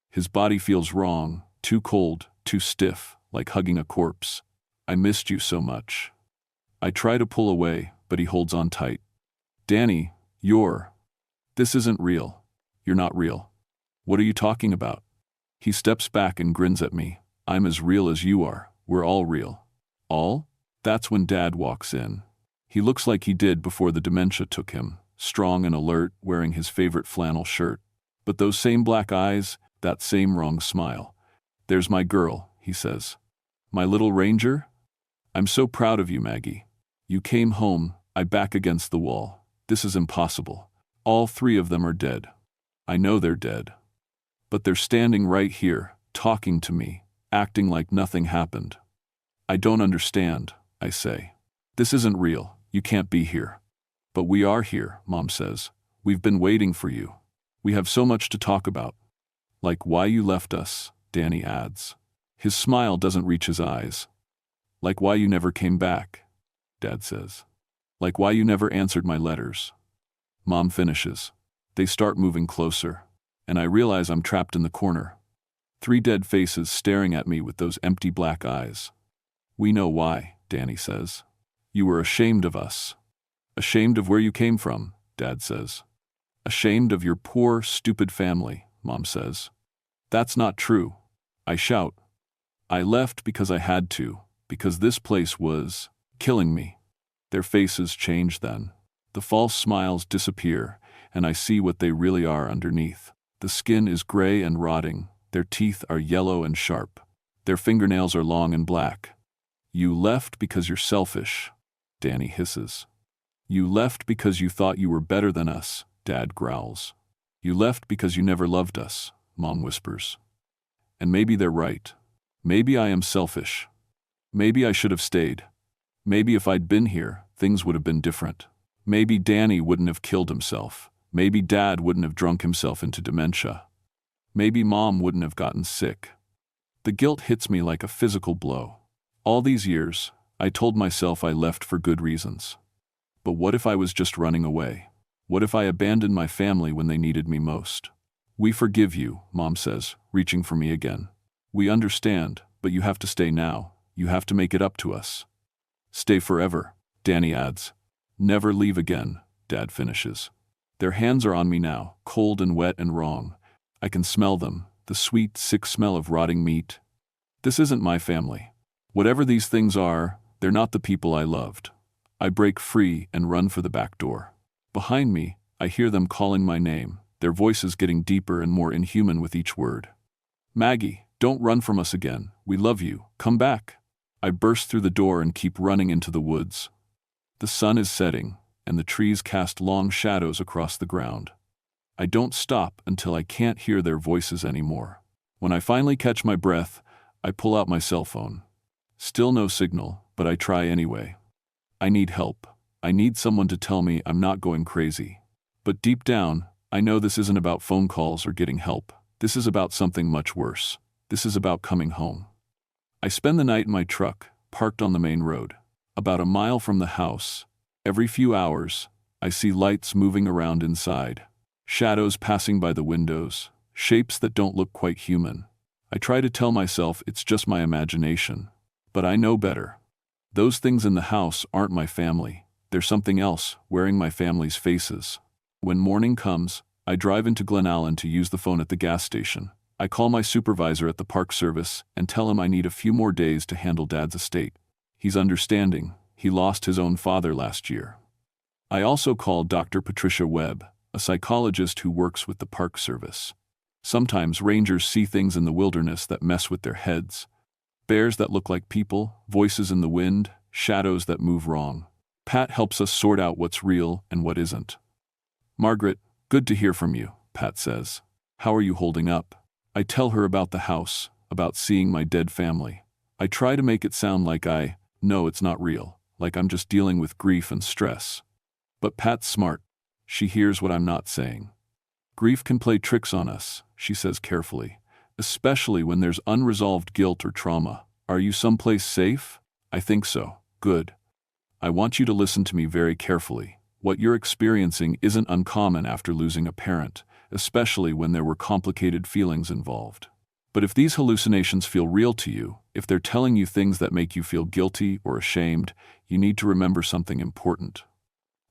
His body feels wrong, too cold, too stiff, like hugging a corpse. "I missed you so much." I try to pull away, but he holds on tight. "Danny, this isn't real. You're not real." "What are you talking about?" He steps back and grins at me. "I'm as real as you are. We're all real." "All?" That's when Dad walks in. He looks like he did before the dementia took him, strong and alert, wearing his favorite flannel shirt. But those same black eyes, that same wrong smile. "There's my girl," he says. "My little ranger? I'm so proud of you, Maggie. You came home, I back against the wall. This is impossible. All three of them are dead. I know they're dead. But they're standing right here, talking to me, acting like nothing happened." "I don't understand," I say. "This isn't real. You can't be here." "But we are here," Mom says. "We've been waiting for you. We have so much to talk about." "Like why you left us," Danny adds. His smile doesn't reach his eyes. "Like why you never came back," Dad says. "Like why you never answered my letters." Mom finishes. They start moving closer, and I realize I'm trapped in the corner. 3 dead faces staring at me with those empty black eyes. "We know why," Danny says. "You were ashamed of us." "Ashamed of where you came from," Dad says. "Ashamed of your poor, stupid family," Mom says. "That's not true," I shout. "I left because I had to, because this place was killing me." Their faces change then. The false smiles disappear, and I see what they really are underneath. The skin is gray and rotting, their teeth are yellow and sharp. Their fingernails are long and black. "You left because you're selfish," Danny hisses. "You left because you thought you were better than us," Dad growls. "You left because you never loved us," Mom whispers. And maybe they're right. Maybe I am selfish. Maybe I should have stayed. Maybe if I'd been here, things would have been different. Maybe Danny wouldn't have killed himself. Maybe Dad wouldn't have drunk himself into dementia. Maybe Mom wouldn't have gotten sick. The guilt hits me like a physical blow. All these years, I told myself I left for good reasons. But what if I was just running away? What if I abandoned my family when they needed me most? "We forgive you," Mom says, reaching for me again. "We understand, but you have to stay now. You have to make it up to us." "Stay forever," Danny adds. "Never leave again," Dad finishes. Their hands are on me now, cold and wet and wrong. I can smell them, the sweet, sick smell of rotting meat. This isn't my family. Whatever these things are, they're not the people I loved. I break free and run for the back door. Behind me, I hear them calling my name, their voices getting deeper and more inhuman with each word. Maggie, don't run from us again. We love you. Come back. I burst through the door and keep running into the woods. The sun is setting, and the trees cast long shadows across the ground. I don't stop until I can't hear their voices anymore. When I finally catch my breath, I pull out my cell phone. Still no signal, but I try anyway. I need help. I need someone to tell me I'm not going crazy. But deep down, I know this isn't about phone calls or getting help. This is about something much worse. This is about coming home. I spend the night in my truck, parked on the main road. About a mile from the house, every few hours, I see lights moving around inside. Shadows passing by the windows, shapes that don't look quite human. I try to tell myself it's just my imagination. But I know better. Those things in the house aren't my family. They're something else, wearing my family's faces. When morning comes, I drive into Glen Allen to use the phone at the gas station. I call my supervisor at the Park Service and tell him I need a few more days to handle Dad's estate. He's understanding. He lost his own father last year. I also call Dr. Patricia Webb, a psychologist who works with the Park Service. Sometimes rangers see things in the wilderness that mess with their heads. Bears that look like people, voices in the wind, shadows that move wrong. Pat helps us sort out what's real and what isn't. Margaret, good to hear from you, Pat says. How are you holding up? I tell her about the house, about seeing my dead family. I try to make it sound like I know it's not real, like I'm just dealing with grief and stress. But Pat's smart. She hears what I'm not saying. Grief can play tricks on us, she says carefully, especially when there's unresolved guilt or trauma. Are you someplace safe? I think so. Good. I want you to listen to me very carefully. What you're experiencing isn't uncommon after losing a parent, especially when there were complicated feelings involved. But if these hallucinations feel real to you, if they're telling you things that make you feel guilty or ashamed, you need to remember something important.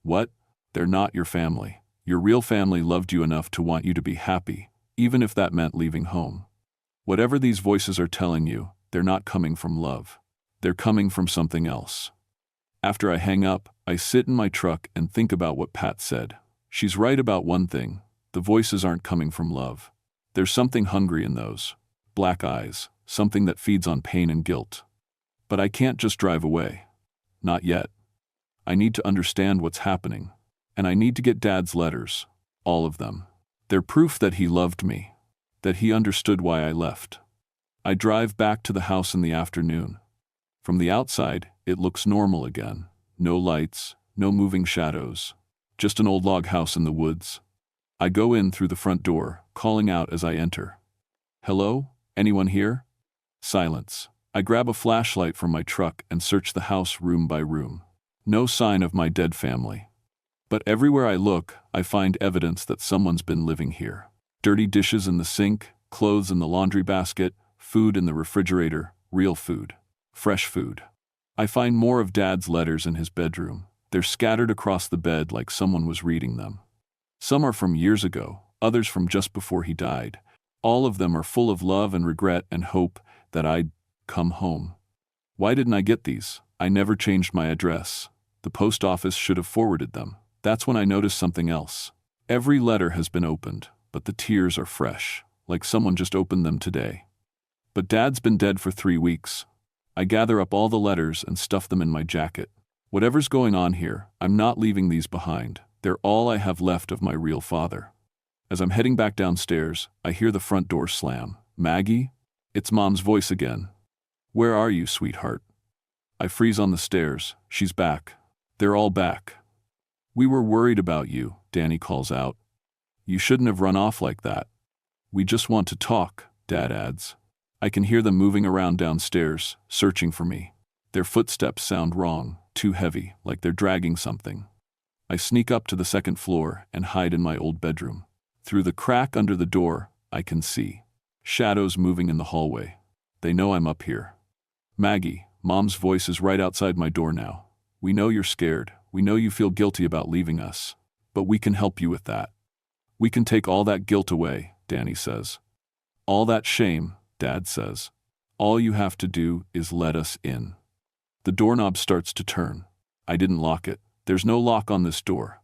What? They're not your family. Your real family loved you enough to want you to be happy, even if that meant leaving home. Whatever these voices are telling you, they're not coming from love. They're coming from something else. After I hang up, I sit in my truck and think about what Pat said. She's right about one thing. The voices aren't coming from love. There's something hungry in those black eyes, something that feeds on pain and guilt. But I can't just drive away. Not yet. I need to understand what's happening. And I need to get Dad's letters. All of them. They're proof that he loved me. That he understood why I left. I drive back to the house in the afternoon. From the outside, it looks normal again. No lights, no moving shadows. Just an old log house in the woods. I go in through the front door, calling out as I enter. Hello? Anyone here? Silence. I grab a flashlight from my truck and search the house room by room. No sign of my dead family. But everywhere I look, I find evidence that someone's been living here. Dirty dishes in the sink, clothes in the laundry basket, food in the refrigerator, real food. Fresh food. I find more of Dad's letters in his bedroom. They're scattered across the bed like someone was reading them. Some are from years ago, others from just before he died. All of them are full of love and regret and hope that I'd come home. Why didn't I get these? I never changed my address. The post office should have forwarded them. That's when I noticed something else. Every letter has been opened, but the tears are fresh, like someone just opened them today. But Dad's been dead for 3 weeks. I gather up all the letters and stuff them in my jacket. Whatever's going on here, I'm not leaving these behind. They're all I have left of my real father. As I'm heading back downstairs, I hear the front door slam. Maggie? It's Mom's voice again. Where are you, sweetheart? I freeze on the stairs. She's back. They're all back. We were worried about you, Danny calls out. You shouldn't have run off like that. We just want to talk, Dad adds. I can hear them moving around downstairs, searching for me. Their footsteps sound wrong, too heavy, like they're dragging something. I sneak up to the second floor and hide in my old bedroom. Through the crack under the door, I can see shadows moving in the hallway. They know I'm up here. Maggie, Mom's voice is right outside my door now. We know you're scared. We know you feel guilty about leaving us. But we can help you with that. We can take all that guilt away, Danny says. All that shame, Dad says. All you have to do is let us in. The doorknob starts to turn. I didn't lock it. There's no lock on this door.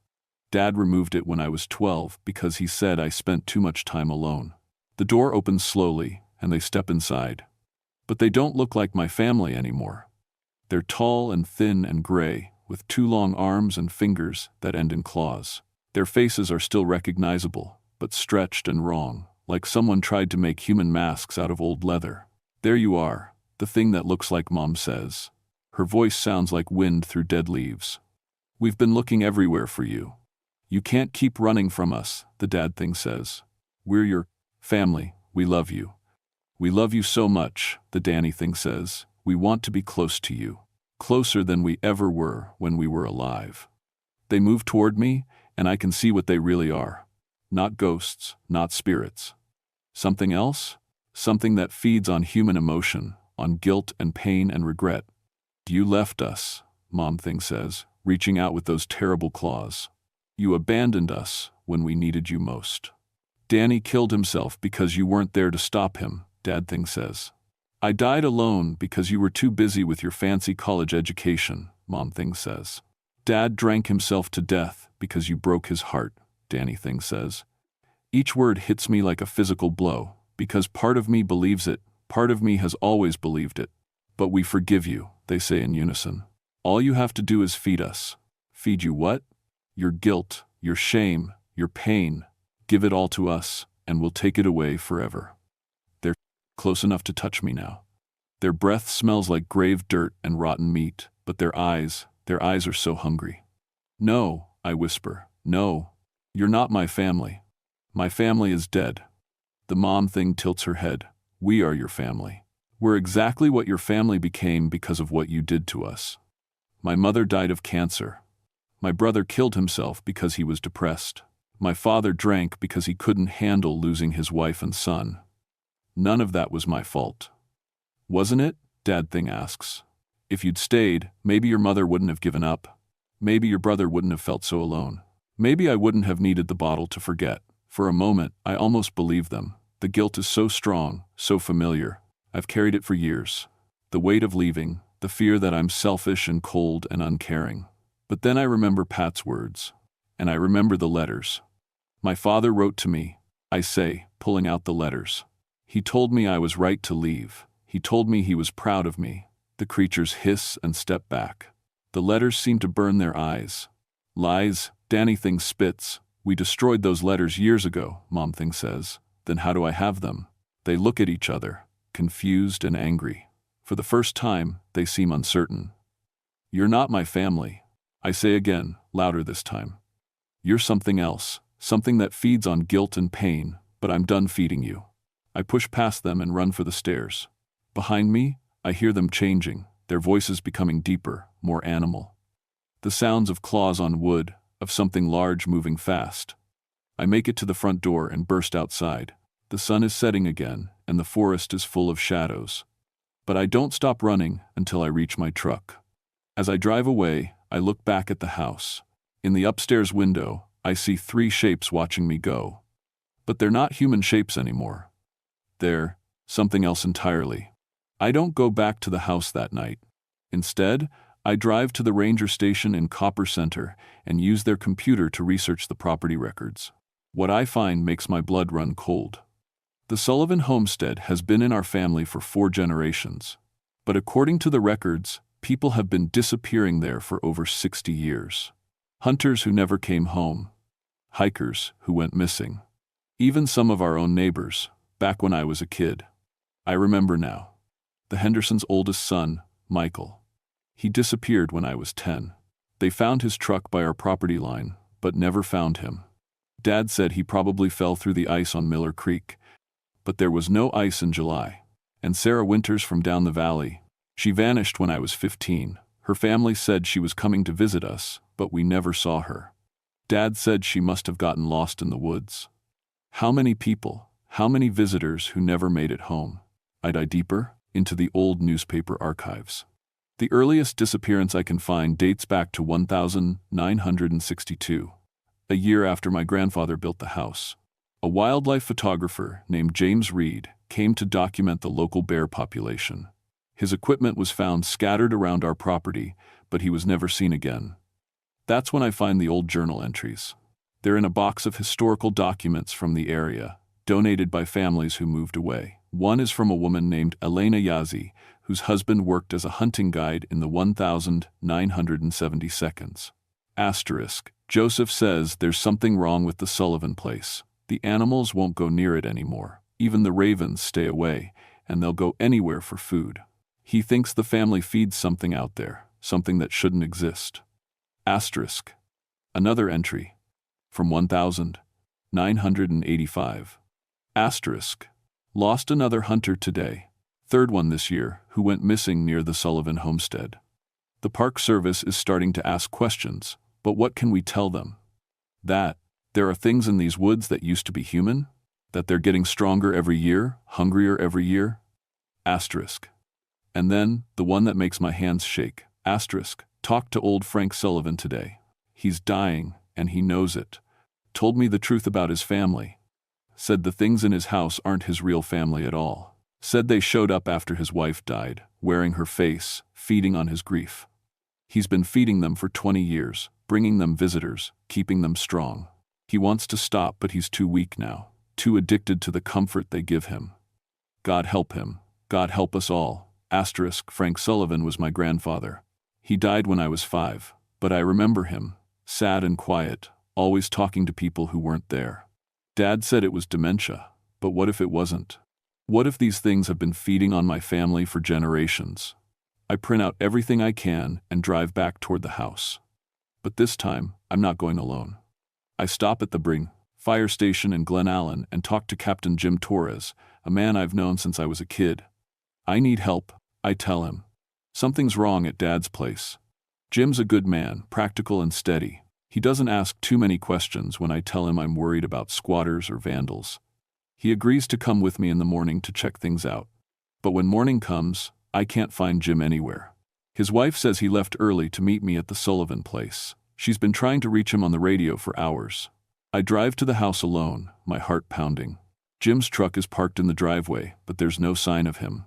Dad removed it when I was 12 because he said I spent too much time alone. The door opens slowly, and they step inside. But they don't look like my family anymore. They're tall and thin and gray, with 2 long arms and fingers that end in claws. Their faces are still recognizable, but stretched and wrong, like someone tried to make human masks out of old leather. There you are, the thing that looks like Mom says. Her voice sounds like wind through dead leaves. We've been looking everywhere for you. You can't keep running from us, the dad thing says. We're your family. We love you. We love you so much, the Danny thing says. We want to be close to you. Closer than we ever were when we were alive. They move toward me, and I can see what they really are. Not ghosts, not spirits. Something else? Something that feeds on human emotion, on guilt and pain and regret. You left us, Mom thing says, reaching out with those terrible claws. You abandoned us when we needed you most. Danny killed himself because you weren't there to stop him, Dad thing says. I died alone because you were too busy with your fancy college education, Mom thing says. Dad drank himself to death because you broke his heart, Danny thing says. Each word hits me like a physical blow, because part of me believes it, part of me has always believed it. But we forgive you, they say in unison. All you have to do is feed us. Feed you what? Your guilt, your shame, your pain. Give it all to us, and we'll take it away forever. They're close enough to touch me now. Their breath smells like grave dirt and rotten meat, but their eyes are so hungry. No, I whisper, no. You're not my family. My family is dead. The mom thing tilts her head. We are your family. We're exactly what your family became because of what you did to us. My mother died of cancer. My brother killed himself because he was depressed. My father drank because he couldn't handle losing his wife and son. None of that was my fault. Wasn't it? Dad thing asks. If you'd stayed, maybe your mother wouldn't have given up. Maybe your brother wouldn't have felt so alone. Maybe I wouldn't have needed the bottle to forget. For a moment, I almost believed them. The guilt is so strong, so familiar. I've carried it for years. The weight of leaving, the fear that I'm selfish and cold and uncaring. But then I remember Pat's words. And I remember the letters. My father wrote to me, I say, pulling out the letters. He told me I was right to leave. He told me he was proud of me. The creatures hiss and step back. The letters seem to burn their eyes. Lies, Danny thing spits. We destroyed those letters years ago, Mom thing says. Then how do I have them? They look at each other, confused and angry. For the first time, they seem uncertain. You're not my family. I say again, louder this time. You're something else, something that feeds on guilt and pain, but I'm done feeding you. I push past them and run for the stairs. Behind me, I hear them changing, their voices becoming deeper, more animal. The sounds of claws on wood, of something large moving fast. I make it to the front door and burst outside. The sun is setting again, and the forest is full of shadows. But I don't stop running until I reach my truck. As I drive away, I look back at the house. In the upstairs window, I see 3 shapes watching me go. But they're not human shapes anymore. They're something else entirely. I don't go back to the house that night. Instead, I drive to the ranger station in Copper Center and use their computer to research the property records. What I find makes my blood run cold. The Sullivan homestead has been in our family for 4 generations. But according to the records, people have been disappearing there for over 60 years. Hunters who never came home. Hikers who went missing. Even some of our own neighbors, back when I was a kid. I remember now. The Hendersons' oldest son, Michael. He disappeared when I was 10. They found his truck by our property line, but never found him. Dad said he probably fell through the ice on Miller Creek. But there was no ice in July. And Sarah Winters from down the valley, she vanished when I was 15. Her family said she was coming to visit us, but we never saw her. Dad said she must have gotten lost in the woods. How many people, how many visitors who never made it home? I dive deeper into the old newspaper archives. The earliest disappearance I can find dates back to 1962, a year after my grandfather built the house. A wildlife photographer named James Reed came to document the local bear population. His equipment was found scattered around our property, but he was never seen again. That's when I find the old journal entries. They're in a box of historical documents from the area, donated by families who moved away. One is from a woman named Elena Yazzie, whose husband worked as a hunting guide in the 1972nd. Asterisk. Joseph says there's something wrong with the Sullivan place. The animals won't go near it anymore. Even the ravens stay away, and they'll go anywhere for food. He thinks the family feeds something out there, something that shouldn't exist. Asterisk. Another entry from 1985. Asterisk. Lost another hunter today. Third one this year, who went missing near the Sullivan homestead. The Park Service is starting to ask questions, but what can we tell them? That there are things in these woods that used to be human? That they're getting stronger every year, hungrier every year? Asterisk. And then, the one that makes my hands shake. Asterisk. Talked to old Frank Sullivan today. He's dying, and he knows it. Told me the truth about his family. Said the things in his house aren't his real family at all. Said they showed up after his wife died, wearing her face, feeding on his grief. He's been feeding them for 20 years, bringing them visitors, keeping them strong. He wants to stop, but he's too weak now, too addicted to the comfort they give him. God help him. God help us all. Asterisk. Frank Sullivan was my grandfather. He died when I was 5, but I remember him, sad and quiet, always talking to people who weren't there. Dad said it was dementia, but what if it wasn't? What if these things have been feeding on my family for generations? I print out everything I can and drive back toward the house. But this time, I'm not going alone. I stop at the Bring fire station in Glen Allen and talk to Captain Jim Torres, a man I've known since I was a kid. I need help, I tell him. Something's wrong at Dad's place. Jim's a good man, practical and steady. He doesn't ask too many questions when I tell him I'm worried about squatters or vandals. He agrees to come with me in the morning to check things out. But when morning comes, I can't find Jim anywhere. His wife says he left early to meet me at the Sullivan place. She's been trying to reach him on the radio for hours. I drive to the house alone, my heart pounding. Jim's truck is parked in the driveway, but there's no sign of him.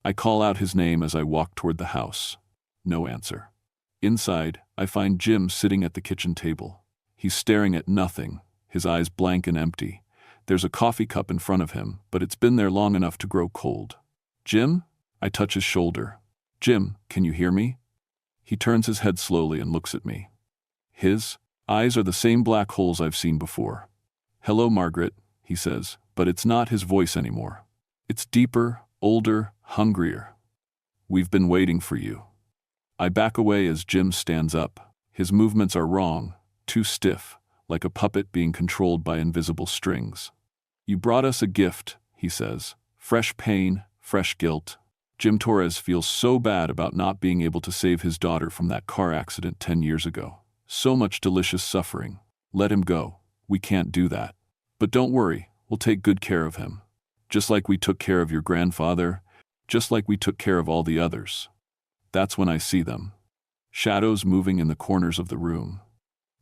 I call out his name as I walk toward the house. No answer. Inside, I find Jim sitting at the kitchen table. He's staring at nothing, his eyes blank and empty. There's a coffee cup in front of him, but it's been there long enough to grow cold. Jim? I touch his shoulder. Jim, can you hear me? He turns his head slowly and looks at me. His eyes are the same black holes I've seen before. Hello, Margaret, he says, but it's not his voice anymore. It's deeper, older, hungrier. We've been waiting for you. I back away as Jim stands up. His movements are wrong, too stiff, like a puppet being controlled by invisible strings. You brought us a gift, he says. Fresh pain, fresh guilt. Jim Torres feels so bad about not being able to save his daughter from that car accident 10 years ago. So much delicious suffering. Let him go. We can't do that. But don't worry, we'll take good care of him. Just like we took care of your grandfather, just like we took care of all the others. That's when I see them. Shadows moving in the corners of the room.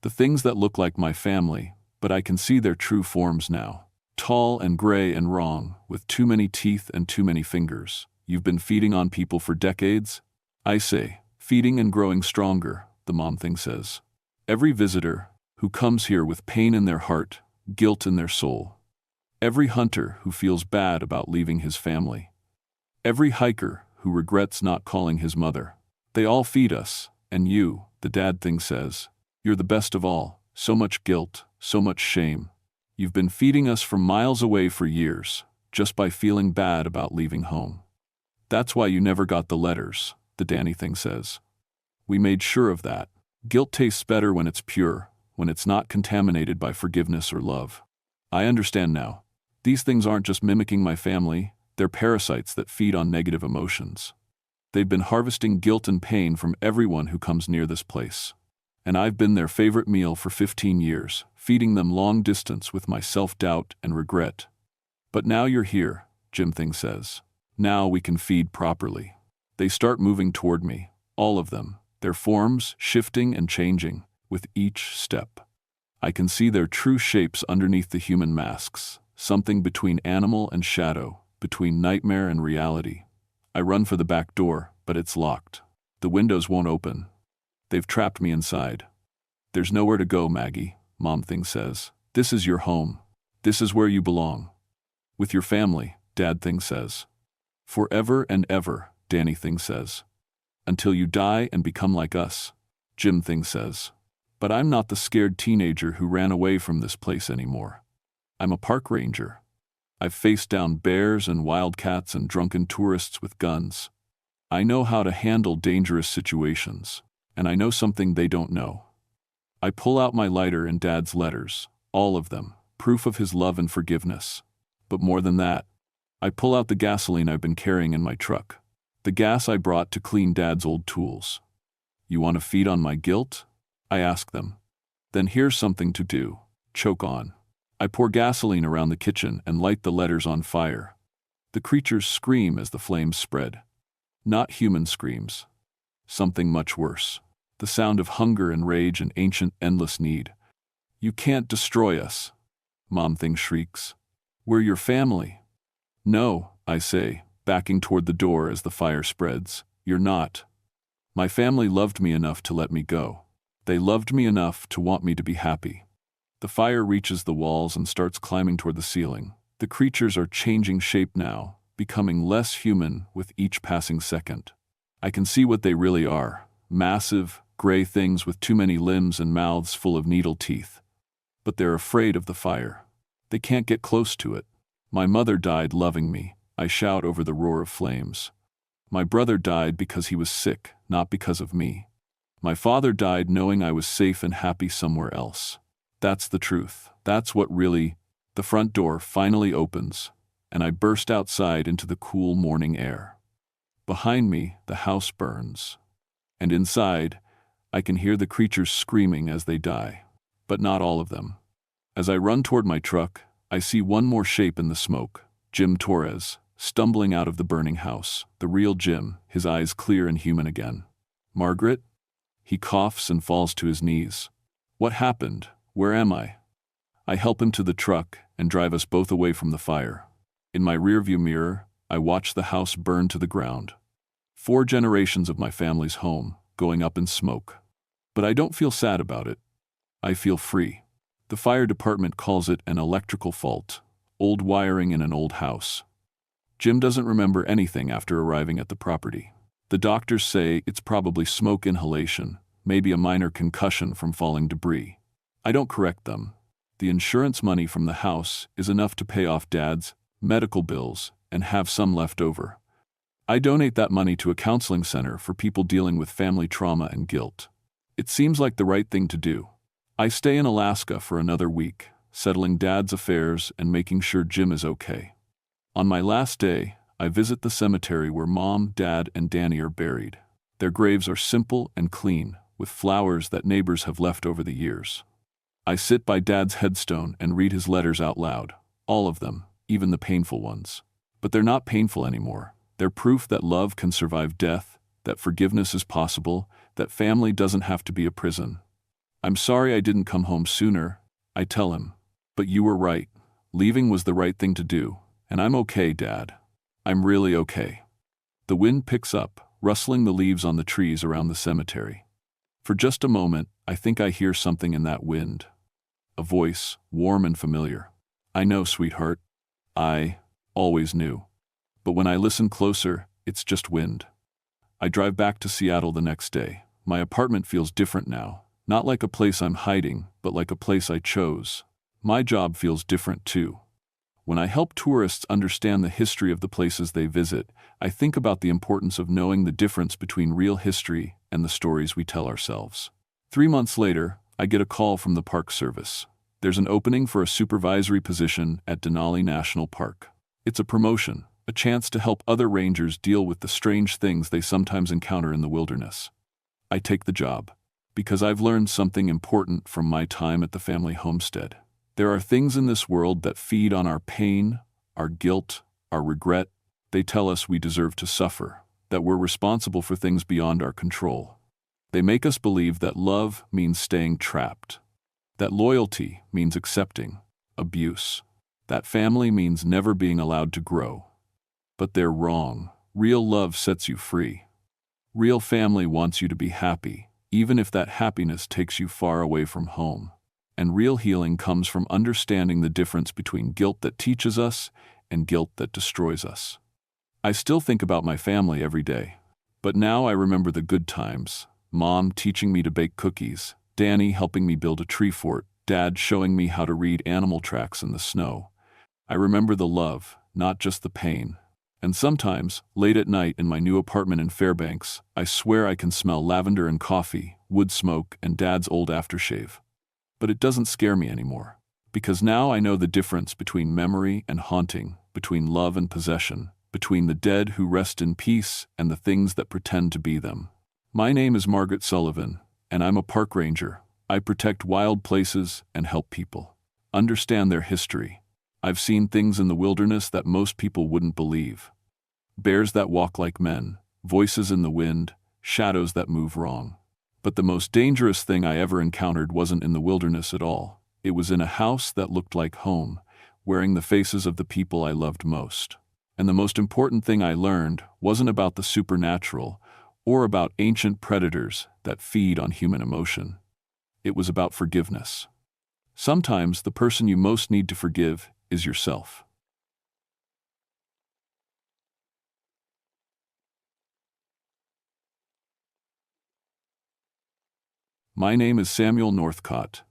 The things that look like my family, but I can see their true forms now. Tall and gray and wrong, with too many teeth and too many fingers. You've been feeding on people for decades? I say, feeding and growing stronger, the mom thing says. Every visitor who comes here with pain in their heart, guilt in their soul. Every hunter who feels bad about leaving his family. Every hiker who regrets not calling his mother. They all feed us, and you, the dad thing says, you're the best of all. So much guilt, so much shame. You've been feeding us from miles away for years, just by feeling bad about leaving home. That's why you never got the letters, the Danny thing says. We made sure of that. Guilt tastes better when it's pure, when it's not contaminated by forgiveness or love. I understand now. These things aren't just mimicking my family, they're parasites that feed on negative emotions. They've been harvesting guilt and pain from everyone who comes near this place. And I've been their favorite meal for 15 years, feeding them long distance with my self-doubt and regret. But now you're here, Jim Thing says. Now we can feed properly. They start moving toward me, all of them, their forms shifting and changing with each step. I can see their true shapes underneath the human masks, something between animal and shadow, between nightmare and reality. I run for the back door, but it's locked. The windows won't open. They've trapped me inside. There's nowhere to go, Maggie, Mom Thing says. This is your home. This is where you belong. With your family, Dad Thing says. Forever and ever, Danny Thing says. Until you die and become like us, Jim Thing says. But I'm not the scared teenager who ran away from this place anymore. I'm a park ranger. I've faced down bears and wildcats and drunken tourists with guns. I know how to handle dangerous situations, and I know something they don't know. I pull out my lighter and Dad's letters, all of them, proof of his love and forgiveness. But more than that, I pull out the gasoline I've been carrying in my truck, the gas I brought to clean Dad's old tools. You want to feed on my guilt? I ask them. Then here's something to do. Choke on. I pour gasoline around the kitchen and light the letters on fire. The creatures scream as the flames spread. Not human screams. Something much worse. The sound of hunger and rage and ancient, endless need. You can't destroy us, Mom Thing shrieks. We're your family. No, I say, backing toward the door as the fire spreads. You're not. My family loved me enough to let me go. They loved me enough to want me to be happy. The fire reaches the walls and starts climbing toward the ceiling. The creatures are changing shape now, becoming less human with each passing second. I can see what they really are. Massive, gray things with too many limbs and mouths full of needle teeth. But they're afraid of the fire. They can't get close to it. My mother died loving me, I shout over the roar of flames. My brother died because he was sick, not because of me. My father died knowing I was safe and happy somewhere else. That's the truth. That's what really... The front door finally opens, and I burst outside into the cool morning air. Behind me, the house burns. And inside, I can hear the creatures screaming as they die. But not all of them. As I run toward my truck, I see one more shape in the smoke. Jim Torres, stumbling out of the burning house. The real Jim, his eyes clear and human again. Margaret? He coughs and falls to his knees. What happened? Where am I? I help him to the truck and drive us both away from the fire. In my rearview mirror, I watch the house burn to the ground. 4 generations of my family's home, going up in smoke. But I don't feel sad about it. I feel free. The fire department calls it an electrical fault, old wiring in an old house. Jim doesn't remember anything after arriving at the property. The doctors say it's probably smoke inhalation, maybe a minor concussion from falling debris. I don't correct them. The insurance money from the house is enough to pay off Dad's medical bills and have some left over. I donate that money to a counseling center for people dealing with family trauma and guilt. It seems like the right thing to do. I stay in Alaska for another week, settling Dad's affairs and making sure Jim is okay. On my last day, I visit the cemetery where Mom, Dad, and Danny are buried. Their graves are simple and clean, with flowers that neighbors have left over the years. I sit by Dad's headstone and read his letters out loud, all of them, even the painful ones. But they're not painful anymore. They're proof that love can survive death, that forgiveness is possible, that family doesn't have to be a prison. I'm sorry I didn't come home sooner, I tell him. But you were right. Leaving was the right thing to do, and I'm okay, Dad. I'm really okay. The wind picks up, rustling the leaves on the trees around the cemetery. For just a moment, I think I hear something in that wind. A voice, warm and familiar. I know, sweetheart. I always knew. But when I listen closer, it's just wind. I drive back to Seattle the next day. My apartment feels different now. Not like a place I'm hiding, but like a place I chose. My job feels different too. When I help tourists understand the history of the places they visit, I think about the importance of knowing the difference between real history and the stories we tell ourselves. 3 months later, I get a call from the Park Service. There's an opening for a supervisory position at Denali National Park. It's a promotion, a chance to help other rangers deal with the strange things they sometimes encounter in the wilderness. I take the job because I've learned something important from my time at the family homestead. There are things in this world that feed on our pain, our guilt, our regret. They tell us we deserve to suffer, that we're responsible for things beyond our control. They make us believe that love means staying trapped, that loyalty means accepting abuse, that family means never being allowed to grow. But they're wrong. Real love sets you free. Real family wants you to be happy, even if that happiness takes you far away from home. And real healing comes from understanding the difference between guilt that teaches us and guilt that destroys us. I still think about my family every day, but now I remember the good times. Mom teaching me to bake cookies, Danny helping me build a tree fort, Dad showing me how to read animal tracks in the snow. I remember the love, not just the pain. And sometimes, late at night in my new apartment in Fairbanks, I swear I can smell lavender and coffee, wood smoke, and Dad's old aftershave. But it doesn't scare me anymore, because now I know the difference between memory and haunting, between love and possession, between the dead who rest in peace and the things that pretend to be them. My name is Margaret Sullivan, and I'm a park ranger. I protect wild places and help people understand their history. I've seen things in the wilderness that most people wouldn't believe. Bears that walk like men, voices in the wind, shadows that move wrong. But the most dangerous thing I ever encountered wasn't in the wilderness at all. It was in a house that looked like home, wearing the faces of the people I loved most. And the most important thing I learned wasn't about the supernatural or about ancient predators that feed on human emotion. It was about forgiveness. Sometimes the person you most need to forgive is yourself. My name is Samuel Northcott,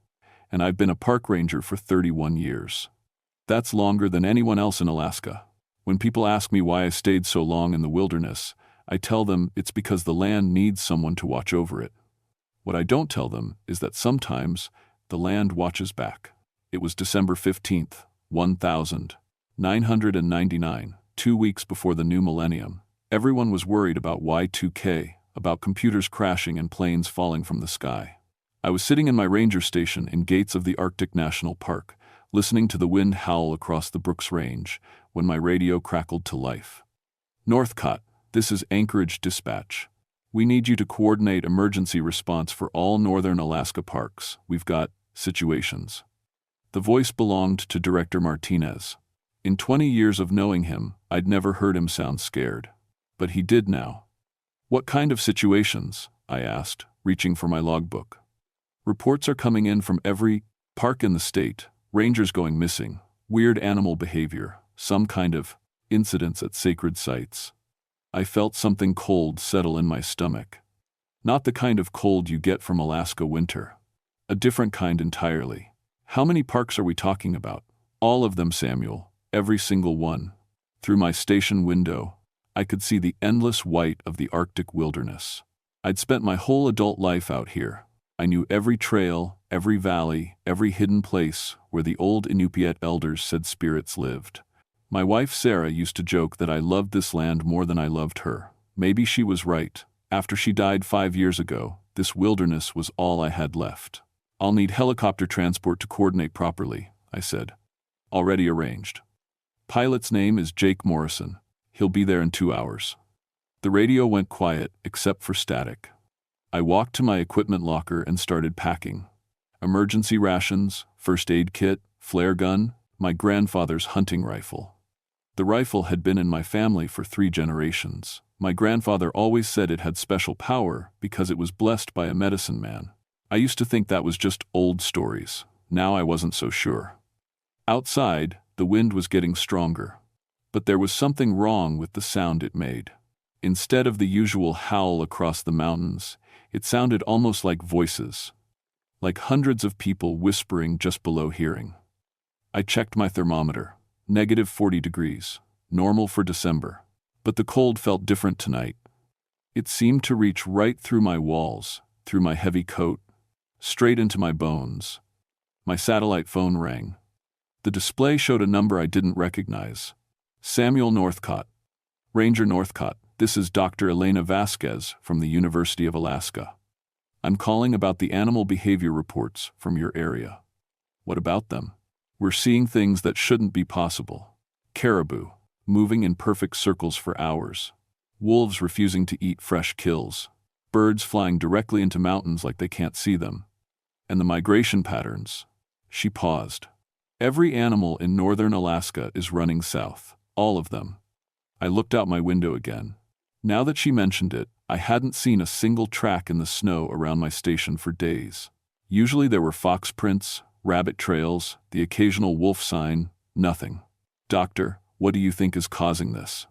and I've been a park ranger for 31 years. That's longer than anyone else in Alaska. When people ask me why I stayed so long in the wilderness, I tell them it's because the land needs someone to watch over it. What I don't tell them is that sometimes the land watches back. It was December 15th, 1999, 2 weeks before the new millennium. Everyone was worried about Y2K, about computers crashing and planes falling from the sky. I was sitting in my ranger station in Gates of the Arctic National Park, listening to the wind howl across the Brooks Range, when my radio crackled to life. Northcott, this is Anchorage Dispatch. We need you to coordinate emergency response for all northern Alaska parks. We've got situations. The voice belonged to Director Martinez. In 20 years of knowing him, I'd never heard him sound scared. But he did now. What kind of situations? I asked, reaching for my logbook. Reports are coming in from every park in the state, rangers going missing, weird animal behavior, some kind of incidents at sacred sites. I felt something cold settle in my stomach. Not the kind of cold you get from Alaska winter. A different kind entirely. How many parks are we talking about? All of them, Samuel. Every single one. Through my station window, I could see the endless white of the Arctic wilderness. I'd spent my whole adult life out here. I knew every trail, every valley, every hidden place where the old Inupiat elders said spirits lived. My wife Sarah used to joke that I loved this land more than I loved her. Maybe she was right. After she died 5 years ago, this wilderness was all I had left. I'll need helicopter transport to coordinate properly, I said. Already arranged. Pilot's name is Jake Morrison. He'll be there in 2 hours. The radio went quiet, except for static. I walked to my equipment locker and started packing. Emergency rations, first aid kit, flare gun, my grandfather's hunting rifle. The rifle had been in my family for 3 generations. My grandfather always said it had special power because it was blessed by a medicine man. I used to think that was just old stories. Now I wasn't so sure. Outside, the wind was getting stronger. But there was something wrong with the sound it made. Instead of the usual howl across the mountains, it sounded almost like voices. Like hundreds of people whispering just below hearing. I checked my thermometer. -40 degrees. Normal for December. But the cold felt different tonight. It seemed to reach right through my walls, through my heavy coat, straight into my bones. My satellite phone rang. The display showed a number I didn't recognize. Samuel Northcott. Ranger Northcott, this is Dr. Elena Vasquez from the University of Alaska. I'm calling about the animal behavior reports from your area. What about them? We're seeing things that shouldn't be possible. Caribou, moving in perfect circles for hours. Wolves refusing to eat fresh kills. Birds flying directly into mountains like they can't see them. And the migration patterns. She paused. Every animal in northern Alaska is running south. All of them. I looked out my window again. Now that she mentioned it, I hadn't seen a single track in the snow around my station for days. Usually there were fox prints, rabbit trails, the occasional wolf sign, nothing. Doctor, what do you think is causing this?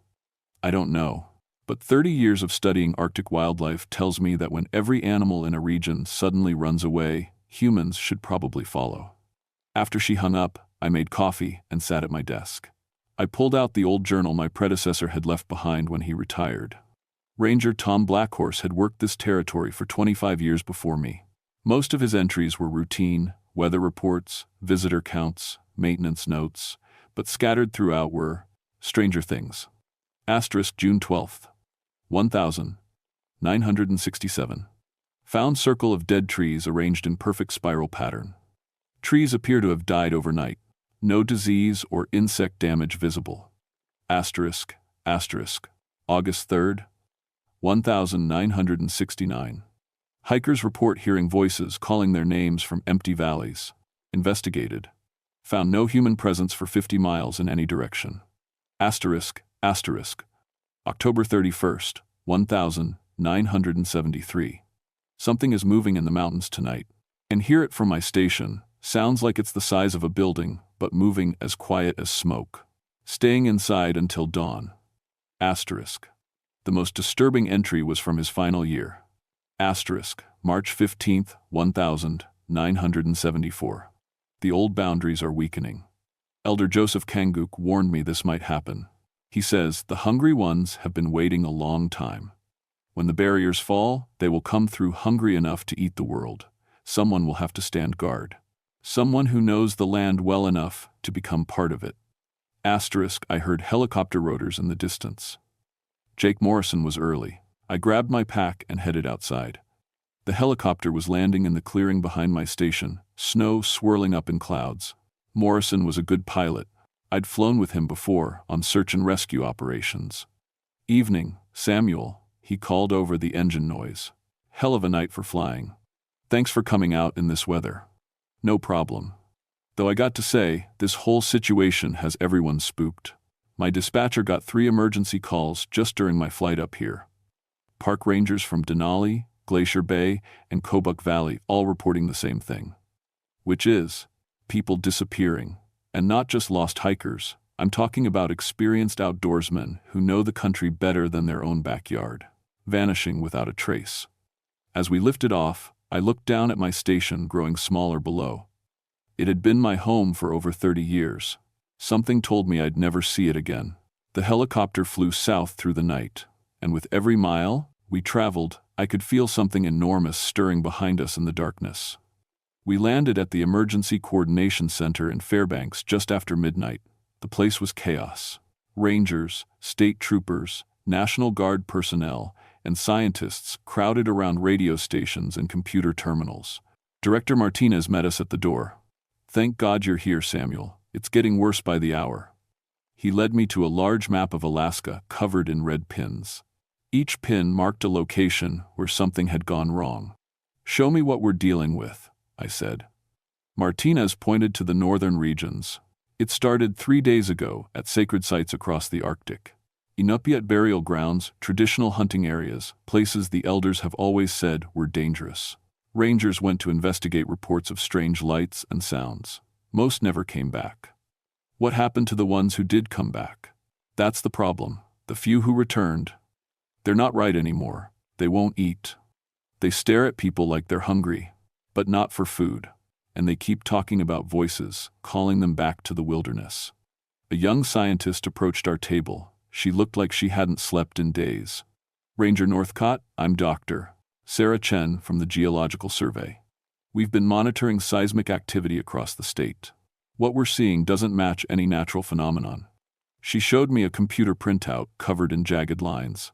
I don't know. But 30 years of studying Arctic wildlife tells me that when every animal in a region suddenly runs away, humans should probably follow. After she hung up, I made coffee and sat at my desk. I pulled out the old journal my predecessor had left behind when he retired. Ranger Tom Blackhorse had worked this territory for 25 years before me. Most of his entries were routine, weather reports, visitor counts, maintenance notes, but scattered throughout were stranger things. Asterisk June 12th, 1967. Found circle of dead trees arranged in perfect spiral pattern. Trees appear to have died overnight. No disease or insect damage visible. Asterisk, asterisk. August 3rd, 1969. Hikers report hearing voices calling their names from empty valleys. Investigated. Found no human presence for 50 miles in any direction. Asterisk, asterisk. October 31st, 1973. Something is moving in the mountains tonight. And hear it from my station. Sounds like it's the size of a building, but moving as quiet as smoke. Staying inside until dawn. Asterisk. The most disturbing entry was from his final year. Asterisk. March 15th, 1974. The old boundaries are weakening. Elder Joseph Kanguk warned me this might happen. He says, the hungry ones have been waiting a long time. When the barriers fall, they will come through hungry enough to eat the world. Someone will have to stand guard. Someone who knows the land well enough to become part of it. Asterisk, I heard helicopter rotors in the distance. Jake Morrison was early. I grabbed my pack and headed outside. The helicopter was landing in the clearing behind my station, snow swirling up in clouds. Morrison was a good pilot. I'd flown with him before on search and rescue operations. Evening, Samuel, he called over the engine noise. Hell of a night for flying. Thanks for coming out in this weather. No problem. Though I got to say, this whole situation has everyone spooked. My dispatcher got 3 emergency calls just during my flight up here. Park rangers from Denali, Glacier Bay, and Kobuk Valley all reporting the same thing. Which is, people disappearing. And not just lost hikers. I'm talking about experienced outdoorsmen who know the country better than their own backyard. Vanishing without a trace. As we lifted off, I looked down at my station growing smaller below. It had been my home for over 30 years. Something told me I'd never see it again. The helicopter flew south through the night, and with every mile we traveled, I could feel something enormous stirring behind us in the darkness. We landed at the Emergency Coordination Center in Fairbanks just after midnight. The place was chaos. Rangers, state troopers, National Guard personnel, and scientists crowded around radio stations and computer terminals. Director Martinez met us at the door. Thank God you're here, Samuel. It's getting worse by the hour. He led me to a large map of Alaska covered in red pins. Each pin marked a location where something had gone wrong. Show me what we're dealing with, I said. Martinez pointed to the northern regions. It started 3 days ago at sacred sites across the Arctic. Inupiat burial grounds, traditional hunting areas, places the elders have always said were dangerous. Rangers went to investigate reports of strange lights and sounds. Most never came back. What happened to the ones who did come back? That's the problem. The few who returned, they're not right anymore. They won't eat. They stare at people like they're hungry, but not for food. And they keep talking about voices, calling them back to the wilderness. A young scientist approached our table. She looked like she hadn't slept in days. Ranger Northcott, I'm Dr. Sarah Chen from the Geological Survey. We've been monitoring seismic activity across the state. What we're seeing doesn't match any natural phenomenon. She showed me a computer printout covered in jagged lines.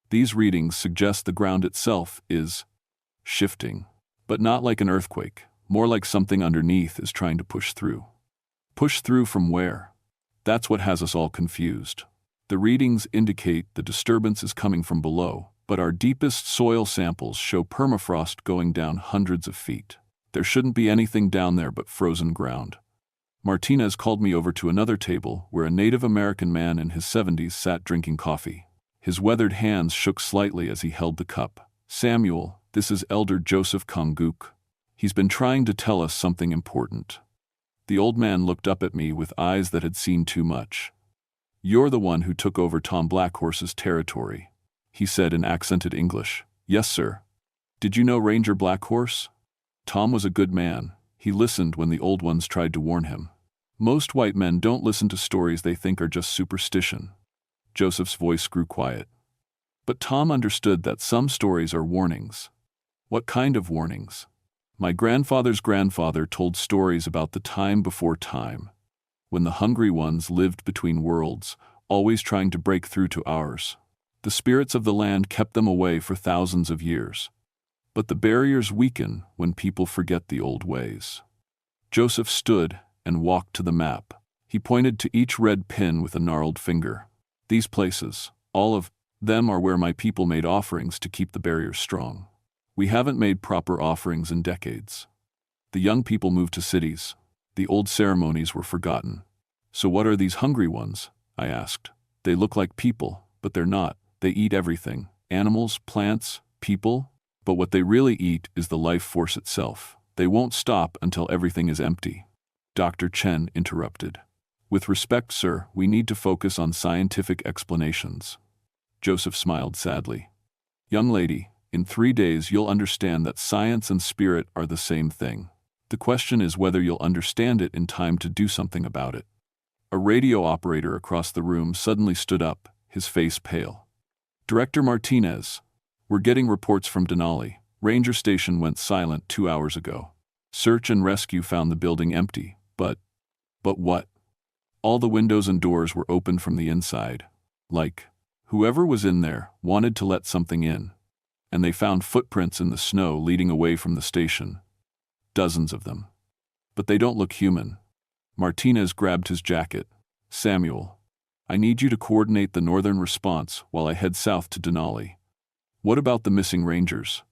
These readings suggest the ground itself is shifting, but not like an earthquake, more like something underneath is trying to push through. Push through from where? That's what has us all confused. The readings indicate the disturbance is coming from below, but our deepest soil samples show permafrost going down hundreds of feet. There shouldn't be anything down there but frozen ground. Martinez called me over to another table where a Native American man in his 70s sat drinking coffee. His weathered hands shook slightly as he held the cup. "Samuel, this is Elder Joseph Konguk. He's been trying to tell us something important." The old man looked up at me with eyes that had seen too much. "You're the one who took over Tom Blackhorse's territory," he said in accented English. "Yes, sir." "Did you know Ranger Blackhorse?" Tom was a good man. He listened when the old ones tried to warn him. Most white men don't listen to stories they think are just superstition. Joseph's voice grew quiet. But Tom understood that some stories are warnings. What kind of warnings? My grandfather's grandfather told stories about the time before time, when the hungry ones lived between worlds, always trying to break through to ours. The spirits of the land kept them away for thousands of years. But the barriers weaken when people forget the old ways. Joseph stood and walked to the map. He pointed to each red pin with a gnarled finger. "These places, all of them are where my people made offerings to keep the barriers strong. We haven't made proper offerings in decades. The young people moved to cities. The old ceremonies were forgotten." "So what are these hungry ones?" I asked. "They look like people, but they're not. They eat everything. Animals, plants, people. But what they really eat is the life force itself. They won't stop until everything is empty." Dr. Chen interrupted. "With respect, sir, we need to focus on scientific explanations." Joseph smiled sadly. "Young lady, in 3 days you'll understand that science and spirit are the same thing. The question is whether you'll understand it in time to do something about it." A radio operator across the room suddenly stood up, his face pale. "Director Martinez, we're getting reports from Denali. Ranger Station went silent 2 hours ago. Search and rescue found the building empty, but what? All the windows and doors were open from the inside. Like, whoever was in there wanted to let something in. And they found footprints in the snow leading away from the station. Dozens of them. But they don't look human." Martinez grabbed his jacket. "Samuel, I need you to coordinate the northern response while I head south to Denali. What about the missing rangers?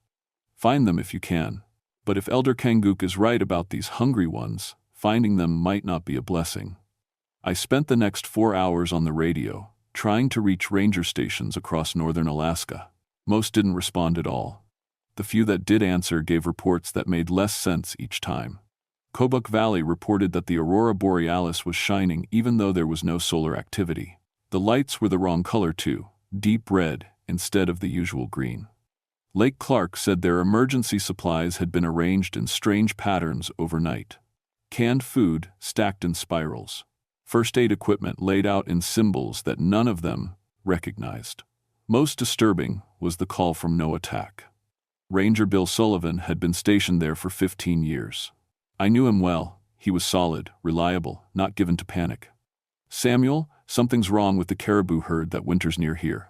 Find them if you can. But if Elder Kanguk is right about these hungry ones, finding them might not be a blessing." I spent the next 4 hours on the radio, trying to reach ranger stations across northern Alaska. Most didn't respond at all. The few that did answer gave reports that made less sense each time. Kobuk Valley reported that the aurora borealis was shining even though there was no solar activity. The lights were the wrong color too, deep red instead of the usual green. Lake Clark said their emergency supplies had been arranged in strange patterns overnight. Canned food stacked in spirals. First aid equipment laid out in symbols that none of them recognized. Most disturbing was the call from no attack. Ranger Bill Sullivan had been stationed there for 15 years. I knew him well. He was solid, reliable, not given to panic. "Samuel, something's wrong with the caribou herd that winters near here,"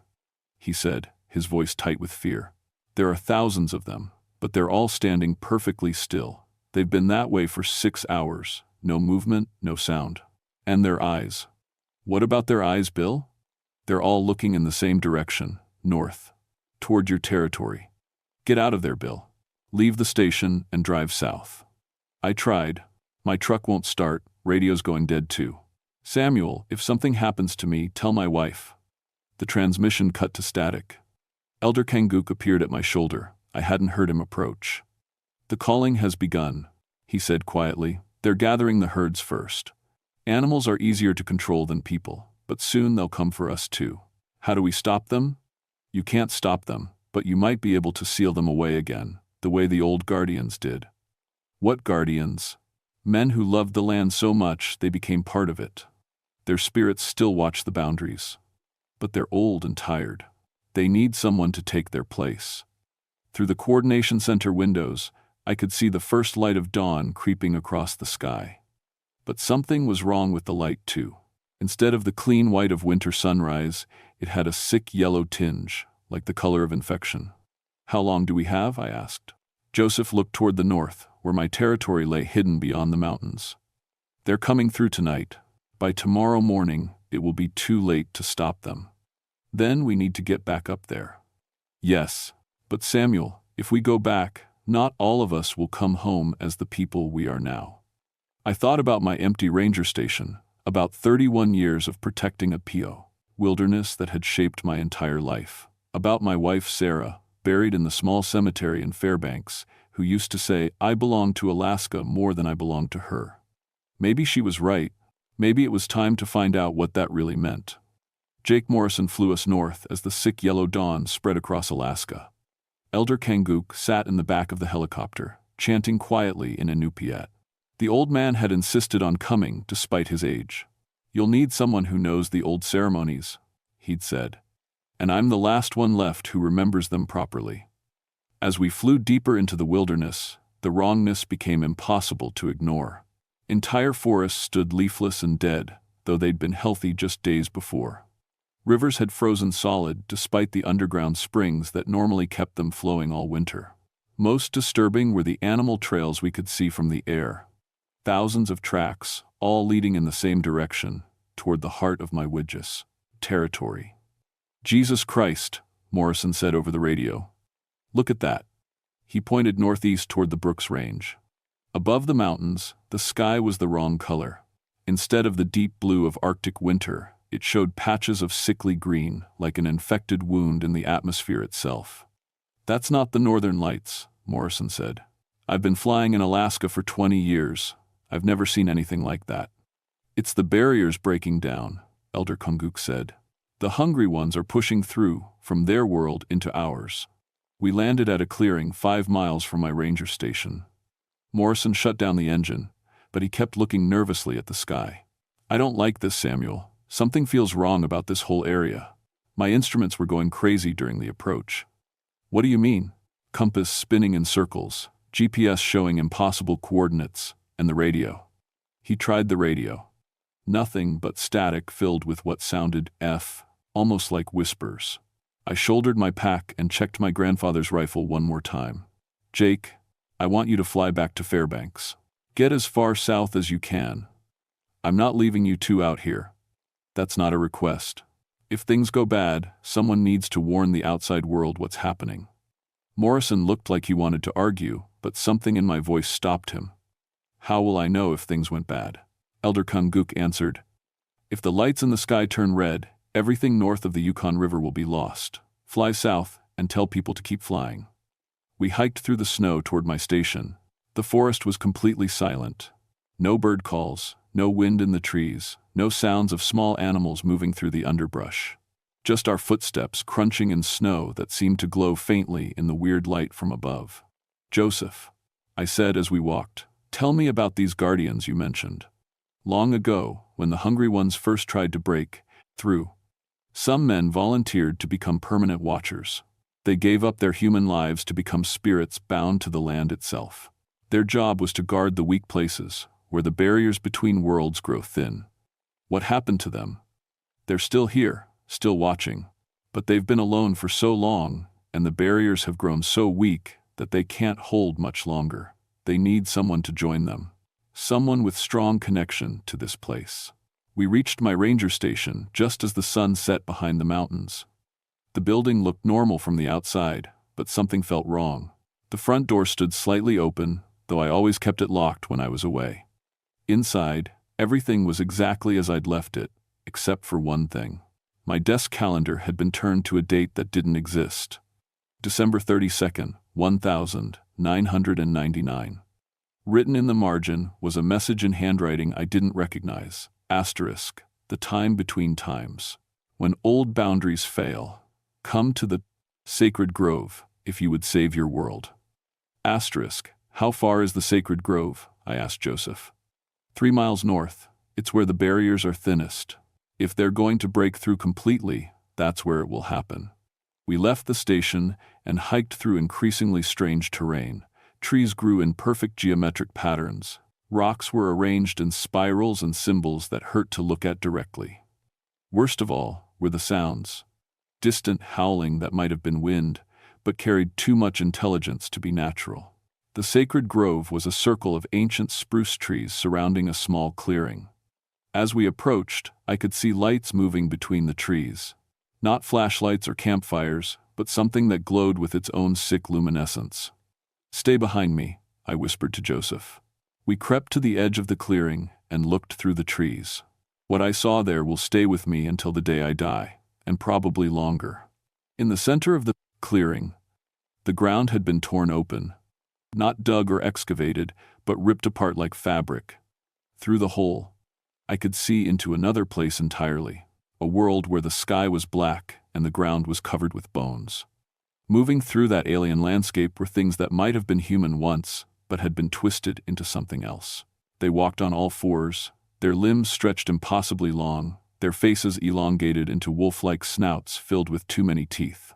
he said, his voice tight with fear. "There are thousands of them, but they're all standing perfectly still. They've been that way for 6 hours. No movement, no sound. And their eyes. What about their eyes, Bill? They're all looking in the same direction, north, toward your territory. Get out of there, Bill. Leave the station and drive south." I tried. My truck won't start, radio's going dead too. "Samuel, if something happens to me, tell my wife." The transmission cut to static. Elder Kanguk appeared at my shoulder. I hadn't heard him approach. "The calling has begun," he said quietly. "They're gathering the herds first. Animals are easier to control than people, but soon they'll come for us too. How do we stop them? You can't stop them, but you might be able to seal them away again, the way the old guardians did." "What guardians?" "Men who loved the land so much they became part of it. Their spirits still watch the boundaries. But they're old and tired. They need someone to take their place." Through the coordination center windows, I could see the first light of dawn creeping across the sky. But something was wrong with the light too. Instead of the clean white of winter sunrise, it had a sick yellow tinge, like the color of infection. "How long do we have?" I asked. Joseph looked toward the north, where my territory lay hidden beyond the mountains. "They're coming through tonight. By tomorrow morning, it will be too late to stop them. Then we need to get back up there." "Yes, but Samuel, if we go back, not all of us will come home as the people we are now." I thought about my empty ranger station, about 31 years of protecting a PO. wilderness that had shaped my entire life. About my wife Sarah, buried in the small cemetery in Fairbanks, who used to say, "I belong to Alaska more than I belong to her." Maybe she was right. Maybe it was time to find out what that really meant. Jake Morrison flew us north as the sick yellow dawn spread across Alaska. Elder Kanguk sat in the back of the helicopter, chanting quietly in Inupiat. The old man had insisted on coming despite his age. "You'll need someone who knows the old ceremonies," he'd said. "And I'm the last one left who remembers them properly." As we flew deeper into the wilderness, the wrongness became impossible to ignore. Entire forests stood leafless and dead, though they'd been healthy just days before. Rivers had frozen solid despite the underground springs that normally kept them flowing all winter. Most disturbing were the animal trails we could see from the air. Thousands of tracks, all leading in the same direction, toward the heart of my Widgis territory. "Jesus Christ," Morrison said over the radio. "Look at that." He pointed northeast toward the Brooks Range. Above the mountains, the sky was the wrong color. Instead of the deep blue of Arctic winter, it showed patches of sickly green, like an infected wound in the atmosphere itself. "That's not the northern lights," Morrison said. "I've been flying in Alaska for 20 years. I've never seen anything like that." "It's the barriers breaking down," Elder Kunguk said. "The hungry ones are pushing through from their world into ours." We landed at a clearing 5 miles from my ranger station. Morrison shut down the engine, but he kept looking nervously at the sky. "I don't like this, Samuel. Something feels wrong about this whole area. My instruments were going crazy during the approach." "What do you mean?" "Compass spinning in circles, GPS showing impossible coordinates, and the radio." He tried the radio. Nothing but static filled with what sounded almost like whispers. I shouldered my pack and checked my grandfather's rifle one more time. "Jake, I want you to fly back to Fairbanks. Get as far south as you can. I'm not leaving you two out here." "That's not a request. If things go bad, someone needs to warn the outside world what's happening." Morrison looked like he wanted to argue, but something in my voice stopped him. "How will I know if things went bad?" Elder Kunguk answered. "If the lights in the sky turn red, everything north of the Yukon River will be lost. Fly south and tell people to keep flying." We hiked through the snow toward my station. The forest was completely silent. No bird calls, no wind in the trees, no sounds of small animals moving through the underbrush. Just our footsteps crunching in snow that seemed to glow faintly in the weird light from above. "Joseph," I said as we walked, "tell me about these guardians you mentioned. Long ago, when the hungry ones first tried to break through, some men volunteered to become permanent watchers. They gave up their human lives to become spirits bound to the land itself. Their job was to guard the weak places, where the barriers between worlds grow thin. What happened to them? They're still here, still watching, but they've been alone for so long, and the barriers have grown so weak that they can't hold much longer. They need someone to join them. Someone with strong connection to this place." We reached my ranger station just as the sun set behind the mountains. The building looked normal from the outside, but something felt wrong. The front door stood slightly open, though I always kept it locked when I was away. Inside, everything was exactly as I'd left it, except for one thing. My desk calendar had been turned to a date that didn't exist. December 32nd, 1999. Written in the margin was a message in handwriting I didn't recognize. Asterisk, the time between times. When old boundaries fail, come to the sacred grove if you would save your world. Asterisk, how far is the sacred grove? I asked Joseph. 3 miles north. It's where the barriers are thinnest. If they're going to break through completely, that's where it will happen. We left the station and hiked through increasingly strange terrain. Trees grew in perfect geometric patterns. Rocks were arranged in spirals and symbols that hurt to look at directly. Worst of all were the sounds. Distant howling that might have been wind, but carried too much intelligence to be natural. The sacred grove was a circle of ancient spruce trees surrounding a small clearing. As we approached, I could see lights moving between the trees. Not flashlights or campfires, but something that glowed with its own sick luminescence. "Stay behind me," I whispered to Joseph. We crept to the edge of the clearing and looked through the trees. What I saw there will stay with me until the day I die, and probably longer. In the center of the clearing, the ground had been torn open, not dug or excavated, but ripped apart like fabric. Through the hole, I could see into another place entirely, a world where the sky was black and the ground was covered with bones. Moving through that alien landscape were things that might have been human once, but had been twisted into something else. They walked on all fours, their limbs stretched impossibly long, their faces elongated into wolf-like snouts filled with too many teeth.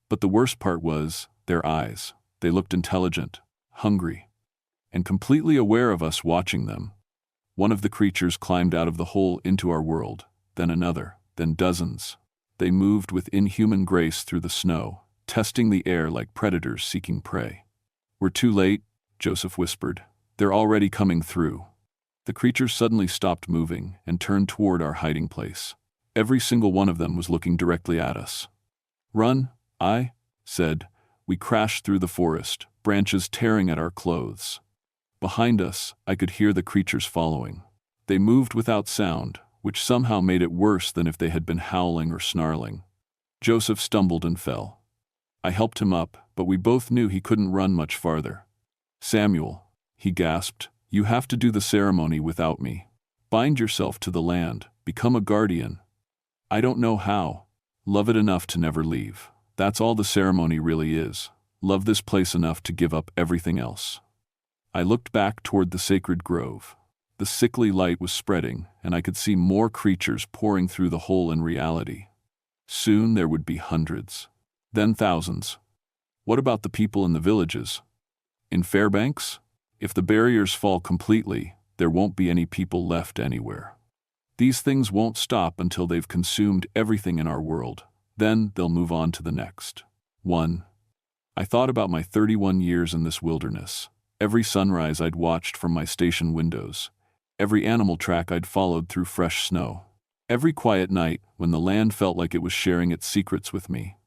But the worst part was their eyes. They looked intelligent, hungry, and completely aware of us watching them. One of the creatures climbed out of the hole into our world, then another, then dozens. They moved with inhuman grace through the snow, testing the air like predators seeking prey. "We're too late," Joseph whispered. "They're already coming through." The creatures suddenly stopped moving and turned toward our hiding place. Every single one of them was looking directly at us. "Run," I said. We crashed through the forest, branches tearing at our clothes. Behind us, I could hear the creatures following. They moved without sound, which somehow made it worse than if they had been howling or snarling. Joseph stumbled and fell. I helped him up, but we both knew he couldn't run much farther. "Samuel," he gasped, "you have to do the ceremony without me. Bind yourself to the land, become a guardian. I don't know how. Love it enough to never leave. That's all the ceremony really is. Love this place enough to give up everything else." I looked back toward the sacred grove. The sickly light was spreading, and I could see more creatures pouring through the hole in reality. Soon there would be hundreds, then thousands. What about the people in the villages? In Fairbanks? If the barriers fall completely, there won't be any people left anywhere. These things won't stop until they've consumed everything in our world. Then they'll move on to the next. I thought about my 31 years in this wilderness. Every sunrise I'd watched from my station windows. Every animal track I'd followed through fresh snow. Every quiet night when the land felt like it was sharing its secrets with me.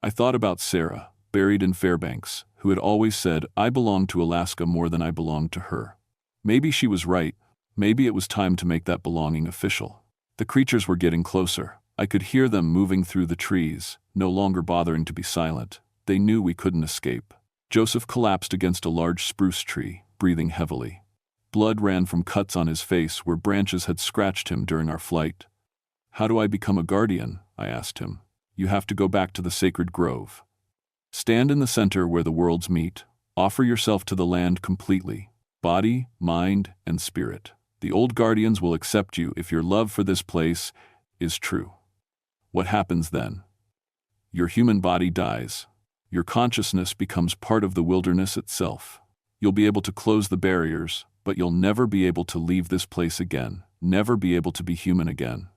I thought about Sarah, buried in Fairbanks, who had always said I belonged to Alaska more than I belonged to her. Maybe she was right. Maybe it was time to make that belonging official. The creatures were getting closer. I could hear them moving through the trees, no longer bothering to be silent. They knew we couldn't escape. Joseph collapsed against a large spruce tree, breathing heavily. Blood ran from cuts on his face where branches had scratched him during our flight. "How do I become a guardian?" I asked him. "You have to go back to the sacred grove. Stand in the center where the worlds meet. Offer yourself to the land completely, body, mind, and spirit. The old guardians will accept you if your love for this place is true." What happens then? Your human body dies. Your consciousness becomes part of the wilderness itself. You'll be able to close the barriers, but you'll never be able to leave this place again, never be able to be human again.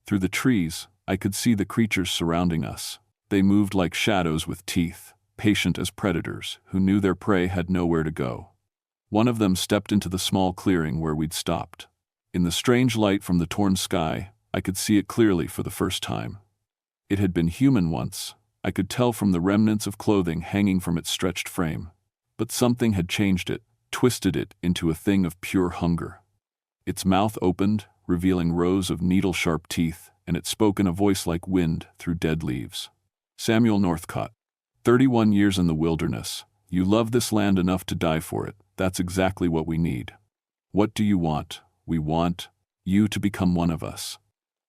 Through the trees, I could see the creatures surrounding us. They moved like shadows with teeth, patient as predators who knew their prey had nowhere to go. One of them stepped into the small clearing where we'd stopped. In the strange light from the torn sky, I could see it clearly for the first time. It had been human once. I could tell from the remnants of clothing hanging from its stretched frame. But something had changed it, twisted it into a thing of pure hunger. Its mouth opened, revealing rows of needle-sharp teeth, and it spoke in a voice like wind through dead leaves. "Samuel Northcott, 31 years in the wilderness. You love this land enough to die for it. That's exactly what we need. What do you want? We want you to become one of us,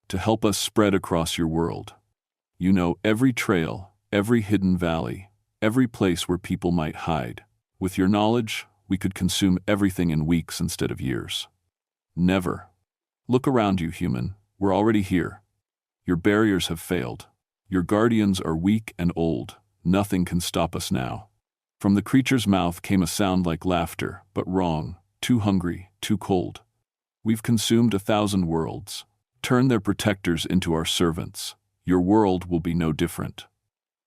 to help us spread across your world. You know every trail, every hidden valley, every place where people might hide. With your knowledge, we could consume everything in weeks instead of years. Never. Look around you, human. We're already here. Your barriers have failed. Your guardians are weak and old. Nothing can stop us now." From the creature's mouth came a sound like laughter, but wrong, too hungry, too cold. "We've consumed 1,000 worlds. Turn their protectors into our servants. Your world will be no different."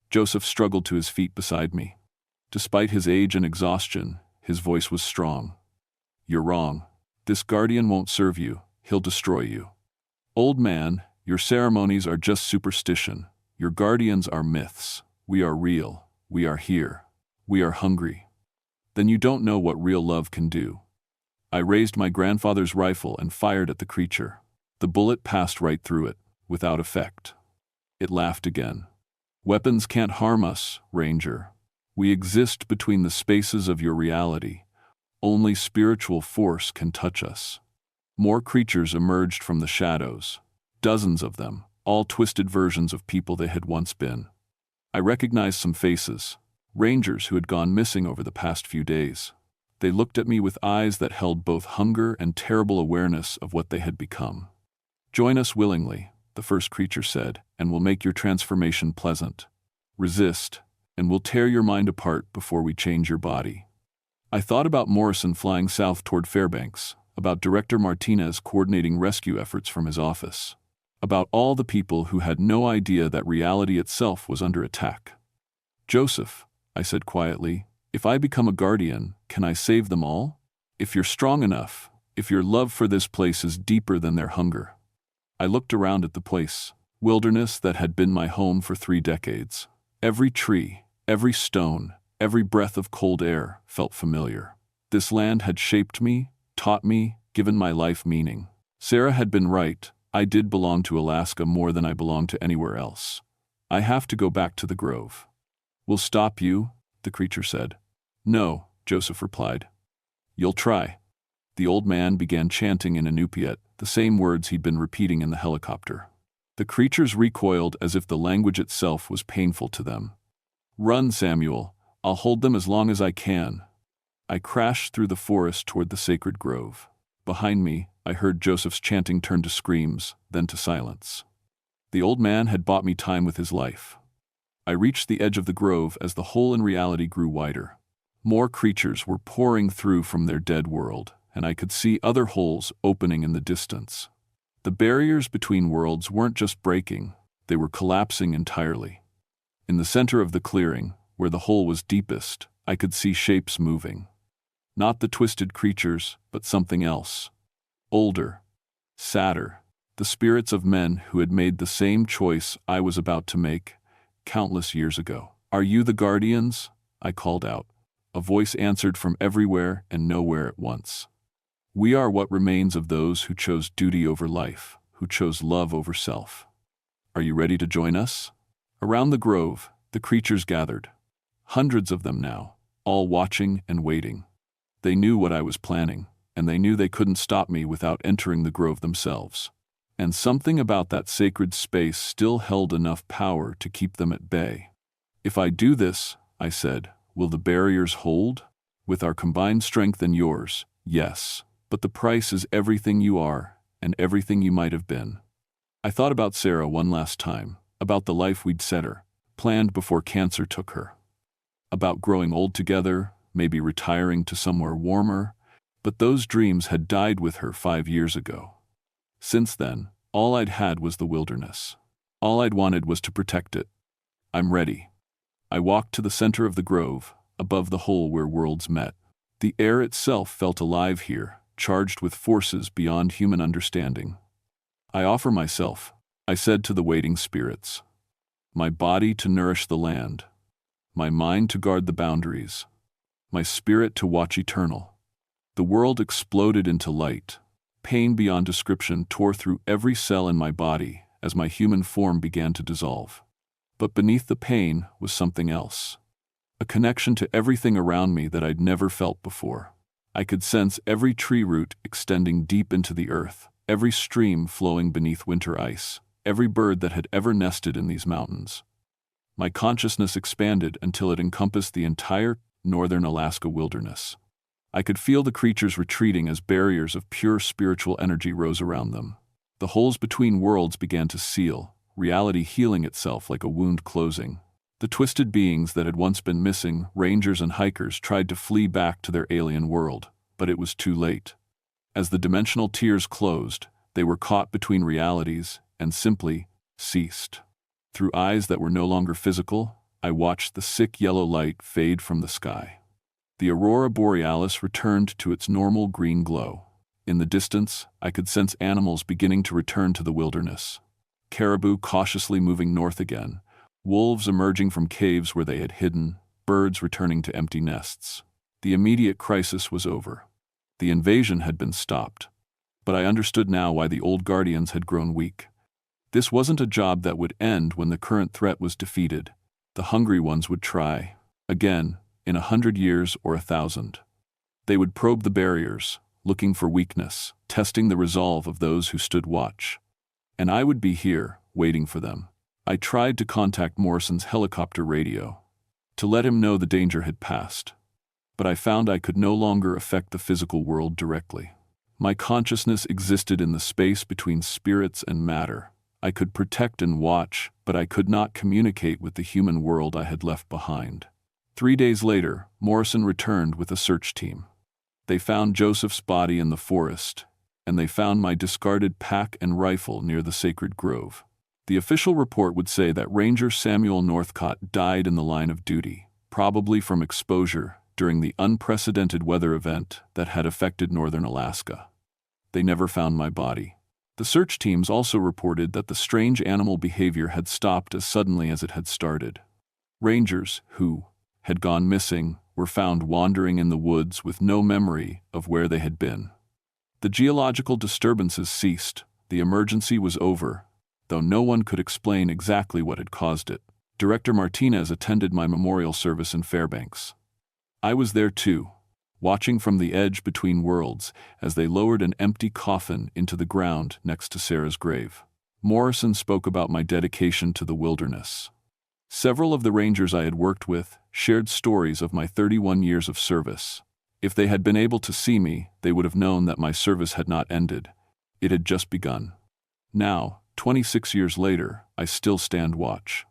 Joseph struggled to his feet beside me. Despite his age and exhaustion, his voice was strong. "You're wrong. This guardian won't serve you. He'll destroy you. Old man, your ceremonies are just superstition. Your guardians are myths. We are real. We are here. We are hungry. Then you don't know what real love can do." I raised my grandfather's rifle and fired at the creature. The bullet passed right through it, without effect. It laughed again. Weapons can't harm us, Ranger. We exist between the spaces of your reality. Only spiritual force can touch us. More creatures emerged from the shadows. Dozens of them, all twisted versions of people they had once been. I recognized some faces, rangers who had gone missing over the past few days. They looked at me with eyes that held both hunger and terrible awareness of what they had become. "Join us willingly," the first creature said, "and we'll make your transformation pleasant. Resist, and we'll tear your mind apart before we change your body." I thought about Morrison flying south toward Fairbanks, about Director Martinez coordinating rescue efforts from his office, about all the people who had no idea that reality itself was under attack. "Joseph," I said quietly, "if I become a guardian, can I save them all? If you're strong enough, if your love for this place is deeper than their hunger." I looked around at the place, wilderness that had been my home for 3 decades. Every tree, every stone, every breath of cold air felt familiar. This land had shaped me, taught me, given my life meaning. Sarah had been right. I did belong to Alaska more than I belonged to anywhere else. I have to go back to the grove. "We'll stop you," the creature said. "No," Joseph replied. "You'll try." The old man began chanting in Inupiat, the same words he'd been repeating in the helicopter. The creatures recoiled as if the language itself was painful to them. "Run, Samuel. I'll hold them as long as I can." I crashed through the forest toward the sacred grove. Behind me, I heard Joseph's chanting turn to screams, then to silence. The old man had bought me time with his life. I reached the edge of the grove as the hole in reality grew wider. More creatures were pouring through from their dead world, and I could see other holes opening in the distance. The barriers between worlds weren't just breaking, they were collapsing entirely. In the center of the clearing, where the hole was deepest, I could see shapes moving. Not the twisted creatures, but something else. Older, sadder, the spirits of men who had made the same choice I was about to make, countless years ago. "Are you the guardians?" I called out. A voice answered from everywhere and nowhere at once. "We are what remains of those who chose duty over life, who chose love over self. Are you ready to join us?" Around the grove, the creatures gathered. Hundreds of them now, all watching and waiting. They knew what I was planning, and they knew they couldn't stop me without entering the grove themselves. And something about that sacred space still held enough power to keep them at bay. "If I do this," I said, "will the barriers hold? With our combined strength and yours, yes. But the price is everything you are, and everything you might have been." I thought about Sarah one last time, about the life we'd set her, planned before cancer took her. About growing old together, maybe retiring to somewhere warmer, but those dreams had died with her 5 years ago. Since then, all I'd had was the wilderness. All I'd wanted was to protect it. "I'm ready." I walked to the center of the grove, above the hole where worlds met. The air itself felt alive here, charged with forces beyond human understanding. "I offer myself," I said to the waiting spirits. "My body to nourish the land. My mind to guard the boundaries. My spirit to watch eternal." The world exploded into light. Pain beyond description tore through every cell in my body as my human form began to dissolve. But beneath the pain was something else. A connection to everything around me that I'd never felt before. I could sense every tree root extending deep into the earth, every stream flowing beneath winter ice, every bird that had ever nested in these mountains. My consciousness expanded until it encompassed the entire northern Alaska wilderness. I could feel the creatures retreating as barriers of pure spiritual energy rose around them. The holes between worlds began to seal, reality healing itself like a wound closing. The twisted beings that had once been missing, rangers and hikers, tried to flee back to their alien world, but it was too late. As the dimensional tiers closed, they were caught between realities and simply ceased. Through eyes that were no longer physical, I watched the sick yellow light fade from the sky. The aurora borealis returned to its normal green glow. In the distance, I could sense animals beginning to return to the wilderness. Caribou cautiously moving north again, wolves emerging from caves where they had hidden, birds returning to empty nests. The immediate crisis was over. The invasion had been stopped. But I understood now why the old guardians had grown weak. This wasn't a job that would end when the current threat was defeated. The hungry ones would try again, in 100 years or 1,000. They would probe the barriers, looking for weakness, testing the resolve of those who stood watch. And I would be here, waiting for them. I tried to contact Morrison's helicopter radio, to let him know the danger had passed. But I found I could no longer affect the physical world directly. My consciousness existed in the space between spirits and matter. I could protect and watch, but I could not communicate with the human world I had left behind. 3 days later, Morrison returned with a search team. They found Joseph's body in the forest, and they found my discarded pack and rifle near the sacred grove. The official report would say that Ranger Samuel Northcott died in the line of duty, probably from exposure during the unprecedented weather event that had affected northern Alaska. They never found my body. The search teams also reported that the strange animal behavior had stopped as suddenly as it had started. Rangers who had gone missing were found wandering in the woods with no memory of where they had been. The geological disturbances ceased. The emergency was over, though no one could explain exactly what had caused it. Director Martinez attended my memorial service in Fairbanks. I was there too, watching from the edge between worlds as they lowered an empty coffin into the ground next to Sarah's grave. Morrison spoke about my dedication to the wilderness. Several of the rangers I had worked with shared stories of my 31 years of service. If they had been able to see me, they would have known that my service had not ended. It had just begun. Now, 26 years later, I still stand watch.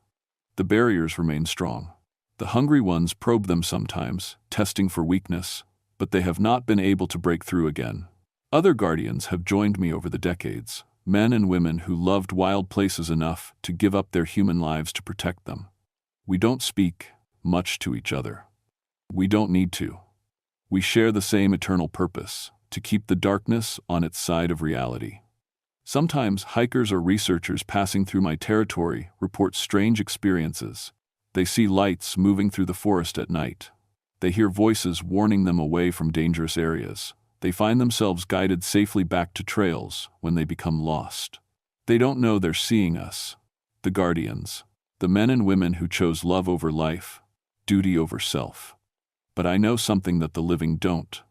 The barriers remain strong. The hungry ones probe them sometimes, testing for weakness, but they have not been able to break through again. Other guardians have joined me over the decades, men and women who loved wild places enough to give up their human lives to protect them. We don't speak much to each other. We don't need to. We share the same eternal purpose, to keep the darkness on its side of reality. Sometimes hikers or researchers passing through my territory report strange experiences. They see lights moving through the forest at night. They hear voices warning them away from dangerous areas. They find themselves guided safely back to trails when they become lost. They don't know they're seeing us, the guardians, the men and women who chose love over life, duty over self. But I know something that the living don't.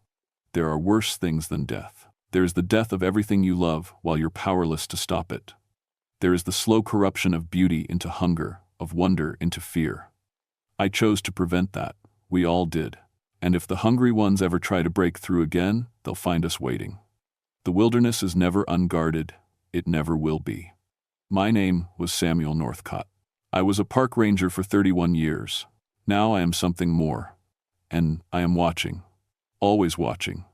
There are worse things than death. There is the death of everything you love while you're powerless to stop it. There is the slow corruption of beauty into hunger, of wonder into fear. I chose to prevent that. We all did. And if the hungry ones ever try to break through again, they'll find us waiting. The wilderness is never unguarded. It never will be. My name was Samuel Northcott. I was a park ranger for 31 years. Now I am something more. And I am watching. Always watching.